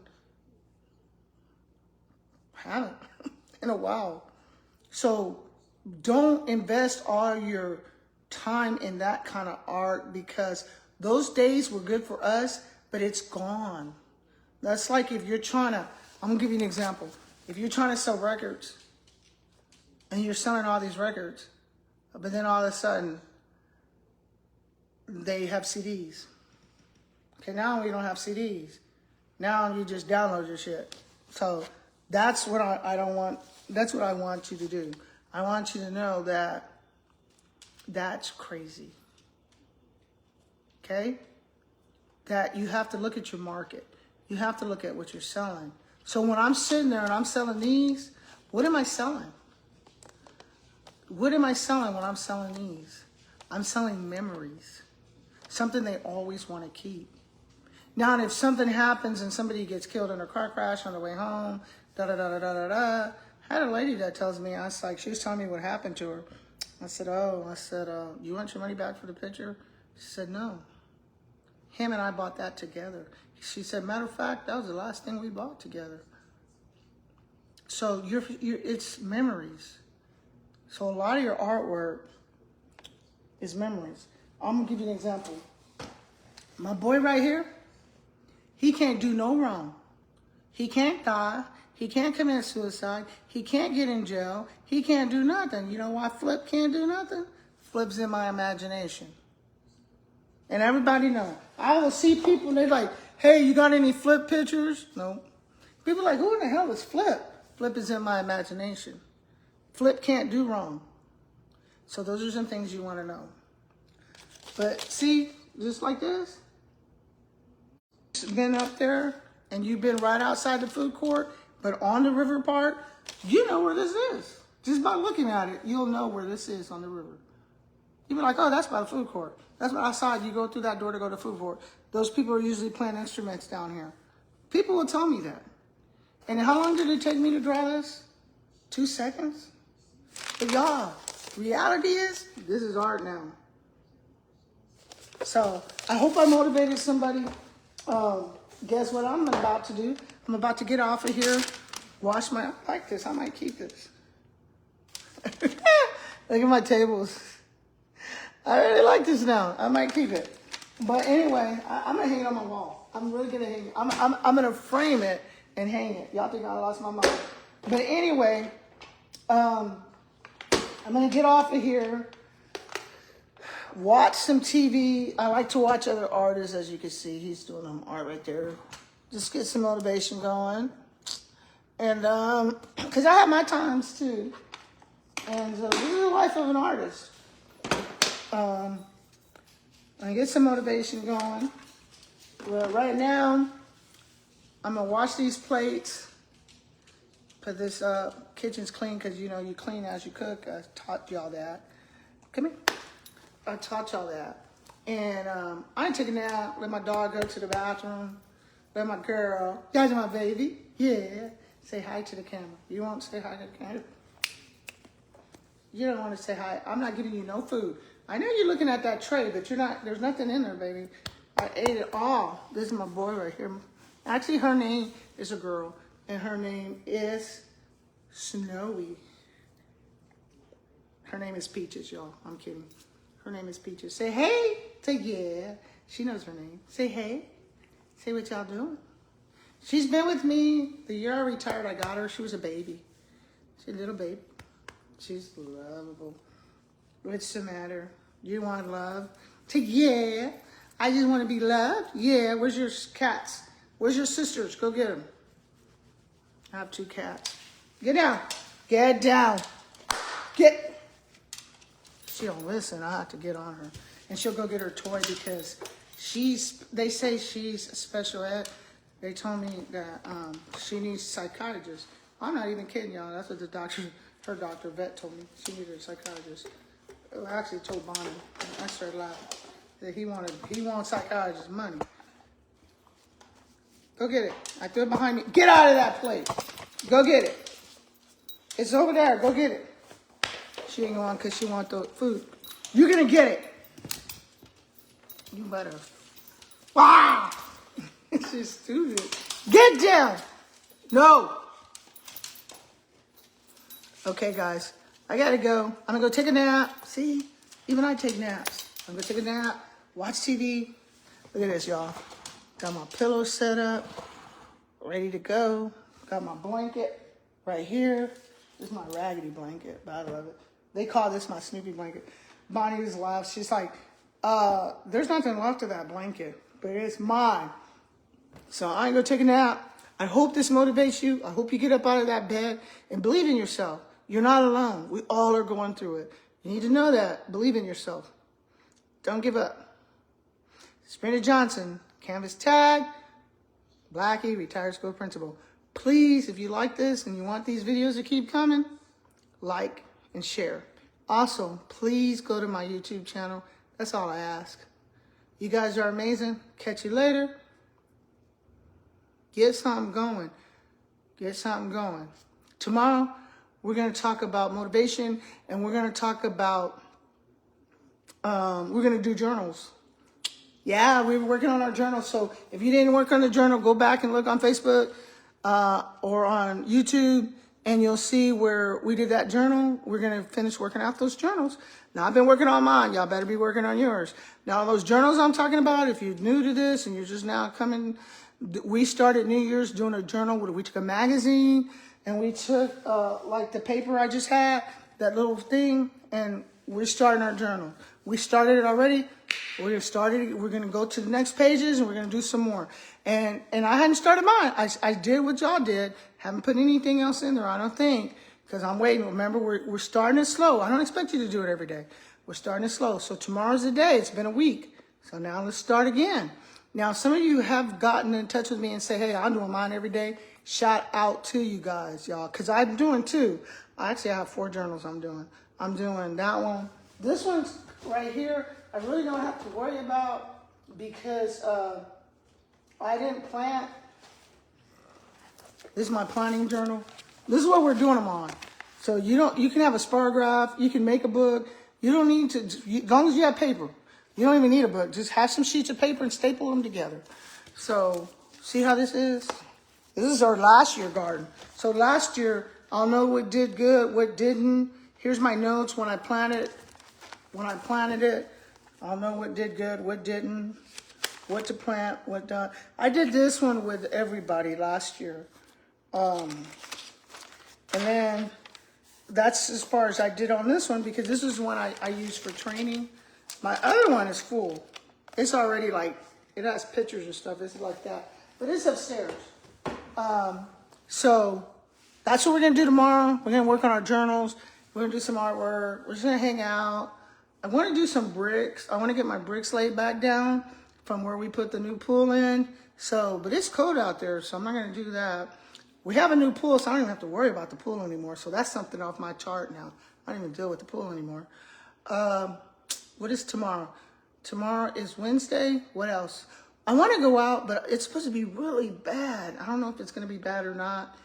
a while. So don't invest all your time in that kind of art because those days were good for us, but it's gone. That's like if you're trying to, I'm gonna give you an example. If you're trying to sell records and you're selling all these records, but then all of a sudden they have CDs. Okay, now we don't have CDs. Now you just download your shit. So that's what I don't want. That's what I want you to do. I want you to know that that's crazy. Okay? That you have to look at your market. You have to look at what you're selling. So when I'm sitting there and I'm selling these, what am I selling? What am I selling when I'm selling these? I'm selling memories. Something they always want to keep. Now, if something happens and somebody gets killed in a car crash on the way home, I had a lady that tells me, she was telling me what happened to her. I said, you want your money back for the picture? She said, no. Him and I bought that together. She said, matter of fact, that was the last thing we bought together. So it's memories. So a lot of your artwork is memories. I'm gonna give you an example. My boy right here, he can't do no wrong. He can't die. He can't commit suicide. He can't get in jail. He can't do nothing. You know why Flip can't do nothing? Flip's in my imagination. And everybody know. I will see people and they're like, hey, you got any Flip pictures? No. People are like, who in the hell is Flip? Flip is in my imagination. Flip can't do wrong. So those are some things you want to know. But see, just like this, been up there and you've been right outside the food court, but on the river part, you know where this is. Just by looking at it, you'll know where this is on the river. You'll be like, oh, that's by the food court. That's outside. You go through that door to go to the food court. Those people are usually playing instruments down here. People will tell me that. And how long did it take me to draw this? 2 seconds? But y'all, reality is, this is art now. So I hope I motivated somebody. Guess what I'm about to do? I'm about to get off of here, I like this, I might keep this. Look at my tables. I really like this now. I might keep it. But anyway, I'm gonna hang it on my wall. I'm really gonna hang it. I'm gonna frame it and hang it. Y'all think I lost my mind. But anyway, I'm gonna get off of here. Watch some TV. I like to watch other artists, as you can see. He's doing some art right there. Just get some motivation going. And, because I have my times too. And this is the life of an artist. I get some motivation going. Well, right now, I'm going to wash these plates. Put this kitchen's clean because, you know, you clean as you cook. I taught y'all that. Come here. I taught y'all that. And I ain't taking a nap. Let my dog go to the bathroom. Let my girl. That's my baby. Yeah. Say hi to the camera. You won't say hi to the camera? You don't want to say hi. I'm not giving you no food. I know you're looking at that tray, but you're not. There's nothing in there, baby. I ate it all. This is my boy right here. Actually, her name is a girl, and her name is Snowy. Her name is Peaches, y'all. I'm kidding. Her name is Peaches. Say hey. Say yeah. She knows her name. Say hey. Say what y'all doing. She's been with me the year I retired. I got her. She was a baby. She's a little baby. She's lovable. What's the matter? You want love? Say yeah. I just want to be loved. Yeah. Where's your cats? Where's your sisters? Go get them. I have 2 cats. Get down. Get down. Get. She don't listen. I have to get on her. And she'll go get her toy because they say she's special ed. They told me that she needs psychiatrist. I'm not even kidding y'all. That's what her doctor vet told me. She needed a psychiatrist. I actually told Bonnie. I started laughing. That he wants psychiatrist money. Go get it. I threw it behind me. Get out of that plate. Go get it. It's over there. Go get it. She ain't going because she wants the food. You're going to get it. You better. Wow. She's stupid. Get down. No. Okay, guys. I got to go. I'm going to go take a nap. See? Even I take naps. I'm going to take a nap. Watch TV. Look at this, y'all. Got my pillow set up. Ready to go. Got my blanket right here. This is my raggedy blanket, but I love it. They call this my Snoopy blanket. Bonnie just laughs. She's like, there's nothing left of that blanket, but it's mine. So I ain't gonna take a nap. I hope this motivates you. I hope you get up out of that bed and believe in yourself. You're not alone. We all are going through it. You need to know that. Believe in yourself. Don't give up. Sprinter Johnson, canvas tag, Blackie, retired school principal. Please, if you like this and you want these videos to keep coming, like and share. Also, please go to my YouTube channel. That's all I ask. You guys are amazing. Catch you later. Get something going. Get something going. Tomorrow, we're going to talk about motivation, and we're going to talk about, we're going to do journals. Yeah, we were working on our journal. So if you didn't work on the journal, go back and look on Facebook or on YouTube, and you'll see where we did that journal. We're going to finish working out those journals. Now, I've been working on mine. Y'all better be working on yours. Now, those journals I'm talking about, if you're new to this and you're just now coming, we started New Year's doing a journal. We took a magazine, and we took, like the paper I just had, that little thing, and we're starting our journal. We started it already. We're going to go to the next pages, and we're going to do some more. And I hadn't started mine. I did what y'all did. Haven't put anything else in there, I don't think, because I'm waiting. Remember, we're starting it slow. I don't expect you to do it every day. We're starting it slow. So tomorrow's the day. It's been a week. So now let's start again. Now, some of you have gotten in touch with me and say, hey, I'm doing mine every day. Shout out to you guys, y'all, because I'm doing two. I have 4 journals I'm doing. I'm doing that one. This one's right here. I really don't have to worry about because I didn't plant. This is my planning journal. This is what we're doing them on. So you can have a spirograph. You can make a book. You don't need to, as long as you have paper. You don't even need a book. Just have some sheets of paper and staple them together. So see how this is? This is our last year garden. So last year, I'll know what did good, what didn't. Here's my notes when I planted it. I'll know what did good, what didn't, what to plant, what done. I did this one with everybody last year. And then that's as far as I did on this one, because this is one I use for training. My other one is full. It's already like, it has pictures and stuff. It's like that. But it's upstairs. So that's what we're going to do tomorrow. We're going to work on our journals. We're going to do some artwork. We're just going to hang out. I want to do some bricks. I want to get my bricks laid back down from where we put the new pool in. So, but it's cold out there, so I'm not going to do that. We have a new pool, so I don't even have to worry about the pool anymore. So that's something off my chart now. I don't even deal with the pool anymore. What is tomorrow? Tomorrow is Wednesday. What else? I want to go out, but it's supposed to be really bad. I don't know if it's going to be bad or not.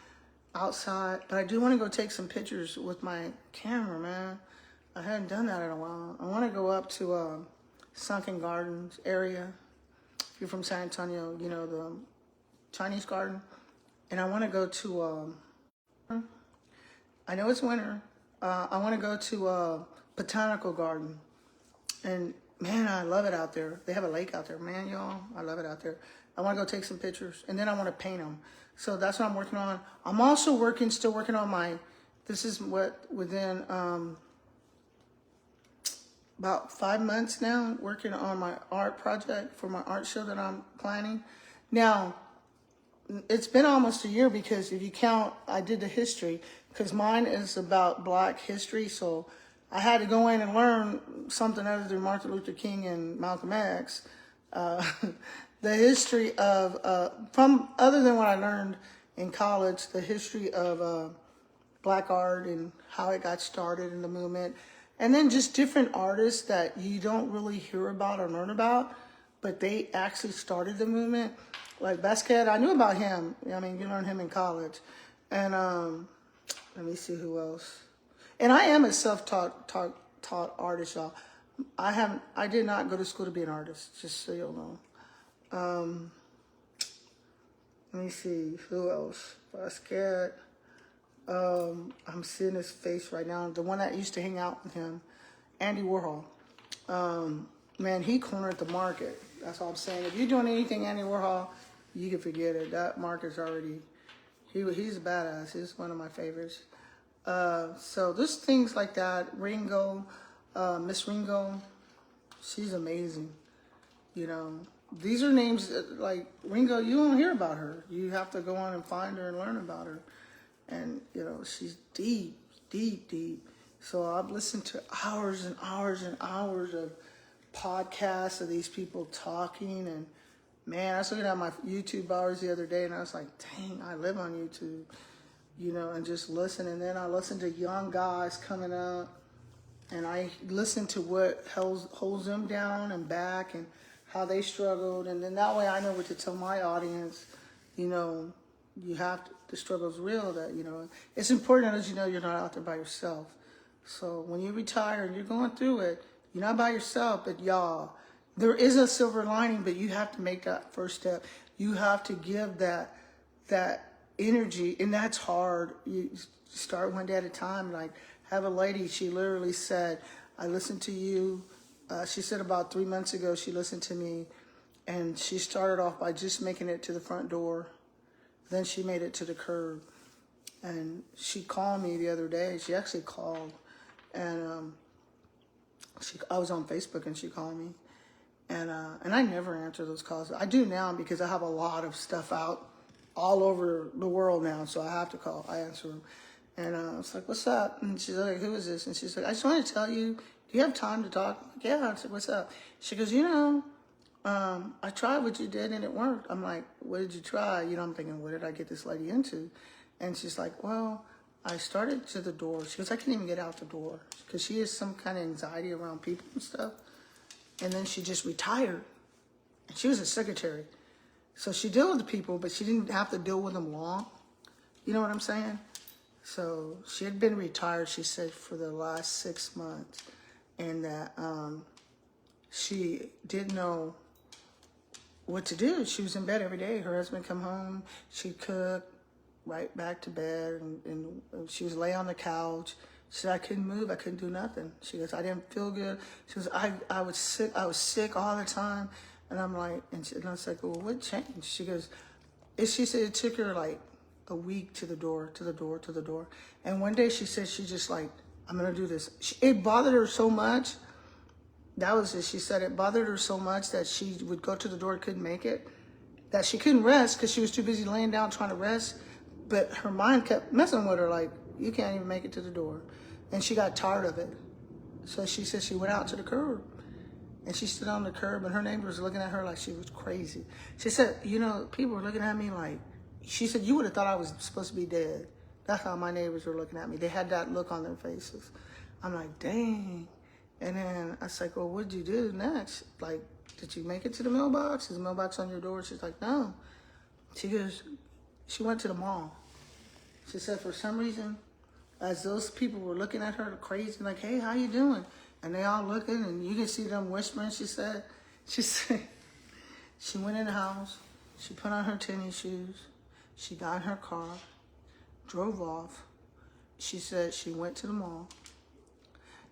outside, but I do want to go take some pictures with my camera, man. I hadn't done that in a while. I want to go up to Sunken Gardens area. If you're from San Antonio, you know, the Chinese garden. And I want to go to, I know it's winter. I want to go to Botanical Garden. And man, I love it out there. They have a lake out there. Man, y'all, I love it out there. I want to go take some pictures. And then I want to paint them. So that's what I'm working on. I'm also still working on this is what, within about 5 months now, working on my art project for my art show that I'm planning. Now, it's been almost a year because if you count, I did the history, because mine is about Black history. So I had to go in and learn something other than Martin Luther King and Malcolm X. The history of, from other than what I learned in college, the history of Black art and how it got started in the movement. And then just different artists that you don't really hear about or learn about, but they actually started the movement. Like Basquiat, I knew about him. I mean, you learn him in college. And let me see who else. And I am a self-taught artist, y'all. I did not go to school to be an artist, just so you'll know. Let me see, who else? Basquiat. I'm seeing his face right now. The one that used to hang out with him, Andy Warhol. Man, he cornered the market. That's all I'm saying. If you're doing anything Andy Warhol, you can forget it. That market's already, he's a badass. He's one of my favorites. So there's things like that. Ringo, Miss Ringo, she's amazing. You know, these are names that, like Ringo, you don't hear about her. You have to go on and find her and learn about her. And, you know, she's deep, deep, deep. So I've listened to hours and hours and hours of podcasts of these people talking. And, man, I was looking at my YouTube hours the other day, and I was like, dang, I live on YouTube, you know, and just listen. And then I listen to young guys coming up, and I listen to what holds them down and back and how they struggled. And then that way I know what to tell my audience. You know, you have to, the struggle's real, that, you know, it's important that you know you're not out there by yourself. So when you retire and you're going through it, you're not by yourself, but y'all, there is a silver lining, but you have to make that first step. You have to give that energy, and that's hard. You start one day at a time. Like, have a lady, she literally said, I listened to you. She said about 3 months ago, she listened to me, and she started off by just making it to the front door. Then she made it to the curb, and she called me the other day. She actually called, and I was on Facebook, and she called me, and I never answer those calls. I do now because I have a lot of stuff out all over the world now, so I have to call. I answer them, and I was like, "What's up?" And she's like, "Who is this?" And she's like, "I just want to tell you. Do you have time to talk?" I'm like, "Yeah." I said, "What's up?" She goes, "You know, I tried what you did and it worked." I'm like, "What did you try?" You know, I'm thinking, what did I get this lady into? And she's like, "Well, I started to the door." She goes, "I can't even get out the door," because she has some kind of anxiety around people and stuff. And then she just retired. And she was a secretary. So she dealt with the people, but she didn't have to deal with them long. You know what I'm saying? So she had been retired, she said, for the last 6 months. And that she didn't know what to do. She was in bed every day. Her husband come home, she'd cook, right back to bed, and she was lay on the couch. She said, "I couldn't move, I couldn't do nothing." She goes, "I didn't feel good." She goes, I was sick all the time. And I'm like, and I was like, "Well, what changed?" She goes, she said it took her like a week to the door. And one day she said, she just like, "I'm gonna do this." It bothered her so much. That was it. She said it bothered her so much that she would go to the door, couldn't make it, that she couldn't rest because she was too busy laying down trying to rest. But her mind kept messing with her, like, you can't even make it to the door. And she got tired of it. So she said she went out to the curb. And she stood on the curb, and her neighbors were looking at her like she was crazy. She said, you know, people were looking at me like, she said, you would have thought I was supposed to be dead. That's how my neighbors were looking at me. They had that look on their faces. I'm like, dang. And then I was like, well, what'd you do next? Like, did you make it to the mailbox? Is the mailbox on your door? She's like, no. She goes, she went to the mall. She said for some reason, as those people were looking at her crazy, like, hey, how you doing? And they all looking, and you can see them whispering. She said, she went in the house, she put on her tennis shoes, she got in her car, drove off. She said she went to the mall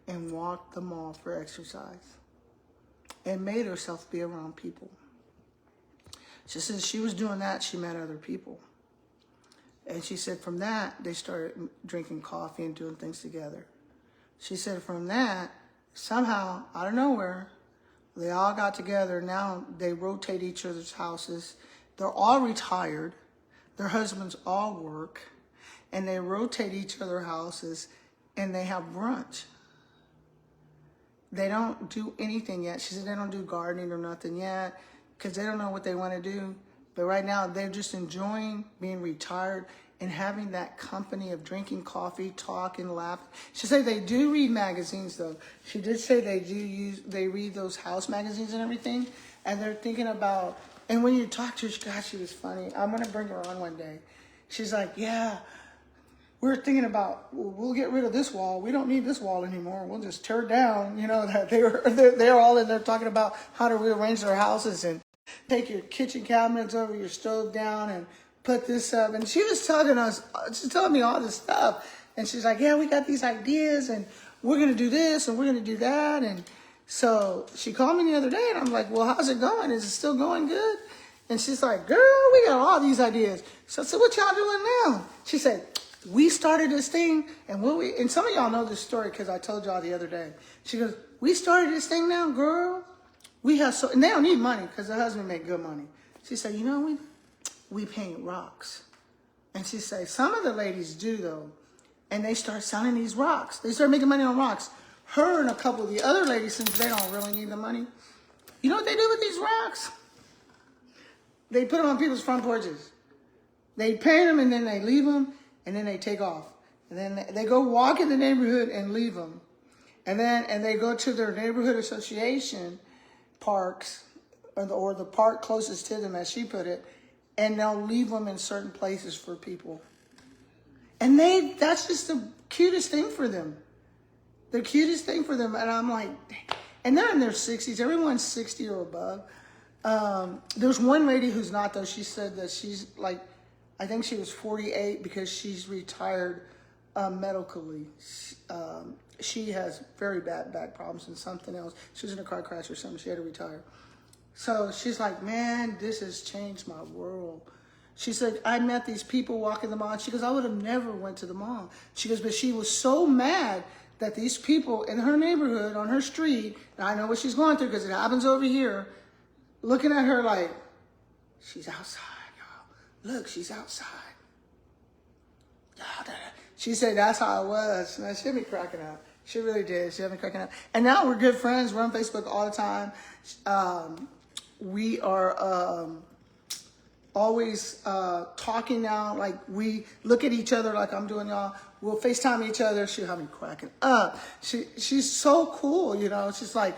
and walked the mall for exercise and made herself be around people. She said she was doing that, she met other people. And she said from that, they started drinking coffee and doing things together. She said from that, somehow, out of nowhere, they all got together. Now they rotate each other's houses. They're all retired. Their husbands all work. And they rotate each other's houses and they have brunch. They don't do anything yet. She said they don't do gardening or nothing yet because they don't know what they want to do. But right now, they're just enjoying being retired and having that company of drinking coffee, talking, laughing. She said they do read magazines, though. She did say they read those house magazines and everything, and they're thinking about, and when you talk to her, gosh, she was funny. I'm going to bring her on one day. She's like, yeah, we're thinking about, we'll get rid of this wall. We don't need this wall anymore. We'll just tear it down. You know, that they're all in there talking about how to rearrange their houses and take your kitchen cabinets over your stove down and put this up. And she was telling me all this stuff. And she's like, yeah, we got these ideas and we're going to do this and we're going to do that. And so she called me the other day and I'm like, well, how's it going? Is it still going good? And she's like, girl, we got all these ideas. So I said, what y'all doing now? She said, we started this thing and some of y'all know this story because I told y'all the other day. She goes, we started this thing now, girl. We have and they don't need money because the husband make good money. She said, you know, we paint rocks. And she said, some of the ladies do though. And they start selling these rocks. They start making money on rocks. Her and a couple of the other ladies, since they don't really need the money, you know what they do with these rocks? They put them on people's front porches. They paint them and then they leave them and then they take off. And then they go walk in the neighborhood and leave them. And they go to their neighborhood association parks or the park closest to them, as she put it, and they'll leave them in certain places for people. And that's just the cutest thing for them. The cutest thing for them. And I'm like, and they're in their 60s. Everyone's 60 or above. There's one lady who's not, though. She said that she's like, I think she was 48 because she's retired medically. She has very bad back problems and something else. She was in a car crash or something. She had to retire. So she's like, man, this has changed my world. She said, I met these people walking the mall. She goes, I would have never went to the mall. She goes, but she was so mad that these people in her neighborhood, on her street, and I know what she's going through because it happens over here, looking at her like, she's outside, y'all. Look, she's outside. She said that's how it was. Man, she had me cracking up. She really did. She had me cracking up. And now we're good friends. We're on Facebook all the time. We are always talking now. Like we look at each other like I'm doing y'all. We'll FaceTime each other. She'll have me cracking up. She's so cool, you know. She's like,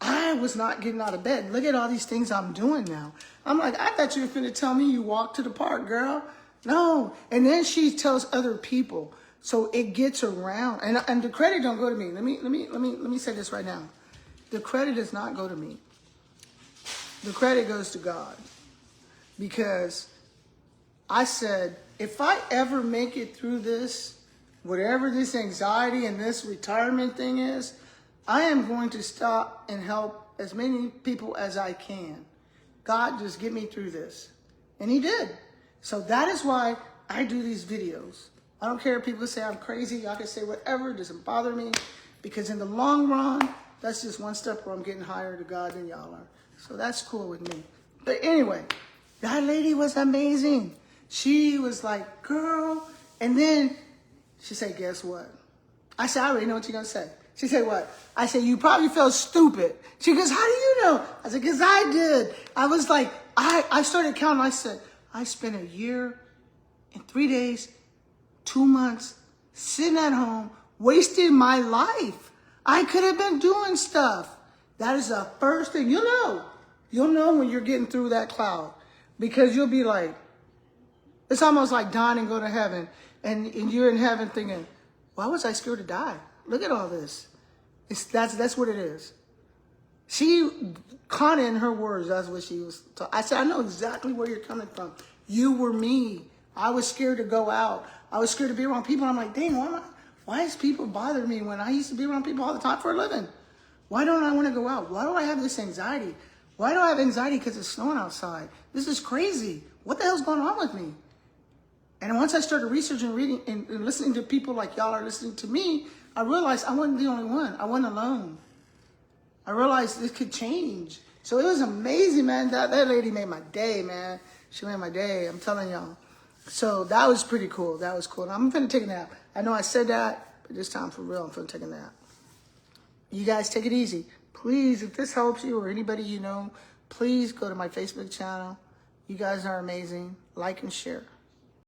I was not getting out of bed. Look at all these things I'm doing now. I'm like, I thought you were finna tell me you walked to the park, girl. No. And then she tells other people. So it gets around. And the credit don't go to me. Let me say this right now. The credit does not go to me. The credit goes to God. Because I said, if I ever make it through this, whatever this anxiety and this retirement thing is, I am going to stop and help as many people as I can. God, just get me through this. And he did. So that is why I do these videos. I don't care if people say I'm crazy. Y'all can say whatever. It doesn't bother me. Because in the long run, that's just one step where I'm getting higher to God than y'all are. So that's cool with me. But anyway, that lady was amazing. She was like, girl. And then she said, guess what? I said, I already know what you're going to say. She said, what? I said, you probably felt stupid. She goes, how do you know? I said, because I did. I was like, I started counting. I said, I spent a year and 3 days, 2 months, sitting at home, wasting my life. I could have been doing stuff. That is the first thing. You'll know. You'll know when you're getting through that cloud. Because you'll be like, it's almost like dying and go to heaven. And you're in heaven thinking, why was I scared to die? Look at all this. That's what it is. She, Connie, in her words, that's what she was. I said, I know exactly where you're coming from. You were me. I was scared to go out. I was scared to be around people. I'm like, dang, why is people bothering me when I used to be around people all the time for a living? Why don't I want to go out? Why do I have this anxiety? Why do I have anxiety because it's snowing outside? This is crazy. What the hell's going on with me? And once I started researching, reading, and listening to people like y'all are listening to me, I realized I wasn't the only one. I wasn't alone. I realized this could change. So it was amazing, man. That lady made my day, man. She made my day, I'm telling y'all. So that was pretty cool. That was cool. And I'm finna take a nap. I know I said that, but this time for real, I'm finna take a nap. You guys take it easy. Please, if this helps you or anybody you know, please go to my Facebook channel. You guys are amazing. Like and share.